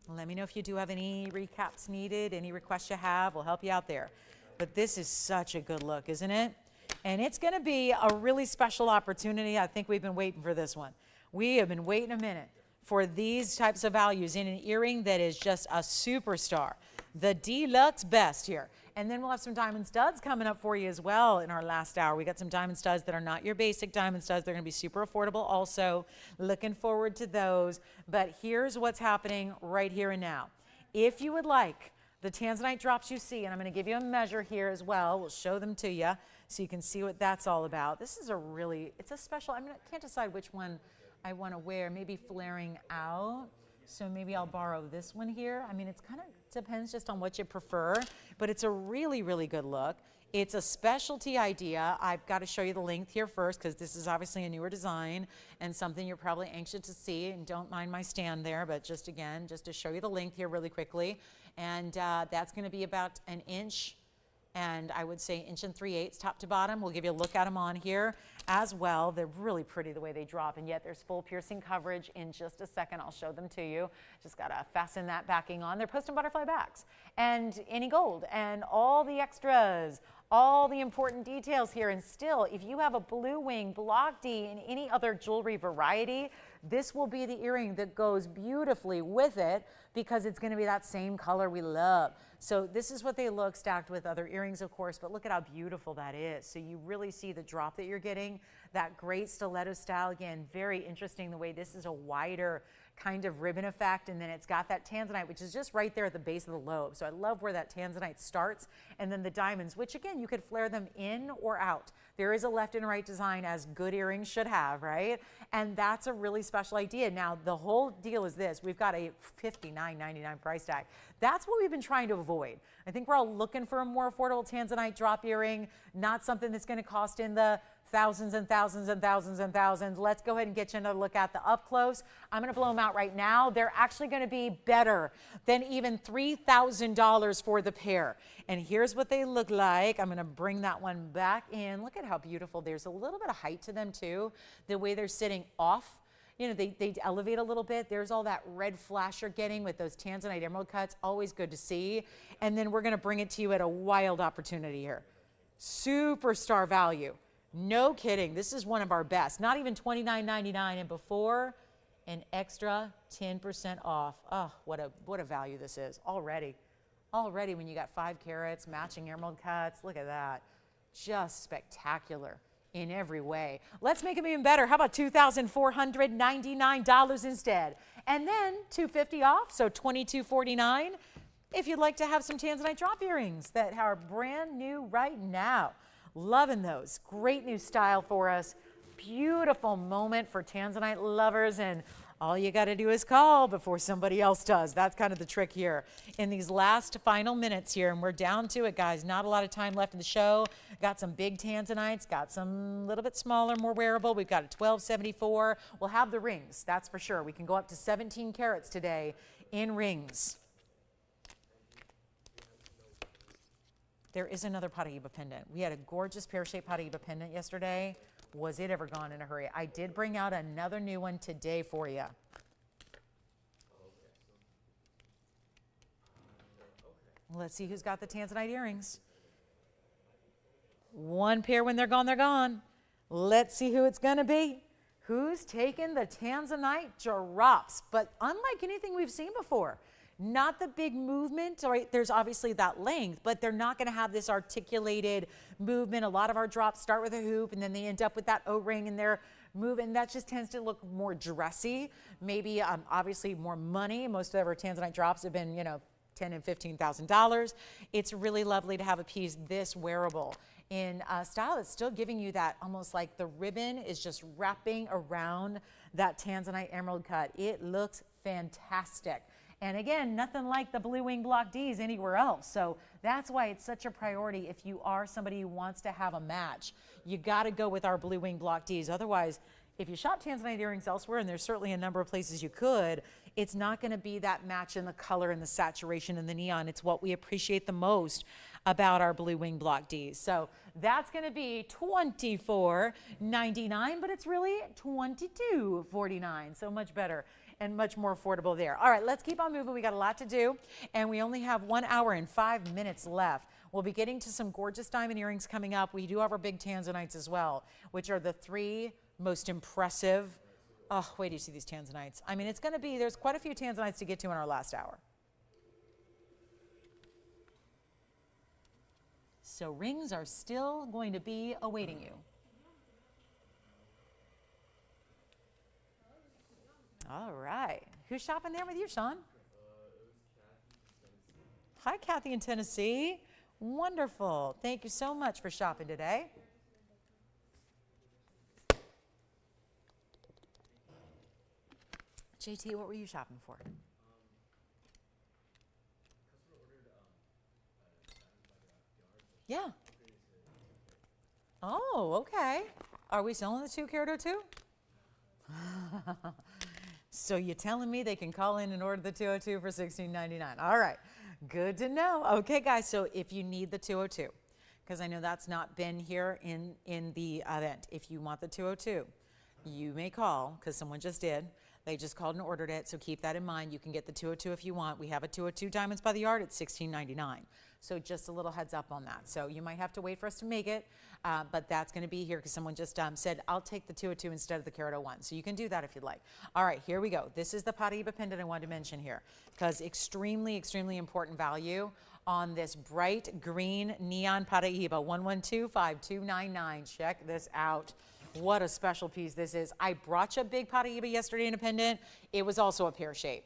Let me know if you do have any recaps needed, any requests you have. We'll help you out there. But this is such a good look, isn't it? And it's going to be a really special opportunity. I think we've been waiting for this one. We have been waiting a minute for these types of values in an earring that is just a superstar. The deluxe best here. And then we'll have some diamond studs coming up for you as well in our last hour. We got some diamond studs that are not your basic diamond studs. They're going to be super affordable also. Looking forward to those. But here's what's happening right here and now. If you would like the tanzanite drops you see, and I'm going to give you a measure here as well. We'll show them to you so you can see what that's all about. This is it's a special, I can't decide which one I want to wear. Maybe flaring out. So maybe I'll borrow this one here. It's kind of depends just on what you prefer, but it's a really, really good look. It's a specialty idea. I've got to show you the length here first because this is obviously a newer design and something you're probably anxious to see, and don't mind my stand there, but just to show you the length here really quickly. And that's going to be about 1 inch, and I would say 1 3/8 inches top to bottom. We'll give you a look at them on here as well. They're really pretty the way they drop, and yet there's full piercing coverage. In just a second, I'll show them to you. Just got to fasten that backing on. They're post and butterfly backs, and any gold, and all the extras, all the important details here. And still, if you have a blue wing, block D, and any other jewelry variety, this will be the earring that goes beautifully with it because it's going to be that same color we love. So this is what they look stacked with other earrings, of course, but look at how beautiful that is. So you really see the drop that you're getting, that great stiletto style. Again, very interesting the way this is a wider kind of ribbon effect, and then it's got that tanzanite, which is just right there at the base of the lobe. So I love where that tanzanite starts, and then the diamonds, which again, you could flare them in or out. There is a left and right design, as good earrings should have, right? And that's a really special idea. Now, the whole deal is this. We've got a $59.99 price tag. That's what we've been trying to avoid. I think we're all looking for a more affordable tanzanite drop earring, not something that's going to cost in the thousands and thousands and thousands and thousands. Let's go ahead and get you another look at the up close. I'm going to blow them out right now. They're actually going to be better than even $3,000 for the pair. And here's what they look like. I'm going to bring that one back in. Look at how beautiful. There's a little bit of height to them too. The way they're sitting off, they elevate a little bit. There's all that red flash you're getting with those tanzanite emerald cuts. Always good to see. And then we're going to bring it to you at a wild opportunity here. Superstar value. No kidding. This is one of our best. Not even $29.99, and before, an extra 10% off. Oh, what a value this is already. Already when you got 5 carats, matching emerald cuts. Look at that. Just spectacular in every way. Let's make them even better. How about $2,499 instead? And then $250 off, so $2,249 if you'd like to have some tanzanite drop earrings that are brand new right now. Loving those. Great new style for us. Beautiful moment for tanzanite lovers, and all you got to do is call before somebody else does. That's kind of the trick here in these last final minutes here, and we're down to it, guys. Not a lot of time left in the show. Got some big tanzanites, got some little bit smaller, more wearable. We've got a 1274. We'll have the rings, that's for sure. We can go up to 17 carats today in rings. there is another Paraiba pendant. We had a gorgeous pear-shaped Paraiba pendant yesterday. Was it ever gone in a hurry? I did bring out another new one today for you. Let's see who's got the tanzanite earrings. One pair when they're gone, they're gone. Let's see who it's going to be. Who's taking the tanzanite drops? But unlike anything we've seen before, not the big movement, right? There's obviously that length, but they're not going to have this articulated movement. A lot of our drops start with a hoop and then they end up with that O-ring and they're moving. That just tends to look more dressy, maybe obviously more money. Most of our tanzanite drops have been, you know, $10,000 and $15,000. It's really lovely to have a piece this wearable in style. It's still giving you that almost like the ribbon is just wrapping around that tanzanite emerald cut. It looks fantastic. And again, nothing like the Blue Wing Block Ds anywhere else. So that's why it's such a priority if you are somebody who wants to have a match. You got to go with our Blue Wing Block Ds. Otherwise, if you shop tanzanite earrings elsewhere, and there's certainly a number of places you could, it's not going to be that match in the color and the saturation and the neon. It's what we appreciate the most about our Blue Wing Block Ds. So that's going to be $24.99, but it's really $22.49. So much better and much more affordable there. All right, let's keep on moving. We got a lot to do, and we only have 1 hour and 5 minutes left. We'll be getting to some gorgeous diamond earrings coming up. We do have our big tanzanites as well, which are the 3 most impressive. Oh, wait, do you see these tanzanites? I mean, it's going to be, there's quite a few tanzanites to get to in our last hour. So rings are still going to be awaiting you. All right. Who's shopping there with you, Sean? Hi, Kathy in Tennessee. Wonderful. Thank you so much for shopping today. JT, what were you shopping for? Yeah. Oh, okay. Are we selling the 2 carat 02? So you're telling me they can call in and order the 202 for $16.99. All right, good to know. Okay, guys, so if you need the 202, because I know that's not been here in the event, if you want the 202, you may call, because someone just did. They just called and ordered it, so keep that in mind. You can get the 202 if you want. We have a 202 Diamonds by the Yard at $16.99. So just a little heads up on that. So you might have to wait for us to make it, but that's going to be here because someone just said, I'll take the 202 instead of the carat 01. So you can do that if you'd like. All right, here we go. This is the Paraiba pendant I wanted to mention here because extremely, extremely important value on this bright green neon Paraiba 1125299. Check this out. What a special piece this is. I brought you a big Paraiba yesterday in a pendant. It was also a pear shape.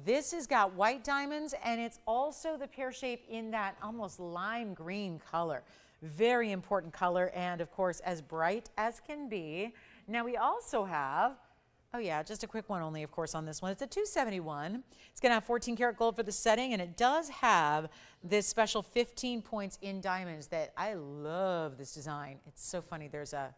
This has got white diamonds, and it's also the pear shape in that almost lime green color. Very important color, and of course, as bright as can be. Now we also have, oh yeah, just a quick one only, of course, on this one. It's a 271. It's gonna have 14 karat gold for the setting, and it does have this special 15 points in diamonds that I love this design. It's so funny. There's a,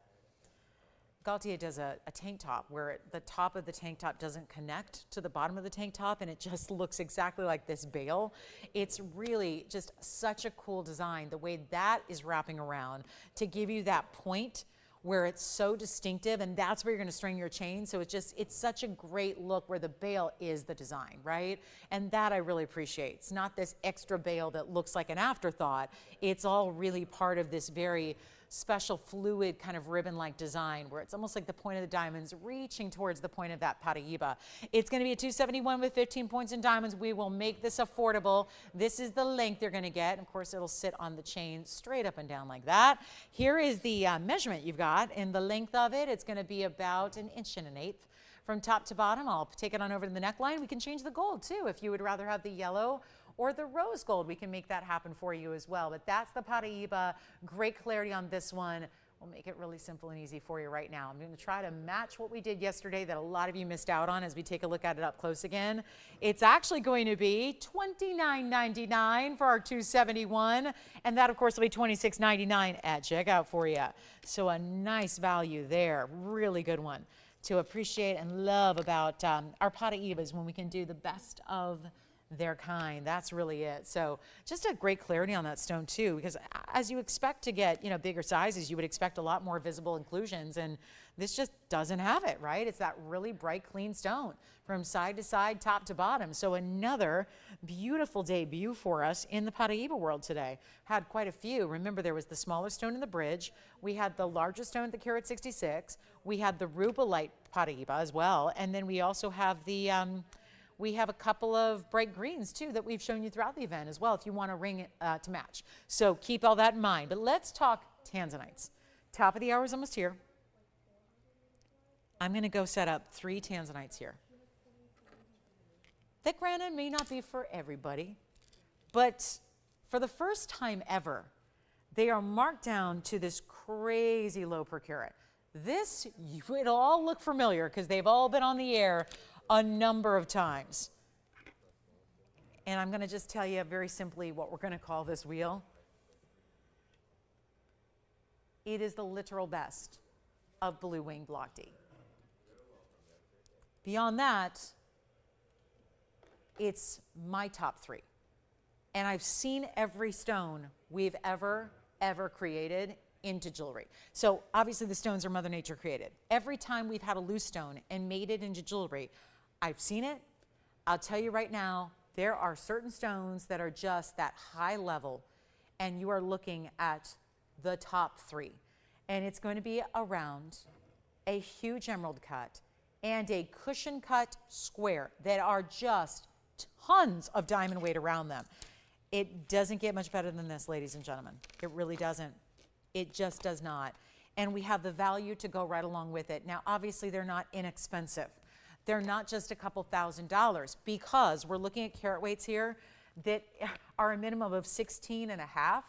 Gaultier does a tank top where the top of the tank top doesn't connect to the bottom of the tank top, and it just looks exactly like this bail. It's really just such a cool design, the way that is wrapping around to give you that point where it's so distinctive, and that's where you're gonna string your chain. So it's such a great look where the bail is the design, right? And that I really appreciate. It's not this extra bail that looks like an afterthought. It's all really part of this very special fluid kind of ribbon-like design where it's almost like the point of the diamonds reaching towards the point of that Paraiba. It's going to be a 271 with 15 points in diamonds. We will make this affordable. This is the length you're going to get. Of course, it'll sit on the chain straight up and down like that. Here is the measurement you've got, and the length of it, it's going to be about 1 1/8 inches. From top to bottom, I'll take it on over to the neckline. We can change the gold too if you would rather have the yellow or the rose gold. We can make that happen for you as well. But that's the Paraiba. Great clarity on this one. We'll make it really simple and easy for you right now. I'm going to try to match what we did yesterday that a lot of you missed out on as we take a look at it up close again. It's actually going to be $29.99 for our 271, and that of course will be $26.99 at checkout for you. So a nice value there. Really good one to appreciate and love about our Paraibas when we can do the best of They're kind. That's really it. So just a great clarity on that stone too, because as you expect to get, bigger sizes, you would expect a lot more visible inclusions, and this just doesn't have it, right? It's that really bright, clean stone from side to side, top to bottom. So another beautiful debut for us in the Paraíba world today. Had quite a few. Remember, there was the smaller stone in the bridge. We had the larger stone at the carat 66. We had the rubellite Paraíba as well. And then we also have the, we have a couple of bright greens too that we've shown you throughout the event as well if you want a ring to match. So keep all that in mind. But let's talk tanzanites. Top of the hour is almost here. I'm going to go set up 3 tanzanites here. That granted may not be for everybody, but for the first time ever, they are marked down to this crazy low per carat. This, it'll all look familiar because they've all been on the air a number of times. And I'm going to just tell you very simply what we're going to call this wheel. It is the literal best of Blue Wing Block D. Beyond that, it's my top 3. And I've seen every stone we've ever created into jewelry. So obviously the stones are Mother Nature created. Every time we've had a loose stone and made it into jewelry, I've seen it. I'll tell you right now, there are certain stones that are just that high level, and you are looking at the top 3. And it's going to be around a huge emerald cut and a cushion cut square that are just tons of diamond weight around them. It doesn't get much better than this, ladies and gentlemen. It really doesn't. It just does not. And we have the value to go right along with it. Now, obviously, they're not inexpensive. They're not just a couple $1,000s, because we're looking at carat weights here that are a minimum of 16.5,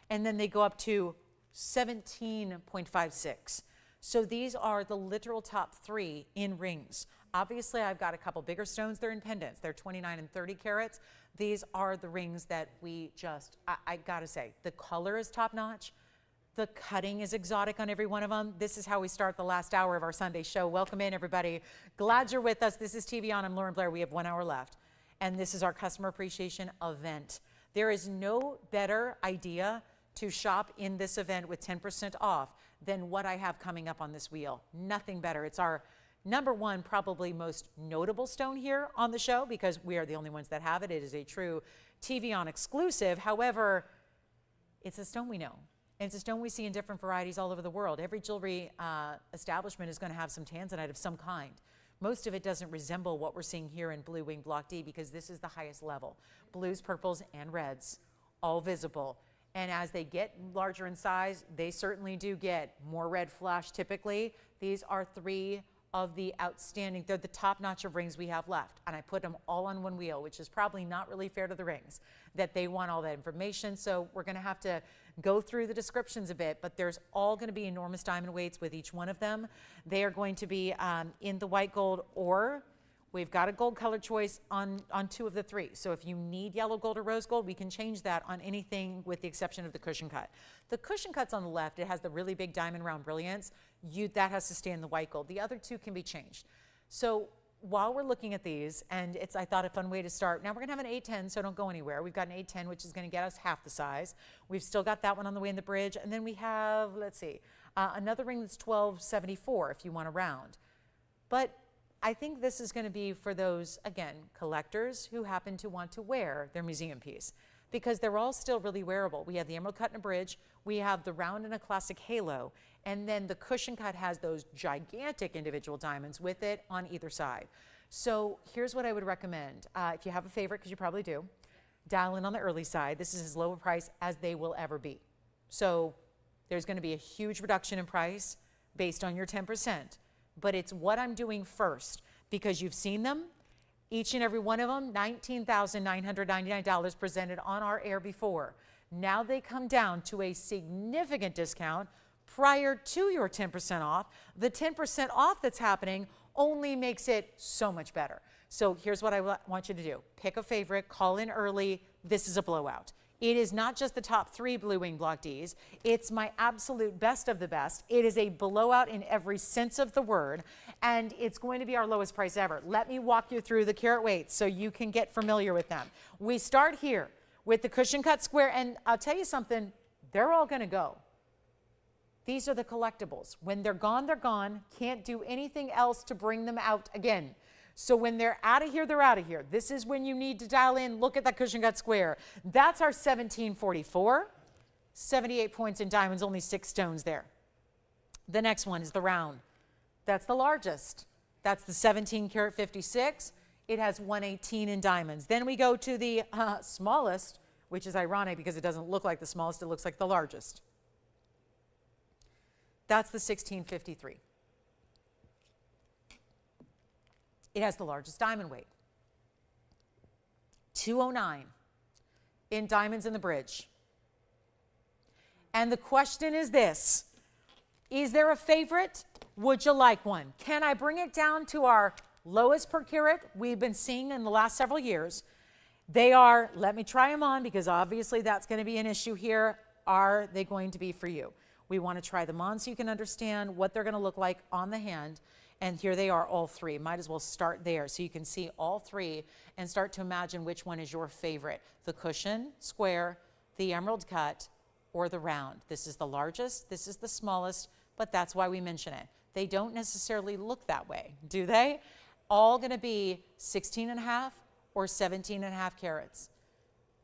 and then they go up to 17.56. So these are the literal top 3 in rings. Obviously, I've got a couple bigger stones. They're in pendants. They're 29 and 30 carats. These are the rings that we just, I gotta say, the color is top notch. The cutting is exotic on every one of them. This is how we start the last hour of our Sunday show. Welcome in, everybody. Glad you're with us. This is TVON. I'm Lauren Blair. We have 1 hour left. And this is our customer appreciation event. There is no better idea to shop in this event with 10% off than what I have coming up on this wheel. Nothing better. It's our #1, probably most notable stone here on the show, because we are the only ones that have it. It is a true TVON exclusive. However, it's a stone we know. And it's a stone we see in different varieties all over the world. Every jewelry establishment is going to have some tanzanite of some kind. Most of it doesn't resemble what we're seeing here in Blue Wing Block D, because this is the highest level. Blues, purples, and reds, all visible. And as they get larger in size, they certainly do get more red flash typically. These are 3 of the outstanding, they're the top notch of rings we have left. And I put them all on one wheel, which is probably not really fair to the rings, that they want all that information. So we're gonna have to go through the descriptions a bit, but there's all gonna be enormous diamond weights with each one of them. They are going to be in the white gold, or we've got a gold color choice on 2 of the 3. So if you need yellow gold or rose gold, we can change that on anything with the exception of the cushion cut. The cushion cut's on the left. It has the really big diamond round brilliance. That has to stay in the white gold. The other 2 can be changed. So while we're looking at these, and it's, I thought, a fun way to start. Now we're gonna have an 810, so don't go anywhere. We've got an 810, which is gonna get us half the size. We've still got that one on the way in the bridge. And then we have, let's see, another ring that's 1274 if you want a round. But I think this is going to be for those, again, collectors who happen to want to wear their museum piece, because they're all still really wearable. We have the emerald cut and a bridge, we have the round and a classic halo, and then the cushion cut has those gigantic individual diamonds with it on either side. So here's what I would recommend. If you have a favorite, because you probably do, dial in on the early side. This is as low a price as they will ever be. So there's going to be a huge reduction in price based on your 10%. But it's what I'm doing first, because you've seen them, each and every one of them, $19,999 presented on our air before. Now they come down to a significant discount prior to your 10% off. The 10% off that's happening only makes it so much better. So here's what I want you to do. Pick a favorite, call in early. This is a blowout. It is not just the top 3 Blue Wing Block Ds. It's my absolute best of the best. It is a blowout in every sense of the word, and it's going to be our lowest price ever. Let me walk you through the carat weights so you can get familiar with them. We start here with the cushion cut square, and I'll tell you something, they're all going to go. These are the collectibles. When they're gone, they're gone. Can't do anything else to bring them out again. So when they're out of here, they're out of here. This is when you need to dial in. Look at that cushion cut square. That's our 1744. 78 points in diamonds, only 6 stones there. The next one is the round. That's the largest. That's the 17 karat 56. It has 118 in diamonds. Then we go to the smallest, which is ironic because it doesn't look like the smallest, it looks like the largest. That's the 1653. It has the largest diamond weight. 209 in diamonds in the bridge. And the question is this: is there a favorite? Would you like one? Can I bring it down to our lowest per carat we've been seeing in the last several years? They are, let me try them on because obviously that's going to be an issue here. Are they going to be for you? We want to try them on so you can understand what they're going to look like on the hand. And here they are, all 3. Might as well start there so you can see all 3 and start to imagine which one is your favorite. The cushion, square, the emerald cut, or the round. This is the largest, this is the smallest, but that's why we mention it. They don't necessarily look that way, do they? All going to be 16.5 or 17.5 carats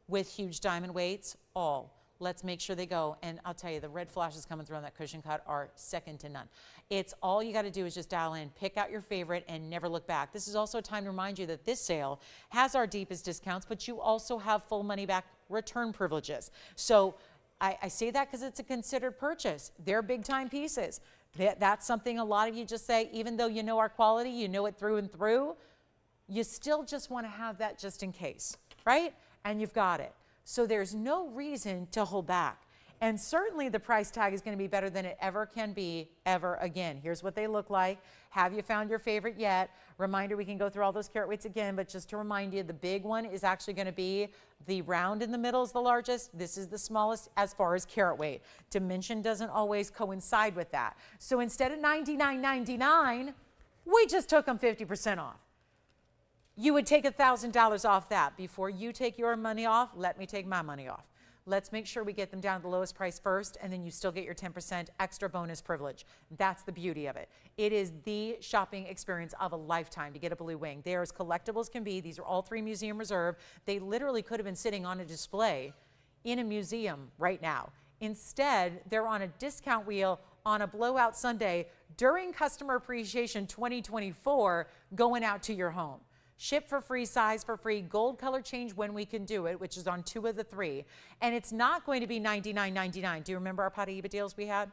with huge diamond weights, all. Let's make sure they go. And I'll tell you, the red flashes coming through on that cushion cut are second to none. It's all you got to do is just dial in, pick out your favorite, and never look back. This is also a time to remind you that this sale has our deepest discounts, but you also have full money back return privileges. So I say that because it's a considered purchase. They're big time pieces. That's something a lot of you just say, even though you know our quality, you know it through and through, you still just want to have that just in case, right? And you've got it. So there's no reason to hold back. And certainly the price tag is going to be better than it ever can be ever again. Here's what they look like. Have you found your favorite yet? Reminder, we can go through all those carat weights again, but just to remind you, the big one is actually going to be the round in the middle is the largest. This is the smallest as far as carat weight. Dimension doesn't always coincide with that. So instead of $99.99, we just took them 50% off. You would take $1,000 off that. Before you take your money off, let me take my money off. Let's make sure we get them down to the lowest price first, and then you still get your 10% extra bonus privilege. That's the beauty of it. It is the shopping experience of a lifetime to get a Blue Wing. They are as collectible as can be. These are all 3 museum reserve. They literally could have been sitting on a display in a museum right now. Instead, they're on a discount wheel on a blowout Sunday during Customer Appreciation 2024 going out to your home. Ship for free, size for free, gold color change when we can do it, which is on 2 of the 3. And it's not going to be $99.99. Do you remember our Paraíba deals we had?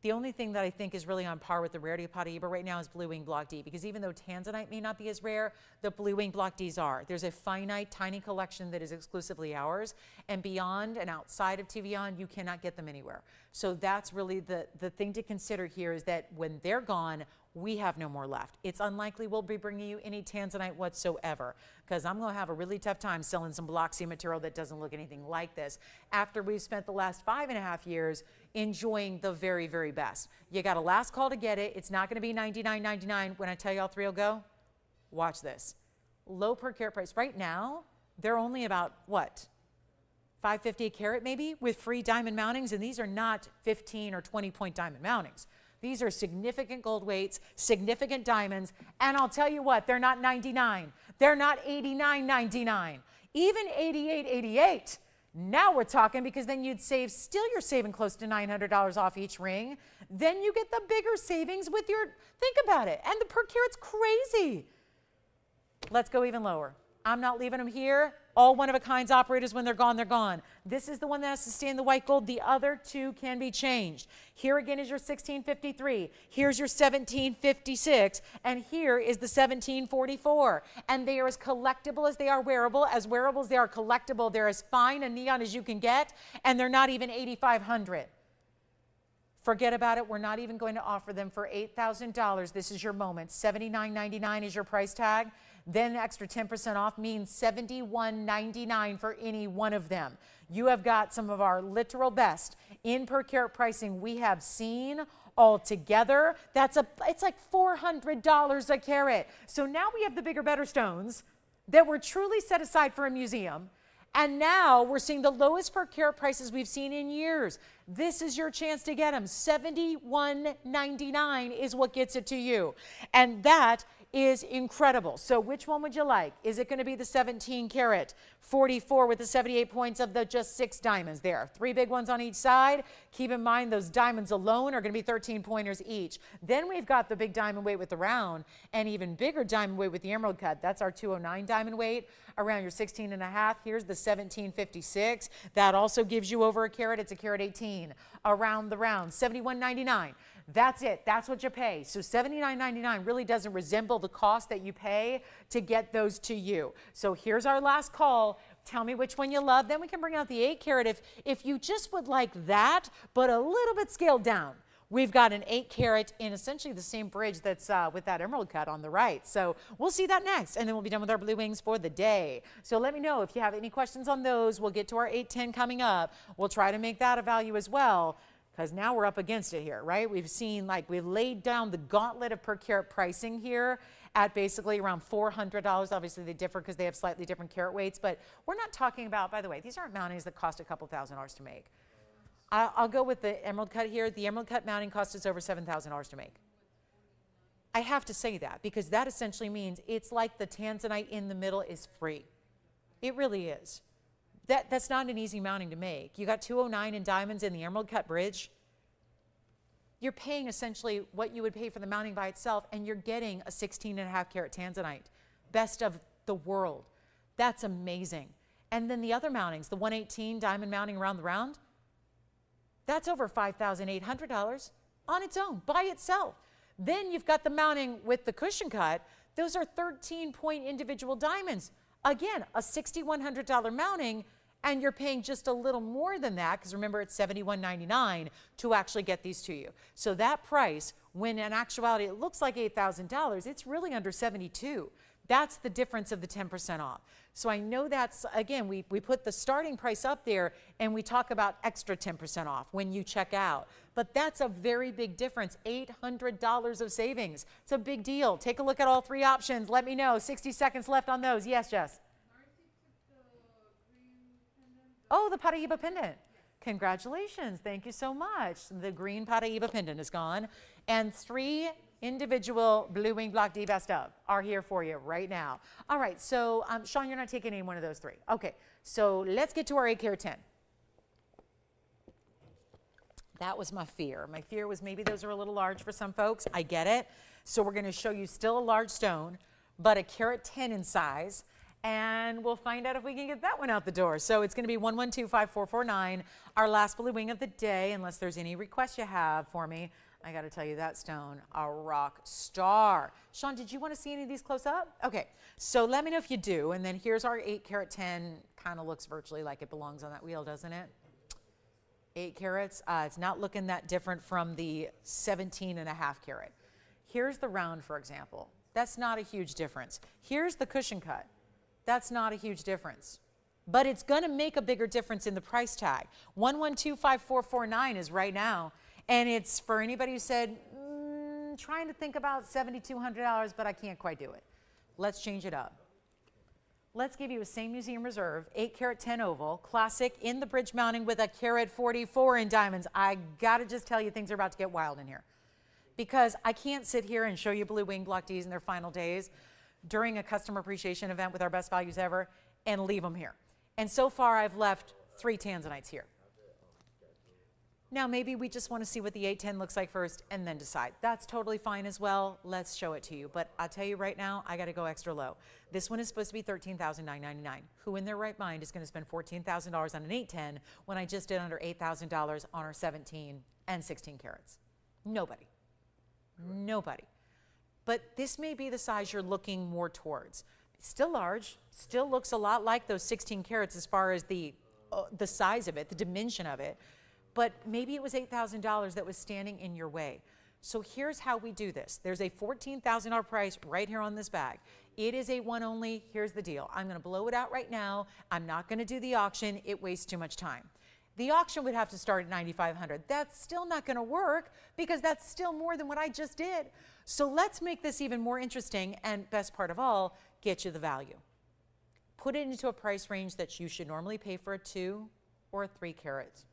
The only thing that I think is really on par with the rarity of Paraíba right now is Blue Wing Block D, because even though Tanzanite may not be as rare, the Blue Wing Block Ds are. There's a finite, tiny collection that is exclusively ours, and beyond and outside of TVON, you cannot get them anywhere. So that's really the thing to consider here, is that when they're gone, we have no more left. It's unlikely we'll be bringing you any Tanzanite whatsoever, because I'm going to have a really tough time selling some Bloxy material that doesn't look anything like this after we've spent the last 5.5 years enjoying the very, very best. You got a last call to get it. It's not going to be $99.99 when I tell you all 3 will go. Watch this. Low per carat price. Right now, they're only about, what, $5.50 a carat maybe with free diamond mountings, and these are not 15 or 20 point diamond mountings. These are significant gold weights, significant diamonds, and I'll tell you what, they're not $99. They're not $89.99, even $88.88. Now we're talking, because then you'd save, still you're saving close to $900 off each ring. Then you get the bigger savings with your, think about it, and the per carat's crazy. Let's go even lower. I'm not leaving them here. All one-of-a-kinds operators, when they're gone, they're gone. This is the one that has to stay in the white gold. The other 2 can be changed. Here again is your 1653. Here's your 1756. And here is the 1744. And they are as collectible as they are wearable. As wearable as they are collectible. They're as fine a neon as you can get. And they're not even $8,500. Forget about it. We're not even going to offer them for $8,000. This is your moment. $79.99 is your price tag. Then an extra 10% off means $71.99 for any one of them. You have got some of our literal best in per carat pricing we have seen all together. It's like $400 a carat. So now we have the bigger, better stones that were truly set aside for a museum. And now we're seeing the lowest per carat prices we've seen in years. This is your chance to get them. $71.99 is what gets it to you. And that is incredible. So which one would you like? Is it going to be the 17 karat 44 with the 78 points of the just 6 diamonds there? 3 big ones on each side. Keep in mind those diamonds alone are going to be 13 pointers each. Then we've got the big diamond weight with the round and even bigger diamond weight with the emerald cut. That's our 209 diamond weight around your 16 and a half. Here's the 1756. That also gives you over a carat. It's a carat 18 around the round. $71.99. That's it. That's what you pay. So $79.99 really doesn't resemble the cost that you pay to get those to you. So here's our last call. Tell me which one you love. Then we can bring out the 8 carat if you just would like that, but a little bit scaled down. We've got an 8 carat in essentially the same bridge that's with that emerald cut on the right. So we'll see that next, and then we'll be done with our blue wings for the day. So let me know if you have any questions on those. We'll get to our 810 coming up. We'll try to make that a value as well, because now we're up against it here, right? We've seen, like, we've laid down the gauntlet of per carat pricing here at basically around $400. Obviously, they differ because they have slightly different carat weights, but we're not talking about, by the way, these aren't mountings that cost a couple $1,000s to make. I'll go with the emerald cut here. The emerald cut mounting cost us over $7,000 to make. I have to say that because that essentially means it's like the tanzanite in the middle is free. It really is. That's not an easy mounting to make. You got 209 in diamonds in the emerald cut bridge. You're paying essentially what you would pay for the mounting by itself, and you're getting a 16.5 carat tanzanite. Best of the world. That's amazing. And then the other mountings, the 118 diamond mounting around the round, that's over $5,800 on its own, by itself. Then you've got the mounting with the cushion cut. Those are 13-point individual diamonds. Again, a $6,100 mounting, and you're paying just a little more than that, because remember it's $71.99 to actually get these to you. So that price, when in actuality it looks like $8,000, it's really under $72,000. That's the difference of the 10% off. So I know that's, again, we put the starting price up there and we talk about extra 10% off when you check out. But that's a very big difference, $800 of savings. It's a big deal. Take a look at all 3 options. Let me know. 60 seconds left on those. Yes, Jess? Oh, the Paraíba pendant. Congratulations. Thank you so much. The green Paraíba pendant is gone. And 3 individual blue wing block D best of are here for you right now. All right, so Sean, you're not taking any one of those 3. Okay, so let's get to our 8 carat 10. That was my fear. My fear was maybe those are a little large for some folks. I get it. So we're going to show you still a large stone, but a carat 10 in size. And we'll find out if we can get that one out the door. So it's going to be 1125449, our last blue wing of the day, unless there's any requests you have for me. I got to tell you, that stone, a rock star. Sean, did you want to see any of these close up? Okay, so let me know if you do. And then here's our 8 carat 10. Kind of looks virtually like it belongs on that wheel, doesn't it? 8 carats. It's not looking that different from the 17.5 carat. Here's the round, for example. That's not a huge difference. Here's the cushion cut. That's not a huge difference. But it's going to make a bigger difference in the price tag. 1125449 is right now. And it's for anybody who said, trying to think about $7,200, but I can't quite do it. Let's change it up. Let's give you a same museum reserve, 8 carat 10 oval, classic in the bridge mounting with a carat 44 in diamonds. I got to just tell you, things are about to get wild in here. Because I can't sit here and show you blue wing block Ds in their final days during a customer appreciation event with our best values ever and leave them here. And so far, I've left 3 tanzanites here. Now, maybe we just want to see what the 810 looks like first and then decide. That's totally fine as well. Let's show it to you. But I'll tell you right now, I got to go extra low. This one is supposed to be $13,999. Who in their right mind is going to spend $14,000 on an 810 when I just did under $8,000 on our 17 and 16 carats? Nobody. Nobody. But this may be the size you're looking more towards. Still large, still looks a lot like those 16 carats as far as the size of it, the dimension of it. But maybe it was $8,000 that was standing in your way. So here's how we do this. There's a $14,000 price right here on this bag. It is a one only. Here's the deal. I'm going to blow it out right now. I'm not going to do the auction. It wastes too much time. The auction would have to start at $9,500. That's still not going to work because that's still more than what I just did. So let's make this even more interesting and, best part of all, get you the value. Put it into a price range that you should normally pay for a 2 or a 3 carat.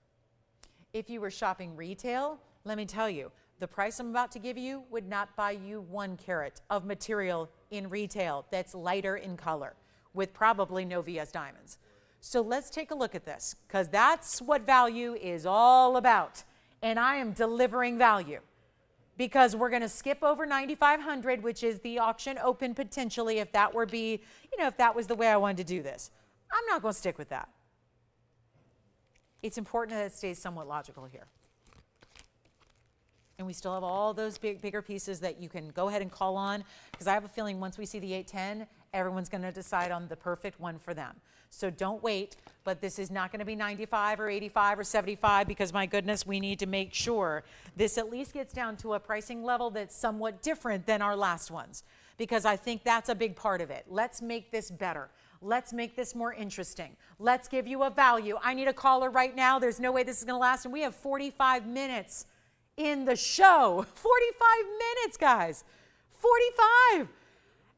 If you were shopping retail, let me tell you, the price I'm about to give you would not buy you 1 carat of material in retail that's lighter in color with probably no VS diamonds. So let's take a look at this, because that's what value is all about. And I am delivering value because we're going to skip over 9,500, which is the auction open potentially if that were if that was the way I wanted to do this. I'm not going to stick with that. It's important that it stays somewhat logical here. And we still have all those bigger pieces that you can go ahead and call on, because I have a feeling once we see the 810, everyone's going to decide on the perfect one for them. So don't wait, but this is not going to be 95 or 85 or 75 because, my goodness, we need to make sure this at least gets down to a pricing level that's somewhat different than our last ones, because I think that's a big part of it. Let's make this better. Let's make this more interesting. Let's give you a value. I need a caller right now. There's no way this is going to last, and we have 45 minutes in the show. 45 minutes, guys. 45.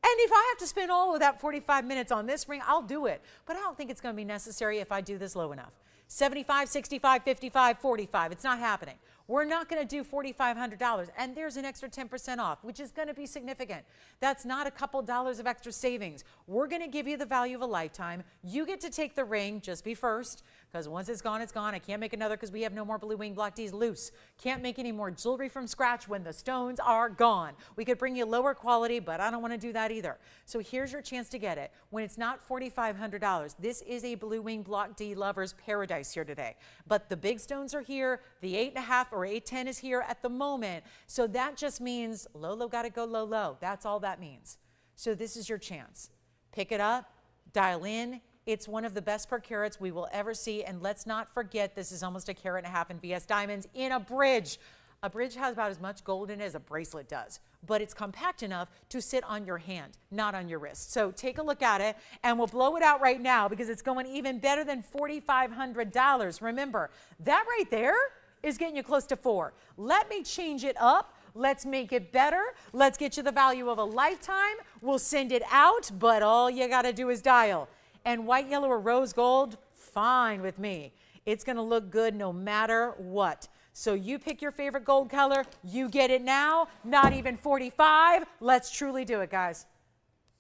And if I have to spend all of that 45 minutes on this ring, I'll do it. But I don't think it's going to be necessary if I do this low enough. 75, 65, 55, 45. It's not happening. We're not going to do $4,500. And there's an extra 10% off, which is going to be significant. That's not a couple dollars of extra savings. We're going to give you the value of a lifetime. You get to take the ring. Just be first, because once it's gone, it's gone. I can't make another because we have no more blue wing block Ds loose. Can't make any more jewelry from scratch when the stones are gone. We could bring you lower quality, but I don't want to do that either. So here's your chance to get it. When it's not $4,500, this is a blue wing block D lover's paradise here today. But the big stones are here. The 8.5 or 810 is here at the moment. So that just means low got to go low. That's all that means. So this is your chance. Pick it up, dial in. It's one of the best per carats we will ever see. And let's not forget, this is almost 1.5 carats in VS diamonds in a bridge. A bridge has about as much gold in it as a bracelet does, but it's compact enough to sit on your hand, not on your wrist. So take a look at it, and we'll blow it out right now because it's going even better than $4,500. Remember, that right there is getting you close to $4,000. Let me change it up. Let's make it better. Let's get you the value of a lifetime. We'll send it out, but all you got to do is dial. And white, yellow, or rose gold, fine with me. It's going to look good no matter what. So you pick your favorite gold color. You get it now. Not even 45. Let's truly do it, guys.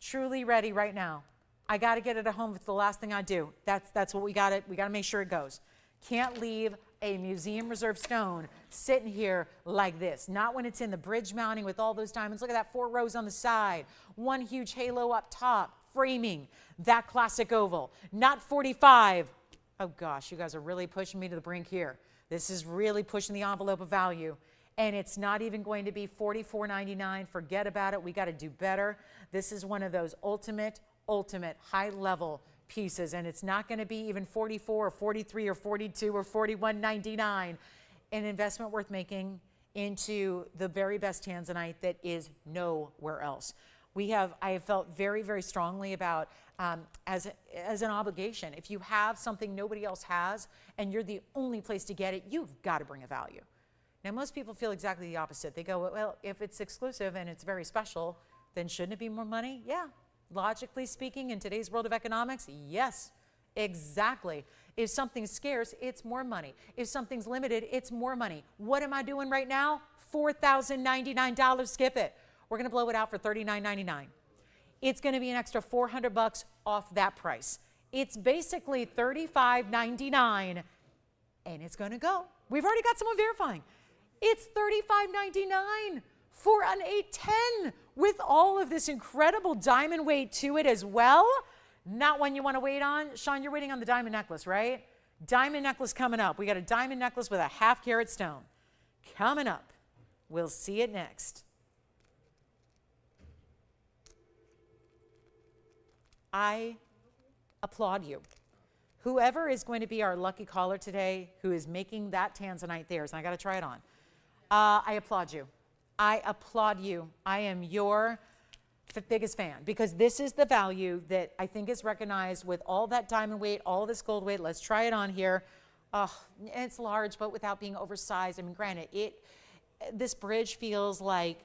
Truly ready right now. I got to get it at home. It's the last thing I do. That's what we got to make sure it goes. Can't leave a museum reserve stone sitting here like this. Not when it's in the bridge mounting with all those diamonds. Look at that, 4 rows on the side. One huge halo up top, framing that classic oval. Not 45. Oh gosh, you guys are really pushing me to the brink here. This is really pushing the envelope of value. And it's not even going to be $44.99. Forget about it. We got to do better. This is one of those ultimate high level pieces, and it's not going to be even 44 or 43 or 42 or 41.99. An investment worth making into the very best tanzanite that is nowhere else. I have felt very, very strongly about as an obligation. If you have something nobody else has and you're the only place to get it, you've got to bring a value. Now, most people feel exactly the opposite. They go, well, if it's exclusive and it's very special, then shouldn't it be more money? Yeah. Logically speaking, in today's world of economics, yes, exactly. If something's scarce, it's more money. If something's limited, it's more money. What am I doing right now? $4,099. Skip it. We're going to blow it out for $39.99. It's going to be an extra $400 off that price. It's basically $35.99, and it's going to go. We've already got someone verifying. It's $35.99 for an 810 with all of this incredible diamond weight to it as well. Not one you want to wait on. Sean, you're waiting on the diamond necklace, right? Diamond necklace coming up. We got a diamond necklace with a 1/2 carat stone coming up. We'll see it next. I applaud you. Whoever is going to be our lucky caller today who is making that tanzanite theirs, and I got to try it on. I applaud you. I applaud you. I am your biggest fan, because this is the value that I think is recognized with all that diamond weight, all this gold weight. Let's try it on here. Oh, it's large, but without being oversized. I mean, granted, this bridge feels like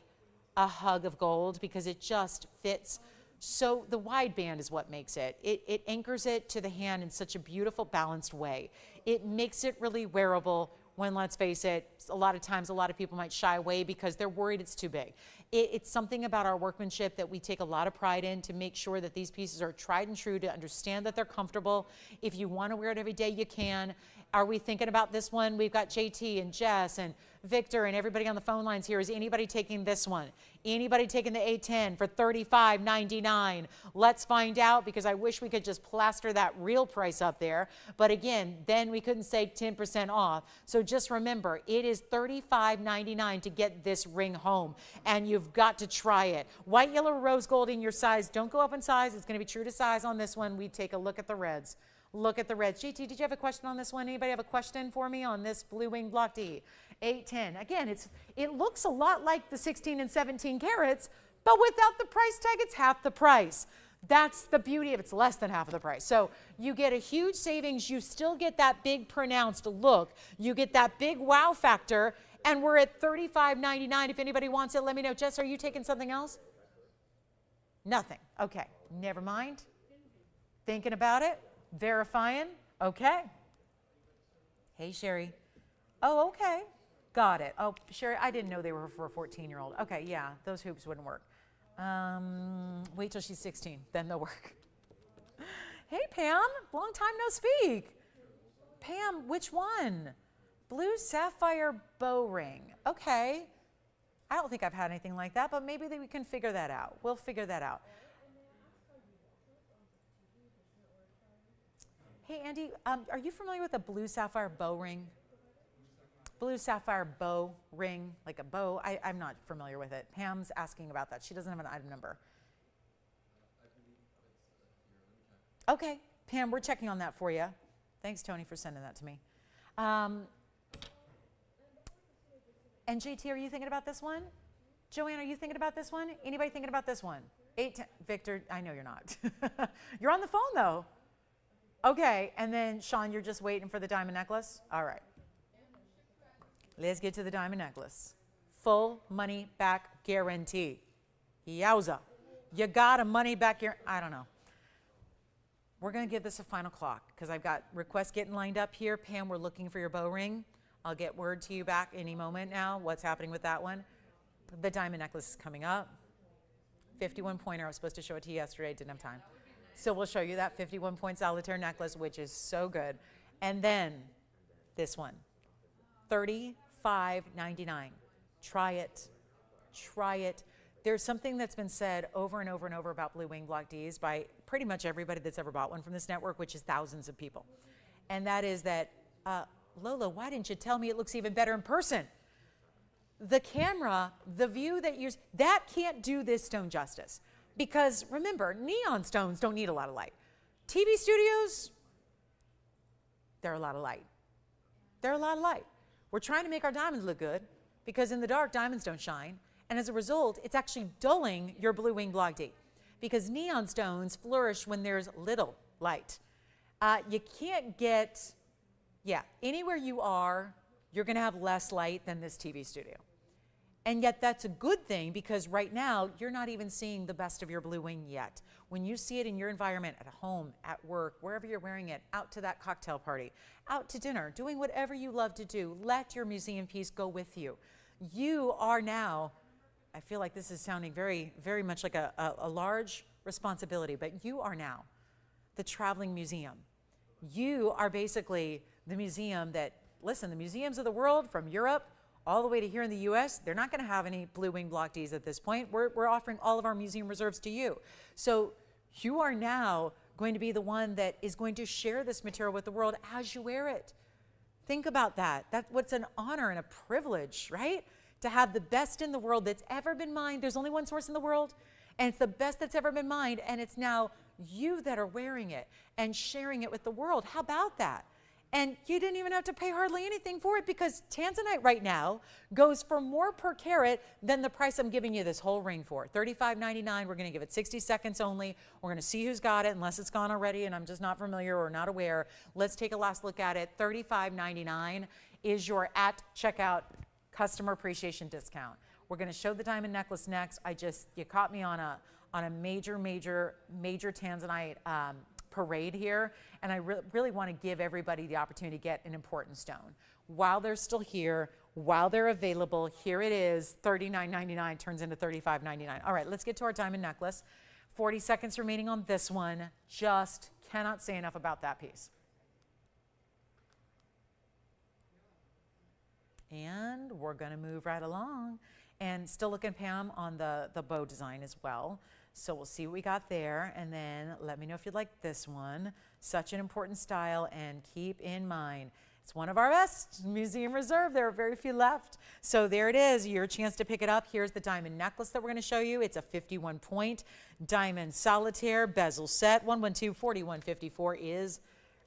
a hug of gold because it just fits. So the wide band is what makes it. It anchors it to the hand in such a beautiful, balanced way. It makes it really wearable when, let's face it, a lot of times a lot of people might shy away because they're worried it's too big. It's something about our workmanship that we take a lot of pride in to make sure that these pieces are tried and true, to understand that they're comfortable. If you want to wear it every day, you can. Are we thinking about this one? We've got JT and Jess and Victor and everybody on the phone lines here. Is anybody taking this one? Anybody taking the A10 for $35.99? Let's find out, because I wish we could just plaster that real price up there. But again, then we couldn't say 10% off. So just remember, it is $35.99 to get this ring home. And you've got to try it. White, yellow, rose gold in your size. Don't go up in size. It's going to be true to size on this one. We take a look at the reds. Look at the reds. GT, did you have a question on this one? Anybody have a question for me on this blue wing block D? 810. Again, it looks a lot like the 16 and 17 carats, but without the price tag, it's half the price. That's the beauty of it. It's less than half of the price. So you get a huge savings. You still get that big pronounced look. You get that big wow factor, and we're at $35.99. If anybody wants it, let me know. Jess, are you taking something else? Nothing. Okay. Never mind. Thinking about it. Verifying. Okay. Hey, Sherry. Oh, okay. Got it. Oh, Sherry, I didn't know they were for a 14-year-old. Okay, yeah, those hoops wouldn't work. Wait till she's 16, then they'll work. Hey, Pam, long time no speak. Pam, which one? Blue sapphire bow ring. Okay. I don't think I've had anything like that, but maybe we can figure that out. We'll figure that out. Hey, Andy, are you familiar with a blue sapphire bow ring? Blue sapphire bow ring, like a bow. I'm not familiar with it. Pam's asking about that. She doesn't have an item number. Okay, Pam, we're checking on that for you. Thanks, Tony, for sending that to me. And JT, are you thinking about this one? Joanne, are you thinking about this one? Anybody thinking about this one? 810. Victor, I know you're not. You're on the phone, though. Okay, and then Sean, you're just waiting for the diamond necklace? All right. Let's get to the diamond necklace. Full money back guarantee. Yowza. You got a money back guarantee. I don't know. We're going to give this a final clock because I've got requests getting lined up here. Pam, we're looking for your bow ring. I'll get word to you back any moment now what's happening with that one. The diamond necklace is coming up. 51 pointer. I was supposed to show it to you yesterday. Didn't have time. So we'll show you that 51 point solitaire necklace, which is so good. And then this one, $35.99. Try it. Try it. There's something that's been said over and over and over about blue wing block Ds by pretty much everybody that's ever bought one from this network, which is thousands of people. And that is that, Lola, why didn't you tell me it looks even better in person? The camera, the view that that can't do this stone justice. Because remember, neon stones don't need a lot of light. TV studios, they're a lot of light. They're a lot of light. We're trying to make our diamonds look good because in the dark, diamonds don't shine. And as a result, it's actually dulling your blue wing block D because neon stones flourish when there's little light. You can't get, anywhere you are, you're going to have less light than this TV studio. And yet that's a good thing because right now you're not even seeing the best of your blue wing yet. When you see it in your environment, at home, at work, wherever you're wearing it, out to that cocktail party, out to dinner, doing whatever you love to do, let your museum piece go with you. You are now, I feel like this is sounding very, very much like a large responsibility, but you are now the traveling museum. You are basically the museum that, listen, the museums of the world from Europe all the way to here in the US, they're not going to have any blue wing block Ds at this point. We're offering all of our museum reserves to you. So you are now going to be the one that is going to share this material with the world as you wear it. Think about that. That's what's an honor and a privilege, right? To have the best in the world that's ever been mined. There's only one source in the world, and it's the best that's ever been mined, and it's now you that are wearing it and sharing it with the world. How about that? And you didn't even have to pay hardly anything for it because Tanzanite right now goes for more per carat than the price I'm giving you this whole ring for. $35.99. We're going to give it 60 seconds only. We're going to see who's got it unless it's gone already and I'm just not familiar or not aware. Let's take a last look at it. $35.99 is your at checkout customer appreciation discount. We're going to show the diamond necklace next. You caught me on a major Tanzanite parade here, and I really want to give everybody the opportunity to get an important stone. While they're still here, while they're available, here it is, $39.99 turns into $35.99. All right, let's get to our diamond necklace. 40 seconds remaining on this one. Just cannot say enough about that piece. And we're going to move right along. And still looking, Pam, on the bow design as well. So we'll see what we got there, and then let me know if you'd like this one. Such an important style, and keep in mind, it's one of our best, Museum Reserve. There are very few left. So there it is, your chance to pick it up. Here's the diamond necklace that we're going to show you. It's a 51-point diamond solitaire bezel set. 112-4154 is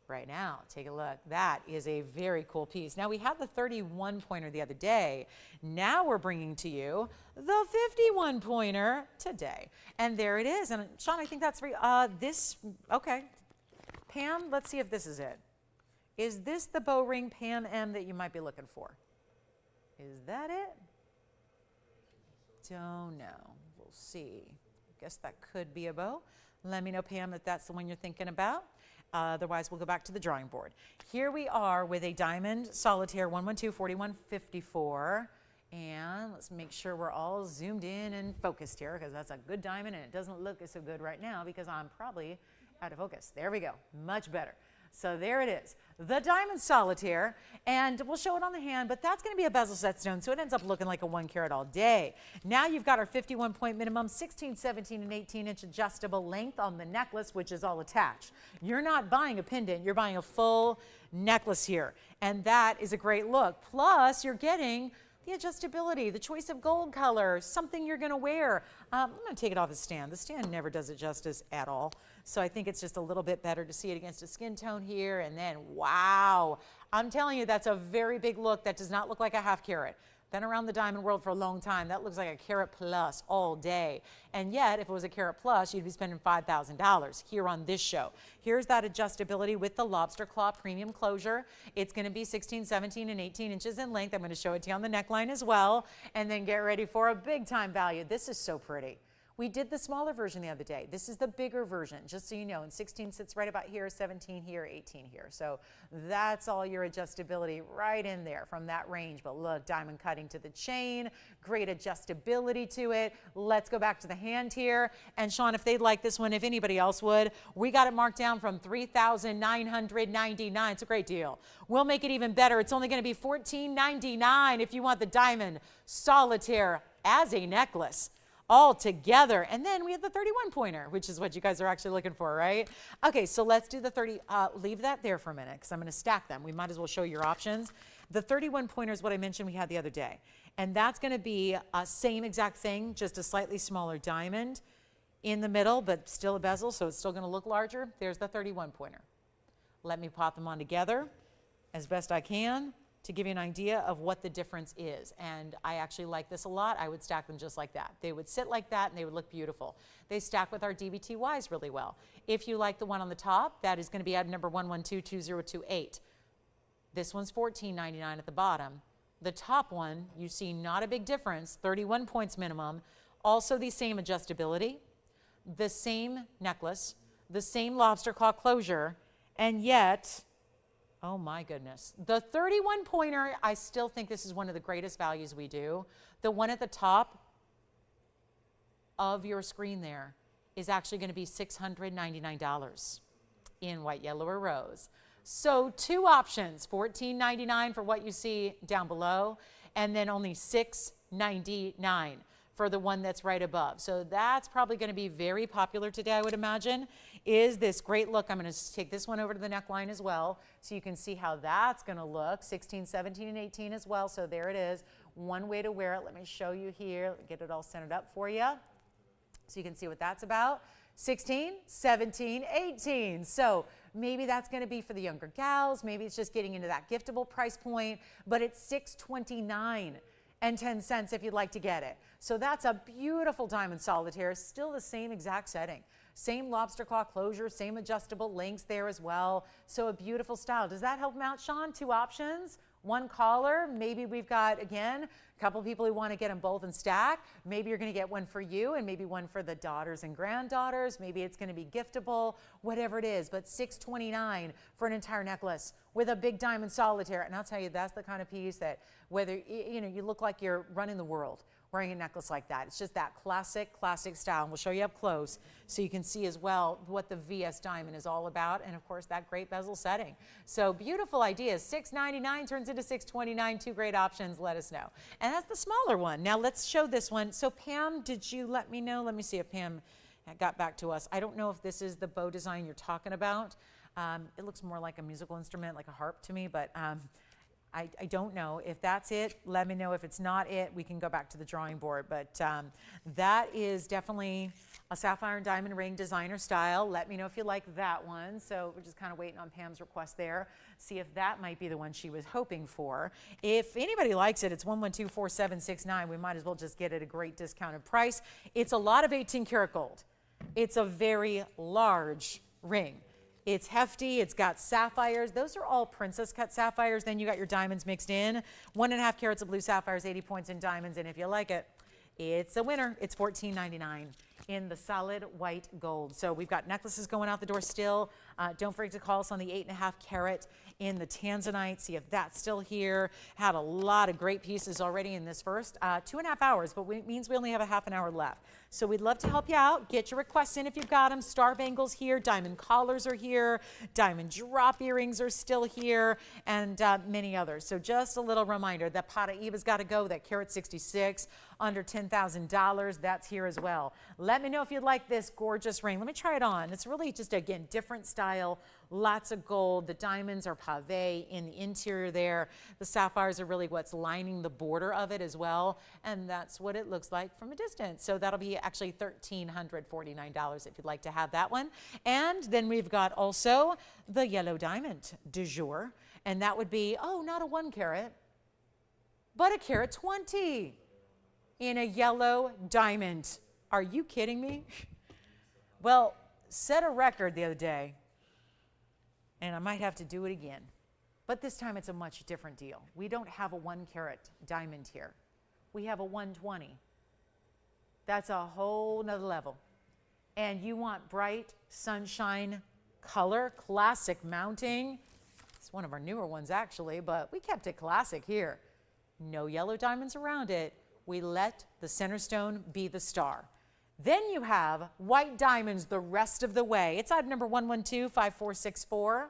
right now. Take a look. That is a very cool piece. Now, we had the 31-pointer the other day. Now we're bringing to you the 51-pointer today. And there it is. And Sean, I think that's okay. Pam, let's see if this is it. Is this the bow ring Pam M that you might be looking for? Is that it? Don't know. We'll see. I guess that could be a bow. Let me know, Pam, if that's the one you're thinking about. Otherwise, we'll go back to the drawing board. Here we are with a diamond solitaire 112-4154. And let's make sure we're all zoomed in and focused here because that's a good diamond and it doesn't look so good right now because I'm probably out of focus. There we go. Much better. So there it is, the diamond solitaire, and we'll show it on the hand, but that's going to be a bezel set stone, so it ends up looking like a 1 carat all day. Now you've got our 51-point minimum, 16, 17, and 18-inch adjustable length on the necklace, which is all attached. You're not buying a pendant, you're buying a full necklace here, and that is a great look. Plus, you're getting the adjustability, the choice of gold color, something you're going to wear. I'm going to take it off the stand. The stand never does it justice at all. So I think it's just a little bit better to see it against a skin tone here. And then, wow, I'm telling you, that's a very big look. That does not look like a half carat. Been around the diamond world for a long time. That looks like a carat plus all day. And yet, if it was a carat plus, you'd be spending $5,000 here on this show. Here's that adjustability with the lobster claw premium closure. It's going to be 16, 17, and 18 inches in length. I'm going to show it to you on the neckline as well. And then get ready for a big time value. This is so pretty. We did the smaller version the other day. This is the bigger version, just so you know. And 16 sits right about here, 17 here, 18 here. So that's all your adjustability right in there from that range. But look, diamond cutting to the chain, great adjustability to it. Let's go back to the hand here. And Sean, if they'd like this one, if anybody else would, we got it marked down from $3,999. It's a great deal. We'll make it even better. It's only going to be $1,499 if you want the diamond solitaire as a necklace all together. And then we have the 31-pointer, which is what you guys are actually looking for, right? Okay, so let's do the 30. Leave that there for a minute because I'm going to stack them. We might as well show your options. The 31-pointer is what I mentioned we had the other day. And that's going to be same exact thing, just a slightly smaller diamond in the middle, but still a bezel, so it's still going to look larger. There's the 31-pointer. Let me pop them on together as best I can to give you an idea of what the difference is. And I actually like this a lot. I would stack them just like that. They would sit like that and they would look beautiful. They stack with our DBTYs really well. If you like the one on the top, that is going to be item number 1122028. This one's $14.99 at the bottom. The top one, you see not a big difference, 31 points minimum. Also the same adjustability, the same necklace, the same lobster claw closure, and yet, oh my goodness. The 31-pointer, I still think this is one of the greatest values we do. The one at the top of your screen there is actually going to be $699 in white, yellow, or rose. So 2 options, $14.99 for what you see down below, and then only $6.99 for the one that's right above. So that's probably going to be very popular today, I would imagine, is this great look. I'm going to take this one over to the neckline as well so you can see how that's going to look. 16, 17, and 18 as well. So there it is. One way to wear it. Let me show you here. Get it all centered up for you so you can see what that's about. 16, 17, 18. So maybe that's going to be for the younger gals. Maybe it's just getting into that giftable price point, but it's $629.10 if you'd like to get it. So that's a beautiful diamond solitaire, still the same exact setting. Same lobster claw closure, same adjustable links there as well. So a beautiful style. Does that help them out, Sean? 2 options, 1 collar. Maybe we've got, again, a couple people who want to get them both in stack. Maybe you're going to get one for you and maybe one for the daughters and granddaughters. Maybe it's going to be giftable, whatever it is. But $629 for an entire necklace with a big diamond solitaire. And I'll tell you, that's the kind of piece that whether, you know, you look like you're running the world wearing a necklace like that. It's just that classic style. And we'll show you up close so you can see as well what the VS diamond is all about. And of course, that great bezel setting. So beautiful ideas. $699 turns into $629. 2 great options. Let us know. And that's the smaller one. Now let's show this one. So Pam, did you let me know? Let me see if Pam got back to us. I don't know if this is the bow design you're talking about. It looks more like a musical instrument, like a harp to me, but I don't know. If that's it, let me know. If it's not it, we can go back to the drawing board. But that is definitely a sapphire and diamond ring designer style. Let me know if you like that one. So we're just kind of waiting on Pam's request there. See if that might be the one she was hoping for. If anybody likes it, it's 1124769. We might as well just get it at a great discounted price. It's a lot of 18 karat gold. It's a very large ring. It's hefty, it's got sapphires. Those are all princess cut sapphires. Then you got your diamonds mixed in. 1.5 carats of blue sapphires, 80 points in diamonds. And if you like it, it's a winner. It's $14.99 in the solid white gold. So we've got necklaces going out the door still. Don't forget to call us on the 8.5 carat in the tanzanite. See if that's still here. Had a lot of great pieces already in this first 2.5 hours, but it means we only have a half an hour left. So we'd love to help you out. Get your requests in if you've got them. Star bangles here, diamond collars are here, diamond drop earrings are still here, and many others. So just a little reminder that Paraiba's got to go, that carat 66, under $10,000, that's here as well. Let me know if you'd like this gorgeous ring. Let me try it on. It's really just, again, different style, lots of gold. The diamonds are pave in the interior there. The sapphires are really what's lining the border of it as well, and that's what it looks like from a distance. So that'll be actually $1,349 if you'd like to have that one. And then we've got also the yellow diamond du jour, and that would be, oh, not a 1 carat, but a carat 20 in a yellow diamond. Are you kidding me? Well, set a record the other day, and I might have to do it again. But this time it's a much different deal. We don't have a 1 carat diamond here. We have a 120. That's a whole nother level. And you want bright sunshine color, classic mounting. It's one of our newer ones actually, but we kept it classic here. No yellow diamonds around it. We let the center stone be the star. Then you have white diamonds the rest of the way. It's item number 1125464.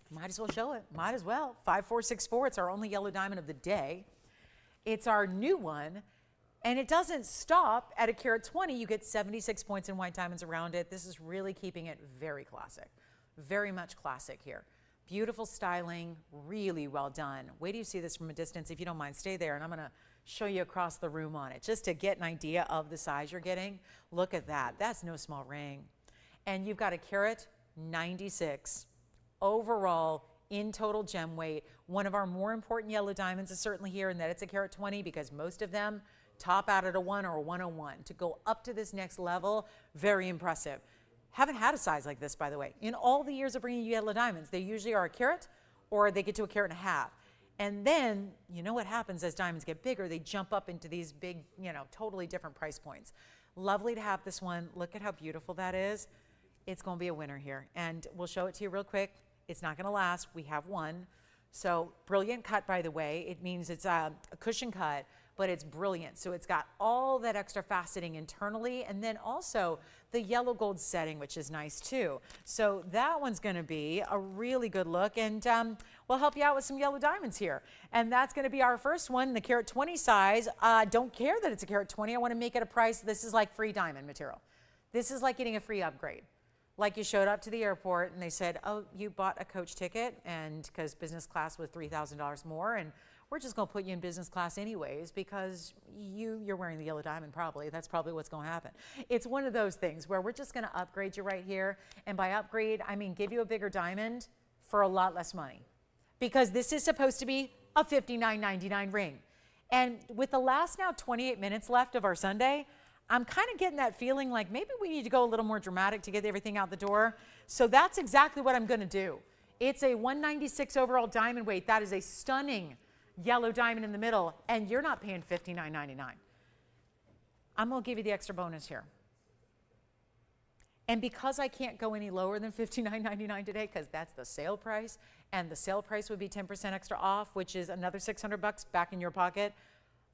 Might as well show it. Might as well. 5464. It's our only yellow diamond of the day. It's our new one. And it doesn't stop at a carat 20. You get 76 points in white diamonds around it. This is really keeping it very classic. Very much classic here. Beautiful styling, really well done. Wait till you see this from a distance. If you don't mind, stay there, and I'm gonna show you across the room on it, just to get an idea of the size you're getting. Look at that, that's no small ring. And you've got a carat 96 overall in total gem weight. One of our more important yellow diamonds is certainly here in that it's a carat 20, because most of them top out at a 1 or a 101. To go up to this next level, very impressive. Haven't had a size like this, by the way. In all the years of bringing you yellow diamonds, they usually are a carat or they get to a carat and a half. And then, you know what happens as diamonds get bigger, they jump up into these big, you know, totally different price points. Lovely to have this one. Look at how beautiful that is. It's going to be a winner here. And we'll show it to you real quick. It's not going to last. We have one. So brilliant cut, by the way. It means it's a cushion cut, but it's brilliant. So it's got all that extra faceting internally, and then also the yellow gold setting, which is nice too. So that one's gonna be a really good look, and we'll help you out with some yellow diamonds here. And that's gonna be our first one, the carat 20 size. Don't care that it's a carat 20. I wanna make it a price. This is like free diamond material. This is like getting a free upgrade. Like you showed up to the airport and they said, oh, you bought a coach ticket, and because business class was $3,000 more, and we're just going to put you in business class anyways because you're wearing the yellow diamond probably. That's probably what's going to happen. It's one of those things where we're just going to upgrade you right here. And by upgrade, I mean give you a bigger diamond for a lot less money because this is supposed to be a $59.99 ring. And with the last now 28 minutes left of our Sunday, I'm kind of getting that feeling like maybe we need to go a little more dramatic to get everything out the door. So that's exactly what I'm going to do. It's a 196 overall diamond weight. That is a stunning yellow diamond in the middle, and you're not paying $59.99. I'm going to give you the extra bonus here. And because I can't go any lower than $59.99 today, because that's the sale price, and the sale price would be 10% extra off, which is another $600 back in your pocket,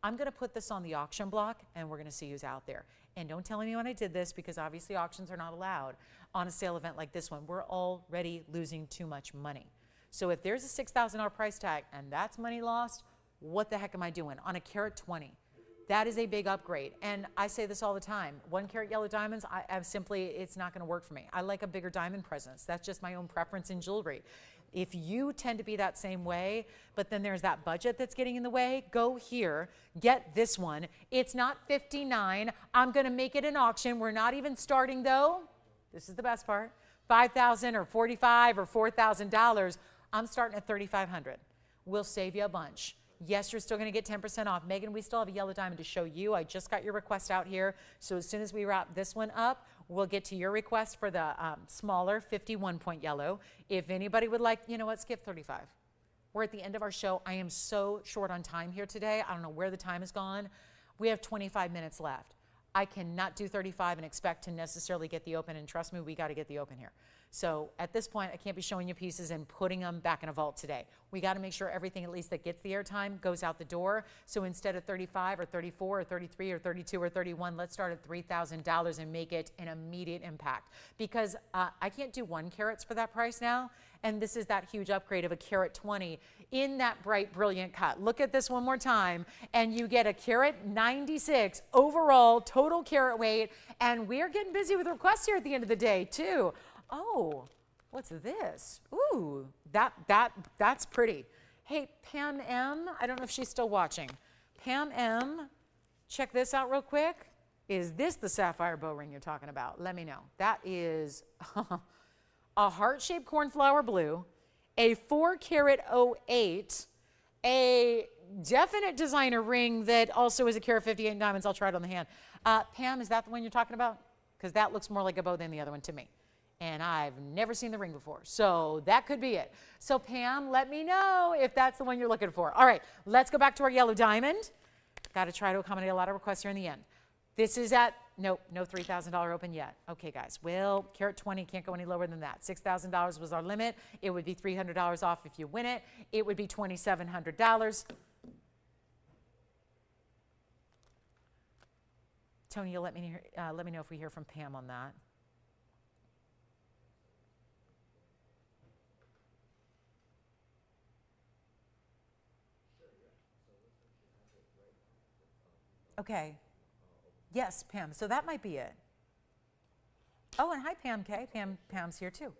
I'm going to put this on the auction block, and we're going to see who's out there. And don't tell anyone I did this, because obviously auctions are not allowed on a sale event like this one. We're already losing too much money. So if there's a $6,000 price tag, and that's money lost, what the heck am I doing? On a carat 20, that is a big upgrade. And I say this all the time. 1 carat yellow diamonds, it's not going to work for me. I like a bigger diamond presence. That's just my own preference in jewelry. If you tend to be that same way, but then there's that budget that's getting in the way, go here, get this one. It's not $59. I'm going to make it an auction. We're not even starting though. This is the best part. $5,000 or $45,000 or $4,000. I'm starting at $3,500. We'll save you a bunch. Yes, you're still going to get 10% off. Megan, we still have a yellow diamond to show you. I just got your request out here. So as soon as we wrap this one up, we'll get to your request for the smaller 51-point yellow. If anybody would like, you know what, skip 35. We're at the end of our show. I am so short on time here today. I don't know where the time has gone. We have 25 minutes left. I cannot do 35 and expect to necessarily get the open. And trust me, we got to get the open here. So at this point, I can't be showing you pieces and putting them back in a vault today. We got to make sure everything, at least that gets the airtime, goes out the door. So instead of 35 or 34 or 33 or 32 or 31, let's start at $3,000 and make it an immediate impact. Because I can't do 1 carats for that price now. And this is that huge upgrade of a carat 20 in that bright, brilliant cut. Look at this one more time. And you get a carat 96 overall total carat weight. And we're getting busy with requests here at the end of the day, too. Oh, what's this? Ooh, that's pretty. Hey, Pam M, I don't know if she's still watching. Pam M, check this out real quick. Is this the sapphire bow ring you're talking about? Let me know. That is a heart-shaped cornflower blue, a 4 carat 08, a definite designer ring that also is a carat 58 diamonds. I'll try it on the hand. Pam, is that the one you're talking about? Because that looks more like a bow than the other one to me. And I've never seen the ring before. So that could be it. So Pam, let me know if that's the one you're looking for. All right, let's go back to our yellow diamond. Got to try to accommodate a lot of requests here in the end. This is at, nope, no $3,000 open yet. Okay, guys, well, carat 20 can't go any lower than that. $6,000 was our limit. It would be $300 off if you win it. It would be $2,700. Tony, you'll let me know if we hear from Pam on that. Okay. Yes, Pam. So that might be it. Oh, and hi, Pam K. Pam's here too.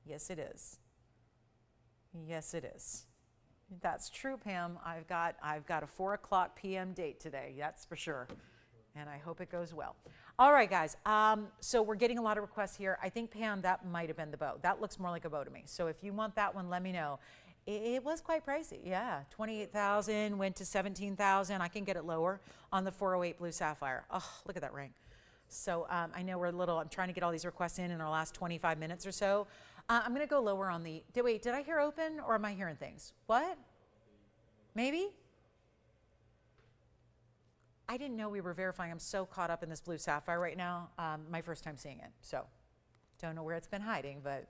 Yes, it is. Yes, it is. That's true, Pam. I've got a 4:00 p.m. date today. That's for sure. And I hope it goes well. All right, guys. So we're getting a lot of requests here. I think, Pam, that might have been the bow. That looks more like a bow to me. So if you want that one, let me know. It was quite pricey, yeah. $28,000 went to $17,000. I can get it lower on the 408 blue sapphire. Oh, look at that ring. So I know I'm trying to get all these requests in our last 25 minutes or so. I'm going to go lower on the, wait, did I hear open or am I hearing things? What? Maybe? I didn't know we were verifying. I'm so caught up in this blue sapphire right now. My first time seeing it. So don't know where it's been hiding, but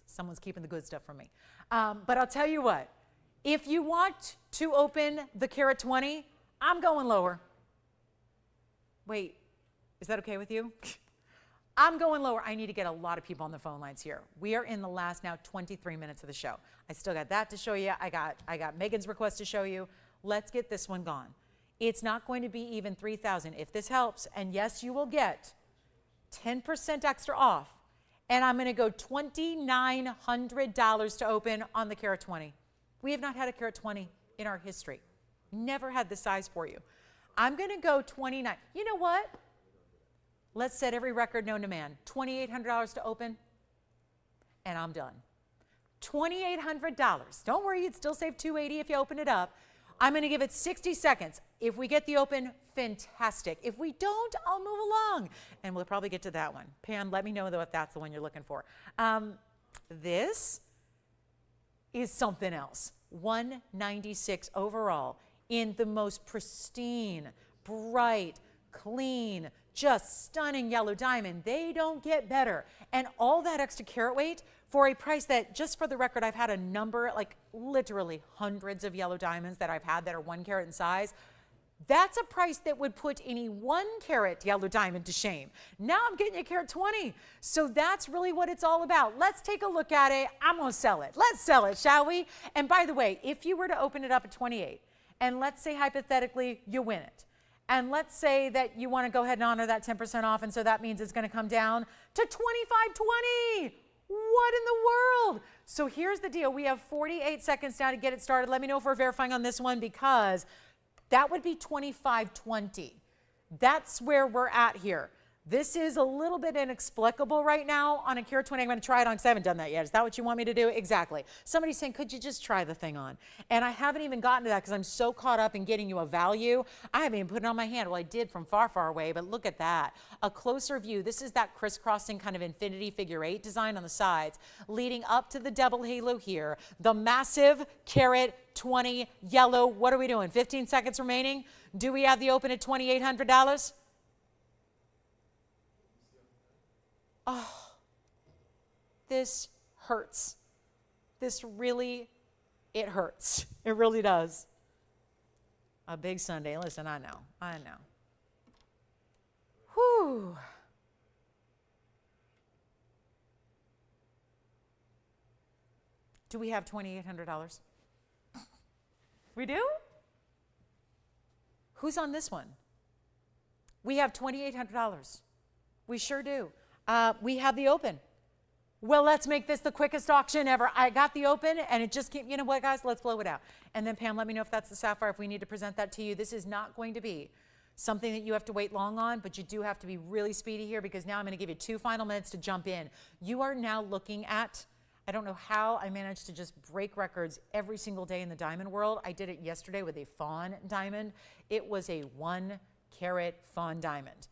someone's keeping the good stuff from me. But I'll tell you what, if you want to open the carat 20, I'm going lower. Wait, is that okay with you? I'm going lower. I need to get a lot of people on the phone lines here. We are in the last now 23 minutes of the show. I still got that to show you. I got Megan's request to show you. Let's get this one gone. It's not going to be even $3,000 if this helps. And yes, you will get 10% extra off. And I'm going to go $2,900 to open on the carat 20. We have not had a carat 20 in our history. Never had this size for you. I'm going to go 29. You know what? Let's set every record known to man. $2,800 to open, and I'm done. $2,800. Don't worry, you'd still save $280 if you open it up. I'm going to give it 60 seconds. If we get the open, fantastic. If we don't, I'll move along, and we'll probably get to that one. Pam, let me know, though, if that's the one you're looking for. This is something else. 196 overall in the most pristine, bright, clean, just stunning yellow diamond. They don't get better. And all that extra carat weight for a price that, just for the record, I've had a number, like literally hundreds of yellow diamonds that I've had that are 1 carat in size. That's a price that would put any 1 carat yellow diamond to shame. Now I'm getting you a carat 20. So that's really what it's all about. Let's take a look at it. I'm going to sell it. Let's sell it, shall we? And by the way, if you were to open it up at 28, and let's say hypothetically you win it, and let's say that you want to go ahead and honor that 10% off, and so that means it's going to come down to $25.20. What in the world? So here's the deal. We have 48 seconds now to get it started. Let me know if we're verifying on this one, because that would be $25.20. That's where we're at here. This is a little bit inexplicable right now on a carat 20. I'm going to try it on because I haven't done that yet. Is that what you want me to do? Exactly. Somebody's saying, could you just try the thing on? And I haven't even gotten to that because I'm so caught up in getting you a value. I haven't even put it on my hand. Well, I did from far, far away, but look at that. A closer view. This is that crisscrossing kind of infinity figure 8 design on the sides, leading up to the double halo here. The massive carat 20 yellow. What are we doing? 15 seconds remaining. Do we have the open at $2,800? Oh, this hurts. This really, it hurts. It really does. A big Sunday. Listen, I know. Whew. Do we have $2,800? We do? Who's on this one? We have $2,800. We sure do. We have the open. Well, let's make this the quickest auction ever. I got the open, and it just came. You know what, guys? Let's blow it out. And then, Pam, let me know if that's the sapphire, if we need to present that to you. This is not going to be something that you have to wait long on, but you do have to be really speedy here, because now I'm going to give you 2 final minutes to jump in. You are now looking at, I don't know how I managed to just break records every single day in the diamond world. I did it yesterday with a fawn diamond. It was a 1 carat fawn diamond.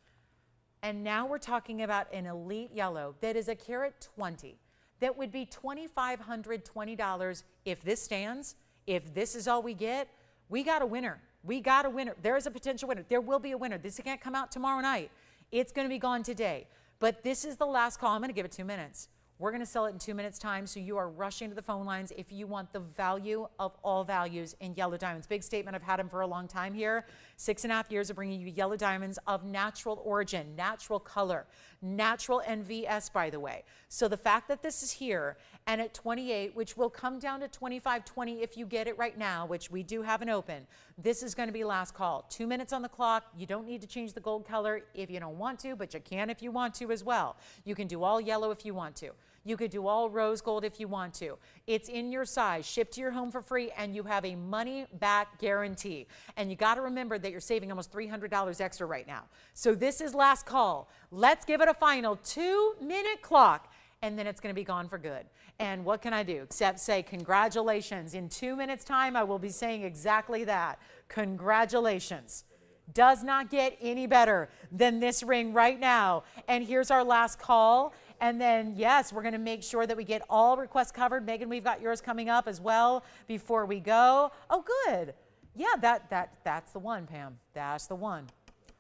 And now we're talking about an elite yellow that is a carat 20. That would be $2,520 if this stands. If this is all we get, we got a winner. We got a winner. There is a potential winner. There will be a winner. This can't come out tomorrow night. It's going to be gone today. But this is the last call. I'm going to give it 2 minutes. We're going to sell it in 2 minutes time, so you are rushing to the phone lines if you want the value of all values in yellow diamonds. Big statement. I've had them for a long time here. 6.5 years of bringing you yellow diamonds of natural origin, natural color, natural NVS, by the way. So the fact that this is here and at 28, which will come down to $25.20 if you get it right now, which we do have an open, this is going to be last call. 2 minutes on the clock. You don't need to change the gold color if you don't want to, but you can if you want to as well. You can do all yellow if you want to. You could do all rose gold if you want to. It's in your size, shipped to your home for free, and you have a money-back guarantee. And you got to remember that you're saving almost $300 extra right now. So this is last call. Let's give it a final 2-minute clock, and then it's going to be gone for good. And what can I do except say congratulations. In 2 minutes' time, I will be saying exactly that. Congratulations. Does not get any better than this ring right now. And here's our last call. And then, yes, we're going to make sure that we get all requests covered. Megan, we've got yours coming up as well before we go. Oh, good. Yeah, that's the one, Pam. That's the one.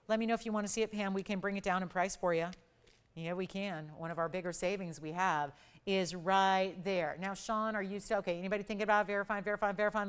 Let me know if you want to see it, Pam. We can bring it down in price for you. Yeah, we can. One of our bigger savings we have is right there. Now, Sean, are you still, okay, anybody thinking about verifying?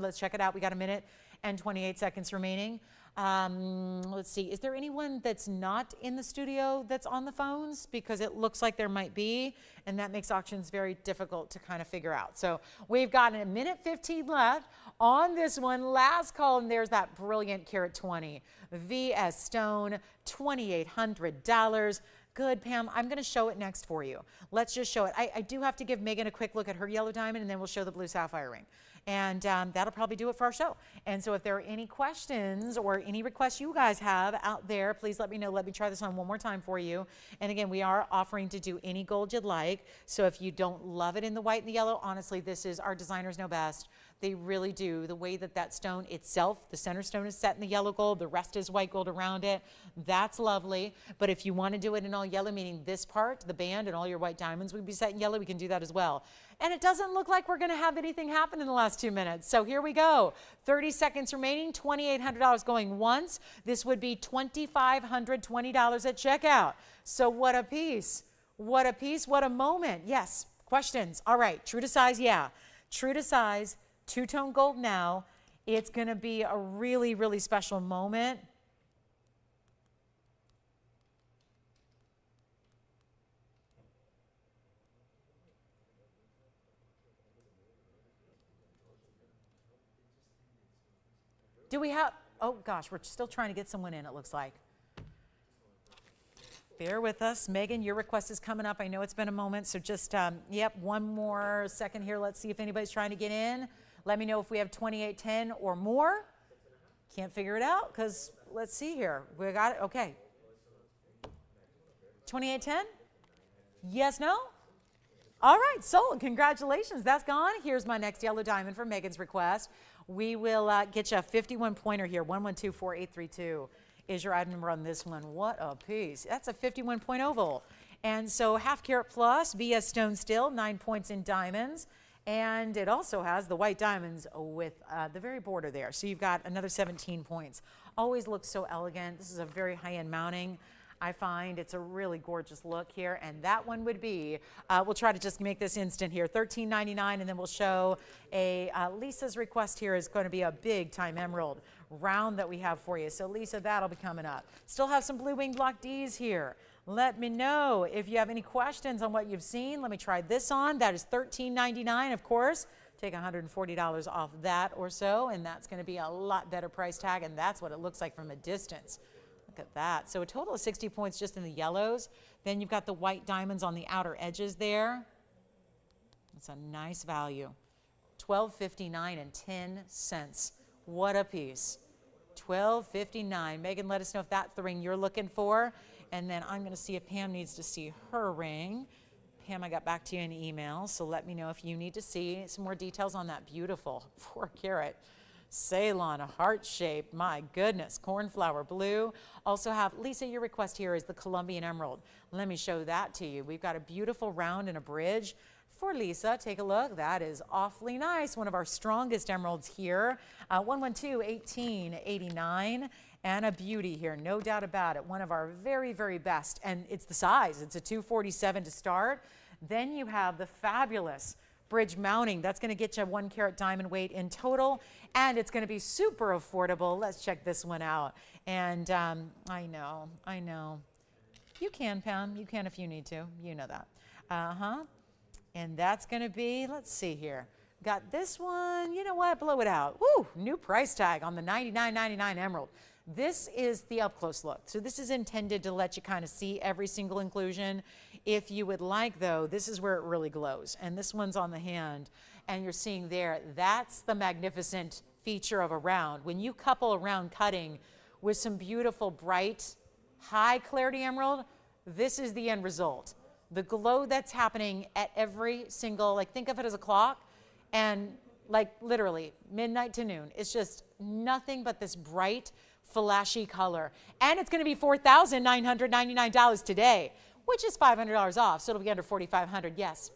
Let's check it out. We got 1 minute and 28 seconds remaining. Let's see, is there anyone that's not in the studio that's on the phones? Because it looks like there might be, and that makes auctions very difficult to kind of figure out. So we've got 1 minute 15 left on this one. Last call, and there's that brilliant carat 20 VS Stone, $2,800. Good, Pam. I'm going to show it next for you. Let's just show it. I do have to give Megan a quick look at her yellow diamond, and then we'll show the blue sapphire ring. And that'll probably do it for our show. And so if there are any questions or any requests you guys have out there, please let me know. Let me try this on one more time for you. And again, we are offering to do any gold you'd like. So if you don't love it in the white and the yellow, honestly, this is, our designers know best. They really do. The way that that stone itself, the center stone is set in the yellow gold, the rest is white gold around it. That's lovely. But if you want to do it in all yellow, meaning this part, the band and all your white diamonds would be set in yellow, we can do that as well. And it doesn't look like we're going to have anything happen in the last 2 minutes. So here we go. 30 seconds remaining, $2,800 going once. This would be $2,520 at checkout. So what a piece. What a piece. What a moment. Yes. Questions? All right. True to size? Yeah. True to size. Two-tone gold now. It's going to be a really, really special moment. Do we have, oh gosh, we're still trying to get someone in, it looks like. Bear with us. Megan, your request is coming up. I know it's been a moment, so just, yep, one more second here. Let's see if anybody's trying to get in. Let me know if we have 2810 or more. Can't figure it out because let's see here. We got it. Okay. 2810? Yes, no? All right, sold. Congratulations. That's gone. Here's my next yellow diamond for Megan's request. We will get you a 51 pointer here. 1124832 is your item number on this one. What a piece. That's a 51 point oval. And so half carat plus, VS stone still, 9 points in diamonds. And it also has the white diamonds with the very border there. So you've got another 17 points. Always looks so elegant. This is a very high-end mounting. I find it's a really gorgeous look here. And that one would be, we'll try to just make this instant here, $13.99. And then we'll show a, Lisa's request here is going to be a big time emerald round that we have for you. So Lisa, that'll be coming up. Still have some blue wing block Ds here. Let me know if you have any questions on what you've seen. Let me try this on. That is $13.99, of course. Take $140 off that or so, and that's going to be a lot better price tag, and that's what it looks like from a distance. Look at that. So a total of 60 points just in the yellows. Then you've got the white diamonds on the outer edges there. It's a nice value. $12.59 and 10 cents. What a piece. $12.59. Megan, let us know if that's the ring you're looking for. And then I'm going to see if Pam needs to see her ring. Pam, I got back to you in email, so let me know if you need to see some more details on that beautiful 4 carat Ceylon heart shape. My goodness, cornflower blue. Also have, Lisa, your request here is the Colombian emerald. Let me show that to you. We've got a beautiful round and a bridge for Lisa. Take a look. That is awfully nice. One of our strongest emeralds here. 112-1889. And a beauty here, no doubt about it. One of our very, very best. And it's the size. It's a 247 to start. Then you have the fabulous bridge mounting. That's going to get you 1 carat diamond weight in total. And it's going to be super affordable. Let's check this one out. And I know. You can, Pam. You can if you need to. You know that. And that's going to be, let's see here. Got this one. You know what? Blow it out. Woo! New price tag on the $99.99 emerald. This is the up close look. So this is intended to let you kind of see every single inclusion. If you would like though, this is where it really glows. And this one's on the hand and you're seeing there, that's the magnificent feature of a round. When you couple a round cutting with some beautiful bright, high clarity emerald, this is the end result. The glow that's happening at every single, like think of it as a clock and like literally midnight to noon. It's just nothing but this bright, flashy color. And it's going to be $4,999 today, which is $500 off. So it'll be under $4,500. Yes.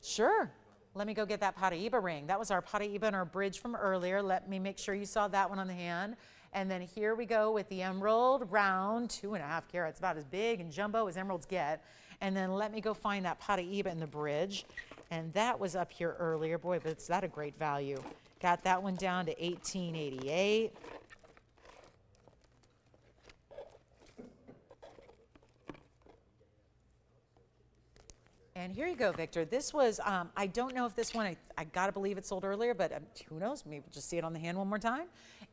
Sure. Let me go get that Paraíba ring. That was our Paraíba and our bridge from earlier. Let me make sure you saw that one on the hand. And then here we go with the emerald round, 2.5 carats, about as big and jumbo as emeralds get. And then let me go find that Paraíba in the bridge. And that was up here earlier. Boy, but is that a great value. Got that one down to $18.88. And here you go, Victor. This was, I don't know if this one, I got to believe it sold earlier, but who knows? Maybe we'll just see it on the hand one more time.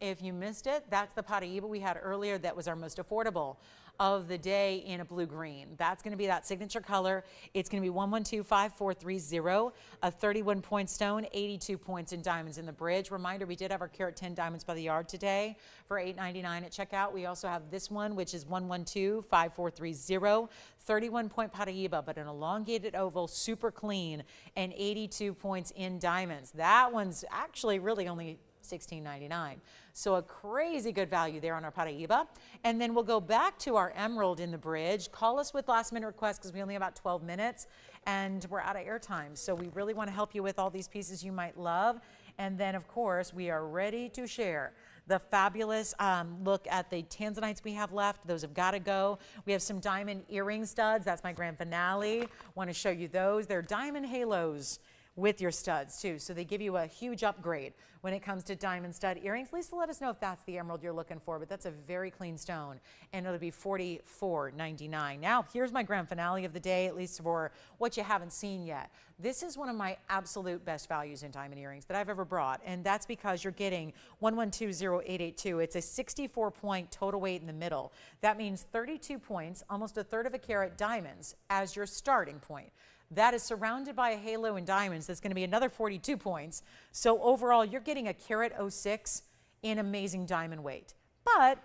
If you missed it, that's the Paraíba we had earlier that was our most affordable of the day in a blue green. That's going to be that signature color. It's going to be 1125430, a 31-point stone, 82 points in diamonds in the bridge. Reminder, we did have our carat 10 diamonds by the yard today for $8.99 at checkout. We also have this one, which is 1125430, 31-point Paraíba, but an elongated oval, super clean, and 82 points in diamonds. That one's actually really only $16.99. So a crazy good value there on our Paraíba. And then we'll go back to our emerald in the bridge. Call us with last minute requests because we only have about 12 minutes and we're out of airtime. So we really want to help you with all these pieces you might love. And then of course we are ready to share the fabulous look at the tanzanites we have left. Those have got to go. We have some diamond earring studs. That's my grand finale. Want to show you those. They're diamond halos with your studs too. So they give you a huge upgrade when it comes to diamond stud earrings. Lisa, let us know if that's the emerald you're looking for, but that's a very clean stone and it'll be $44.99. Now, here's my grand finale of the day, at least for what you haven't seen yet. This is one of my absolute best values in diamond earrings that I've ever brought, and that's because you're getting 1120,882. It's a 64-point total weight in the middle. That means 32 points, almost a third of a carat diamonds as your starting point. That is surrounded by a halo in diamonds. That's going to be another 42 points. So overall, you're getting a carat 06 in amazing diamond weight. But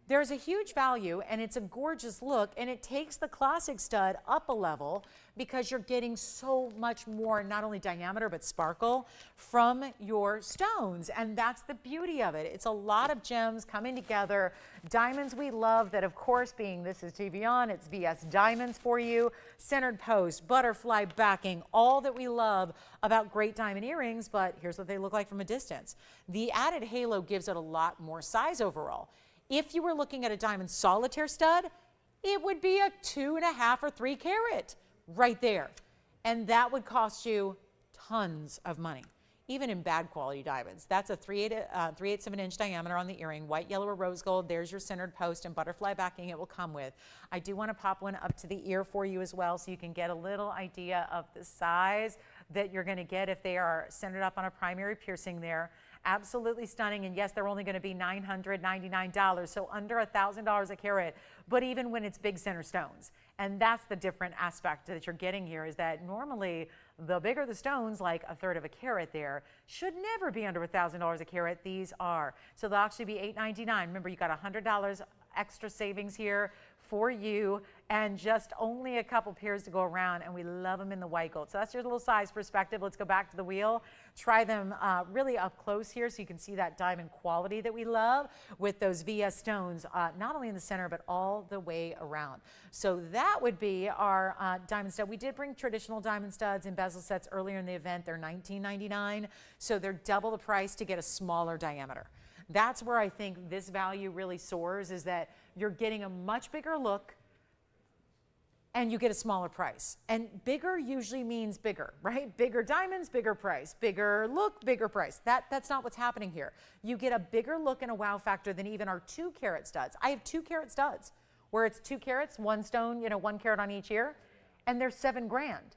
there's a huge value, and it's a gorgeous look, and it takes the classic stud up a level because you're getting so much more, not only diameter, but sparkle from your stones. And that's the beauty of it. It's a lot of gems coming together. Diamonds we love that, of course, being this is TVON, it's VS diamonds for you. Centered post, butterfly backing, all that we love about great diamond earrings, but here's what they look like from a distance. The added halo gives it a lot more size overall. If you were looking at a diamond solitaire stud, it would be a 2.5 or 3 carat right there. And that would cost you tons of money, even in bad quality diamonds. That's a 3/8 of an inch diameter on the earring, white, yellow, or rose gold. There's your centered post and butterfly backing it will come with. I do want to pop one up to the ear for you as well so you can get a little idea of the size that you're going to get if they are centered up on a primary piercing there. Absolutely stunning, and yes, they're only going to be $999, so under $1,000 a carat, but even when it's big center stones. And that's the different aspect that you're getting here, is that normally the bigger the stones, like a third of a carat there, should never be under $1,000 a carat. These are. So they'll actually be $899. Remember, you got $100 extra savings here for you, and just only a couple pairs to go around, and we love them in the white gold. So that's your little size perspective. Let's go back to the wheel. Try them really up close here so you can see that diamond quality that we love with those VS stones, not only in the center, but all the way around. So that would be our diamond stud. We did bring traditional diamond studs in bezel sets earlier in the event. They're $19.99, so they're double the price to get a smaller diameter. That's where I think this value really soars, is that you're getting a much bigger look and you get a smaller price. And bigger usually means bigger, right? Bigger diamonds, bigger price. Bigger look, bigger price. That's not what's happening here. You get a bigger look and a wow factor than even our 2 carat studs. I have 2 carat studs where it's 2 carats, 1 stone, 1 carat on each ear, and they're $7 grand,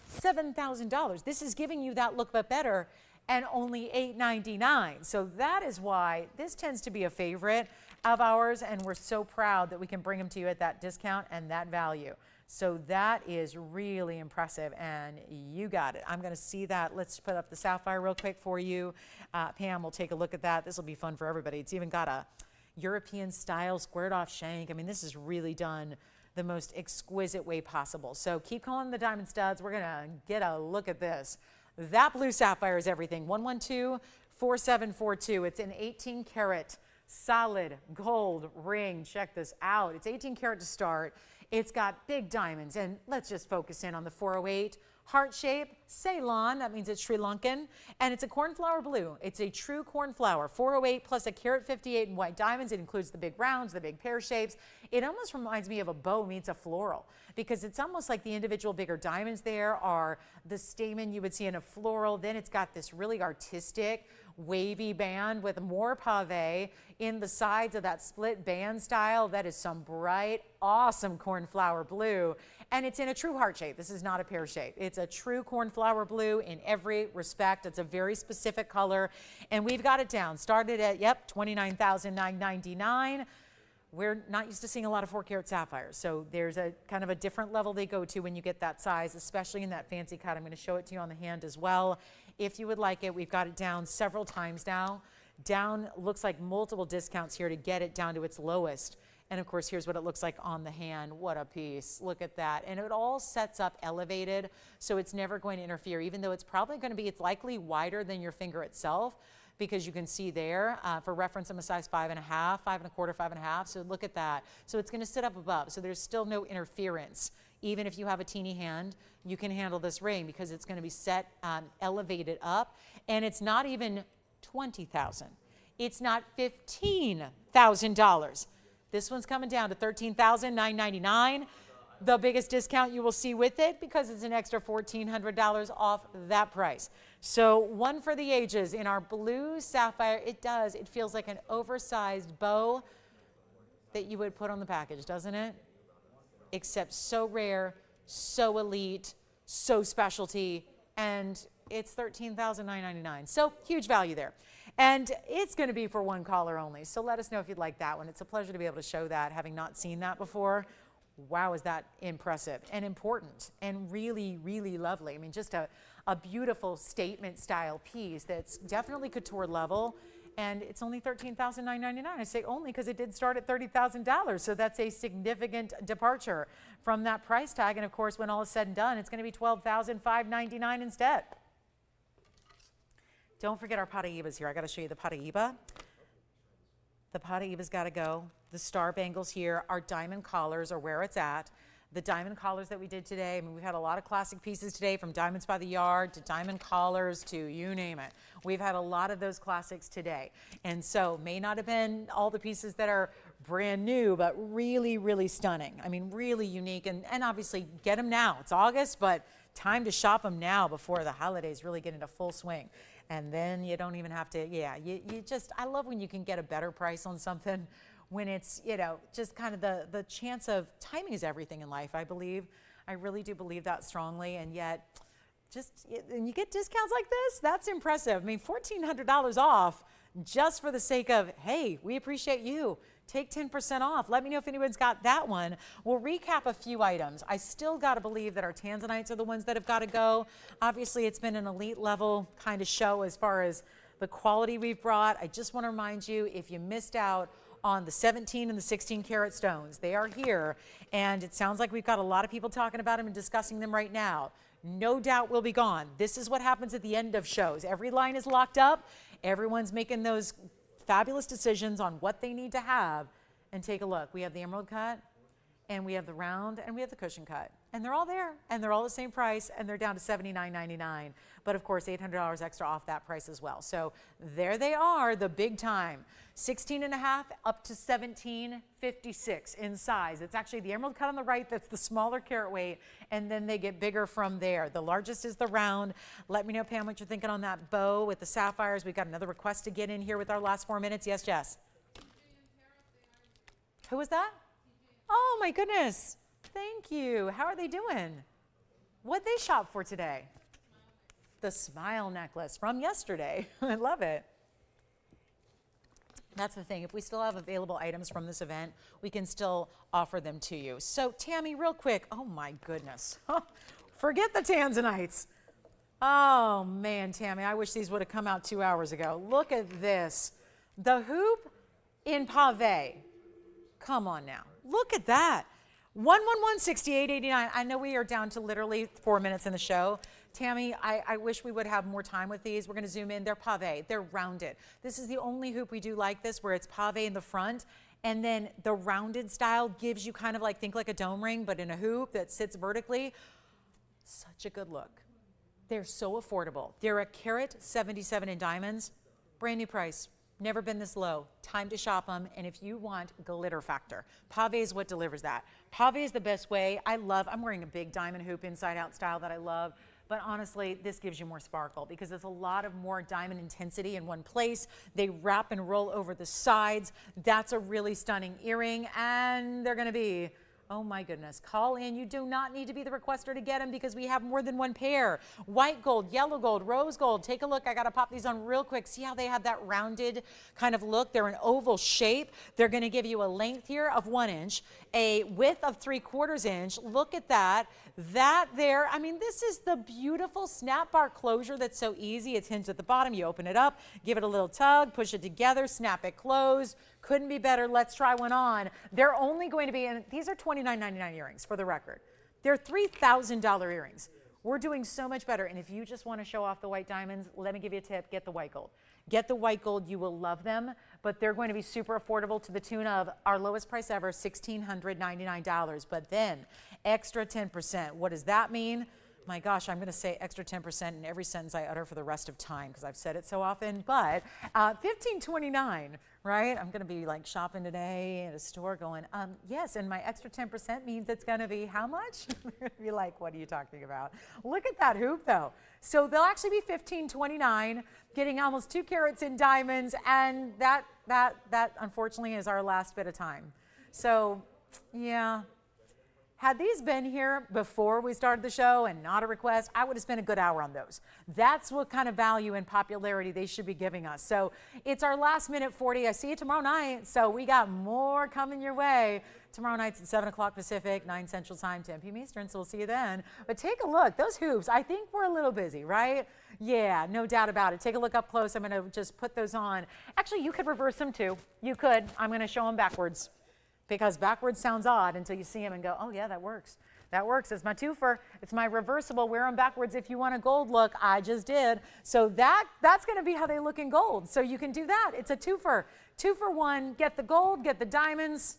$7,000. This is giving you that look but better, and only $899. So that is why this tends to be a favorite of ours, and we're so proud that we can bring them to you at that discount and that value. So that is really impressive, and you got it. I'm going to see that. Let's put up the sapphire real quick for you. Pam will take a look at that. This will be fun for everybody. It's even got a European style squared off shank. I mean, this is really done the most exquisite way possible. So keep calling the diamond studs. We're going to get a look at this. That blue sapphire is everything. 1124742. It's an 18 karat solid gold ring. Check this out. It's 18 karat to start. It's got big diamonds, and let's just focus in on the 408. Heart shape, Ceylon, that means it's Sri Lankan, and it's a cornflower blue. It's a true cornflower, 408 plus a carat 58 in white diamonds. It includes the big rounds, the big pear shapes. It almost reminds me of a bow meets a floral, because it's almost like the individual bigger diamonds there are the stamen you would see in a floral. Then it's got this really artistic wavy band with more pave in the sides of that split band style. That is some bright, awesome cornflower blue. And it's in a true heart shape. This is not a pear shape. It's a true cornflower blue in every respect. It's a very specific color. And we've got it down. Started at, yep, $29,999. We're not used to seeing a lot of 4-carat sapphires, so there's a kind of a different level they go to when you get that size, especially in that fancy cut. I'm going to show it to you on the hand as well. If you would like it, we've got it down several times now. Down looks like multiple discounts here to get it down to its lowest. And of course, here's what it looks like on the hand. What a piece. Look at that. And it all sets up elevated, so it's never going to interfere, even though it's probably going to be, it's likely wider than your finger itself, because you can see there, for reference, I'm a size 5.5, 5.25, 5.5. So look at that. So it's going to sit up above. So there's still no interference. Even if you have a teeny hand, you can handle this ring because it's going to be set elevated up. And it's not even $20,000. It's not $15,000. This one's coming down to $13,999. The biggest discount you will see with it, because it's an extra $1,400 off that price. So one for the ages in our blue sapphire. It feels like an oversized bow that you would put on the package, doesn't it? Except so rare, so elite, so specialty, and it's $13,999. So huge value there. And it's going to be for one caller only. So let us know if you'd like that one. It's a pleasure to be able to show that, having not seen that before. Wow, is that impressive and important and really, really lovely. I mean, just a beautiful statement style piece that's definitely couture level, and it's only $13,999. I say only because it did start at $30,000, so that's a significant departure from that price tag. And of course, when all is said and done, it's going to be $12,599 instead. Don't forget our Paraibas here. I got to show you the Paraiba. The Paraiba's got to go. The star bangles here, our diamond collars are where it's at. The diamond collars that we did today, I mean, we've had a lot of classic pieces today, from diamonds by the yard to diamond collars to you name it. We've had a lot of those classics today. And so may not have been all the pieces that are brand new, but really, really stunning. I mean, really unique. And obviously get them now. It's August, but time to shop them now before the holidays really get into full swing. And then you don't even have to, I love when you can get a better price on something, when it's, just kind of the chance of timing is everything in life, I believe. I really do believe that strongly. And yet, and you get discounts like this, that's impressive. I mean, $1,400 off just for the sake of, hey, we appreciate you. Take 10% off. Let me know if anyone's got that one. We'll recap a few items. I still got to believe that our tanzanites are the ones that have got to go. Obviously, it's been an elite level kind of show as far as the quality we've brought. I just want to remind you, if you missed out on the 17 and the 16 karat stones, they are here. And it sounds like we've got a lot of people talking about them and discussing them right now. No doubt will be gone. This is what happens at the end of shows. Every line is locked up. Everyone's making those fabulous decisions on what they need to have. And take a look. We have the emerald cut, and we have the round, and we have the cushion cut. And they're all there, and they're all the same price, and they're down to $79.99. But of course, $800 extra off that price as well. So there they are, the big time. 16.5 up to 17.56 in size. It's actually the emerald cut on the right that's the smaller carat weight, and then they get bigger from there. The largest is the round. Let me know, Pam, what you're thinking on that bow with the sapphires. We've got another request to get in here with our last 4 minutes. Yes, Jess? Who was that? Oh, my goodness. Thank you. How are they doing? What'd they shop for today? The smile necklace from yesterday. I love it. That's the thing. If we still have available items from this event, we can still offer them to you. So, Tammy, real quick. Oh, my goodness. Forget the tanzanites. Oh, man, Tammy, I wish these would have come out 2 hours ago. Look at this. The hoop in pave. Come on now. Look at that. 111-6889. I know we are down to literally 4 minutes in the show. Tammy, I wish we would have more time with these. We're going to zoom in. They're pave. They're rounded. This is the only hoop we do like this, where it's pave in the front, and then the rounded style gives you kind of like, think like a dome ring, but in a hoop that sits vertically. Such a good look. They're so affordable. They're a carat 77 in diamonds. Brand new price. Never been this low. Time to shop them. And if you want glitter factor, pave is what delivers that. Pave is the best way. I'm wearing a big diamond hoop inside out style that I love. but honestly, this gives you more sparkle because it's a lot of more diamond intensity in one place. They wrap and roll over the sides. That's a really stunning earring, and they're gonna be, oh my goodness, call in. You do not need to be the requester to get them because we have more than one pair. White gold, yellow gold, rose gold. Take a look. I got to pop these on real quick. See how they have that rounded kind of look? They're an oval shape. They're going to give you a length here of 1 inch, a width of 3/4 inch. Look at that. That there, I mean, this is the beautiful snap bar closure that's so easy. It's hinged at the bottom. You open it up, give it a little tug, push it together, snap it closed. Couldn't be better. Let's try one on. They're only going to be, and these are $29.99 earrings for the record. They're $3,000 earrings. We're doing so much better. And if you just want to show off the white diamonds, let me give you a tip. Get the white gold. Get the white gold. You will love them, but they're going to be super affordable to the tune of our lowest price ever, $1,699. But then extra 10%. What does that mean? My gosh, I'm going to say extra 10% in every sentence I utter for the rest of time because I've said it so often. But $1,529, right? I'm going to be like shopping today at a store going, yes, and my extra 10% means it's going to be how much? You're like, what are you talking about? Look at that hoop though. So they'll actually be $1,529, getting almost 2 carats in diamonds, and that unfortunately is our last bit of time. So yeah. Had these been here before we started the show and not a request, I would have spent a good hour on those. That's what kind of value and popularity they should be giving us. So it's our last minute 40. I see you tomorrow night. So we got more coming your way. Tomorrow night's at 7 o'clock Pacific, 9 Central Time, 10 p.m. Eastern. So we'll see you then. But take a look. Those hoops, I think we're a little busy, right? Yeah, no doubt about it. Take a look up close. I'm going to just put those on. Actually, you could reverse them too. You could. I'm going to show them backwards, because backwards sounds odd until you see them and go, oh yeah, that works. That works. It's my twofer. It's my reversible. Wear them backwards if you want a gold look. I just did. So that's going to be how they look in gold. So you can do that. It's a twofer. 2 for 1. Get the gold, get the diamonds.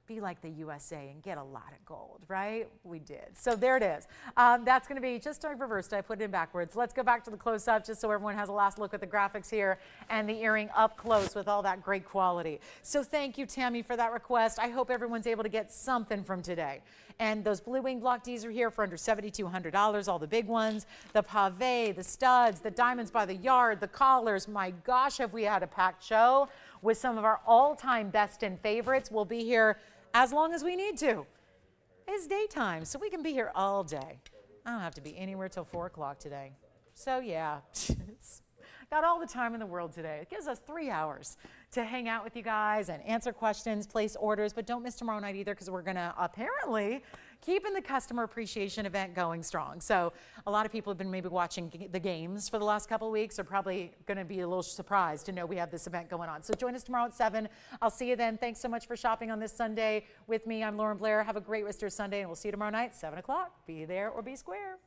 Be like the USA and get a lot of gold, right? We did. So there it is. That's going to be just reversed. I put it in backwards. Let's go back to the close-up just so everyone has a last look at the graphics here and the earring up close with all that great quality. So thank you, Tammy, for that request. I hope everyone's able to get something from today. And those blue wing block Ds are here for under $7,200, all the big ones. The pave, the studs, the diamonds by the yard, the collars. My gosh, have we had a packed show with some of our all-time best and favorites. We'll be here as long as we need to. It's daytime, so we can be here all day. I don't have to be anywhere till 4 o'clock today. So yeah, got all the time in the world today. It gives us 3 hours to hang out with you guys and answer questions, place orders, but don't miss tomorrow night either because we're gonna apparently keeping the customer appreciation event going strong. So a lot of people have been maybe watching the games for the last couple of weeks are probably gonna be a little surprised to know we have this event going on. So join us tomorrow at 7. I'll see you then. Thanks so much for shopping on this Sunday with me. I'm Lauren Blair. Have a great rest of your Sunday and we'll see you tomorrow night, 7 o'clock. Be there or be square.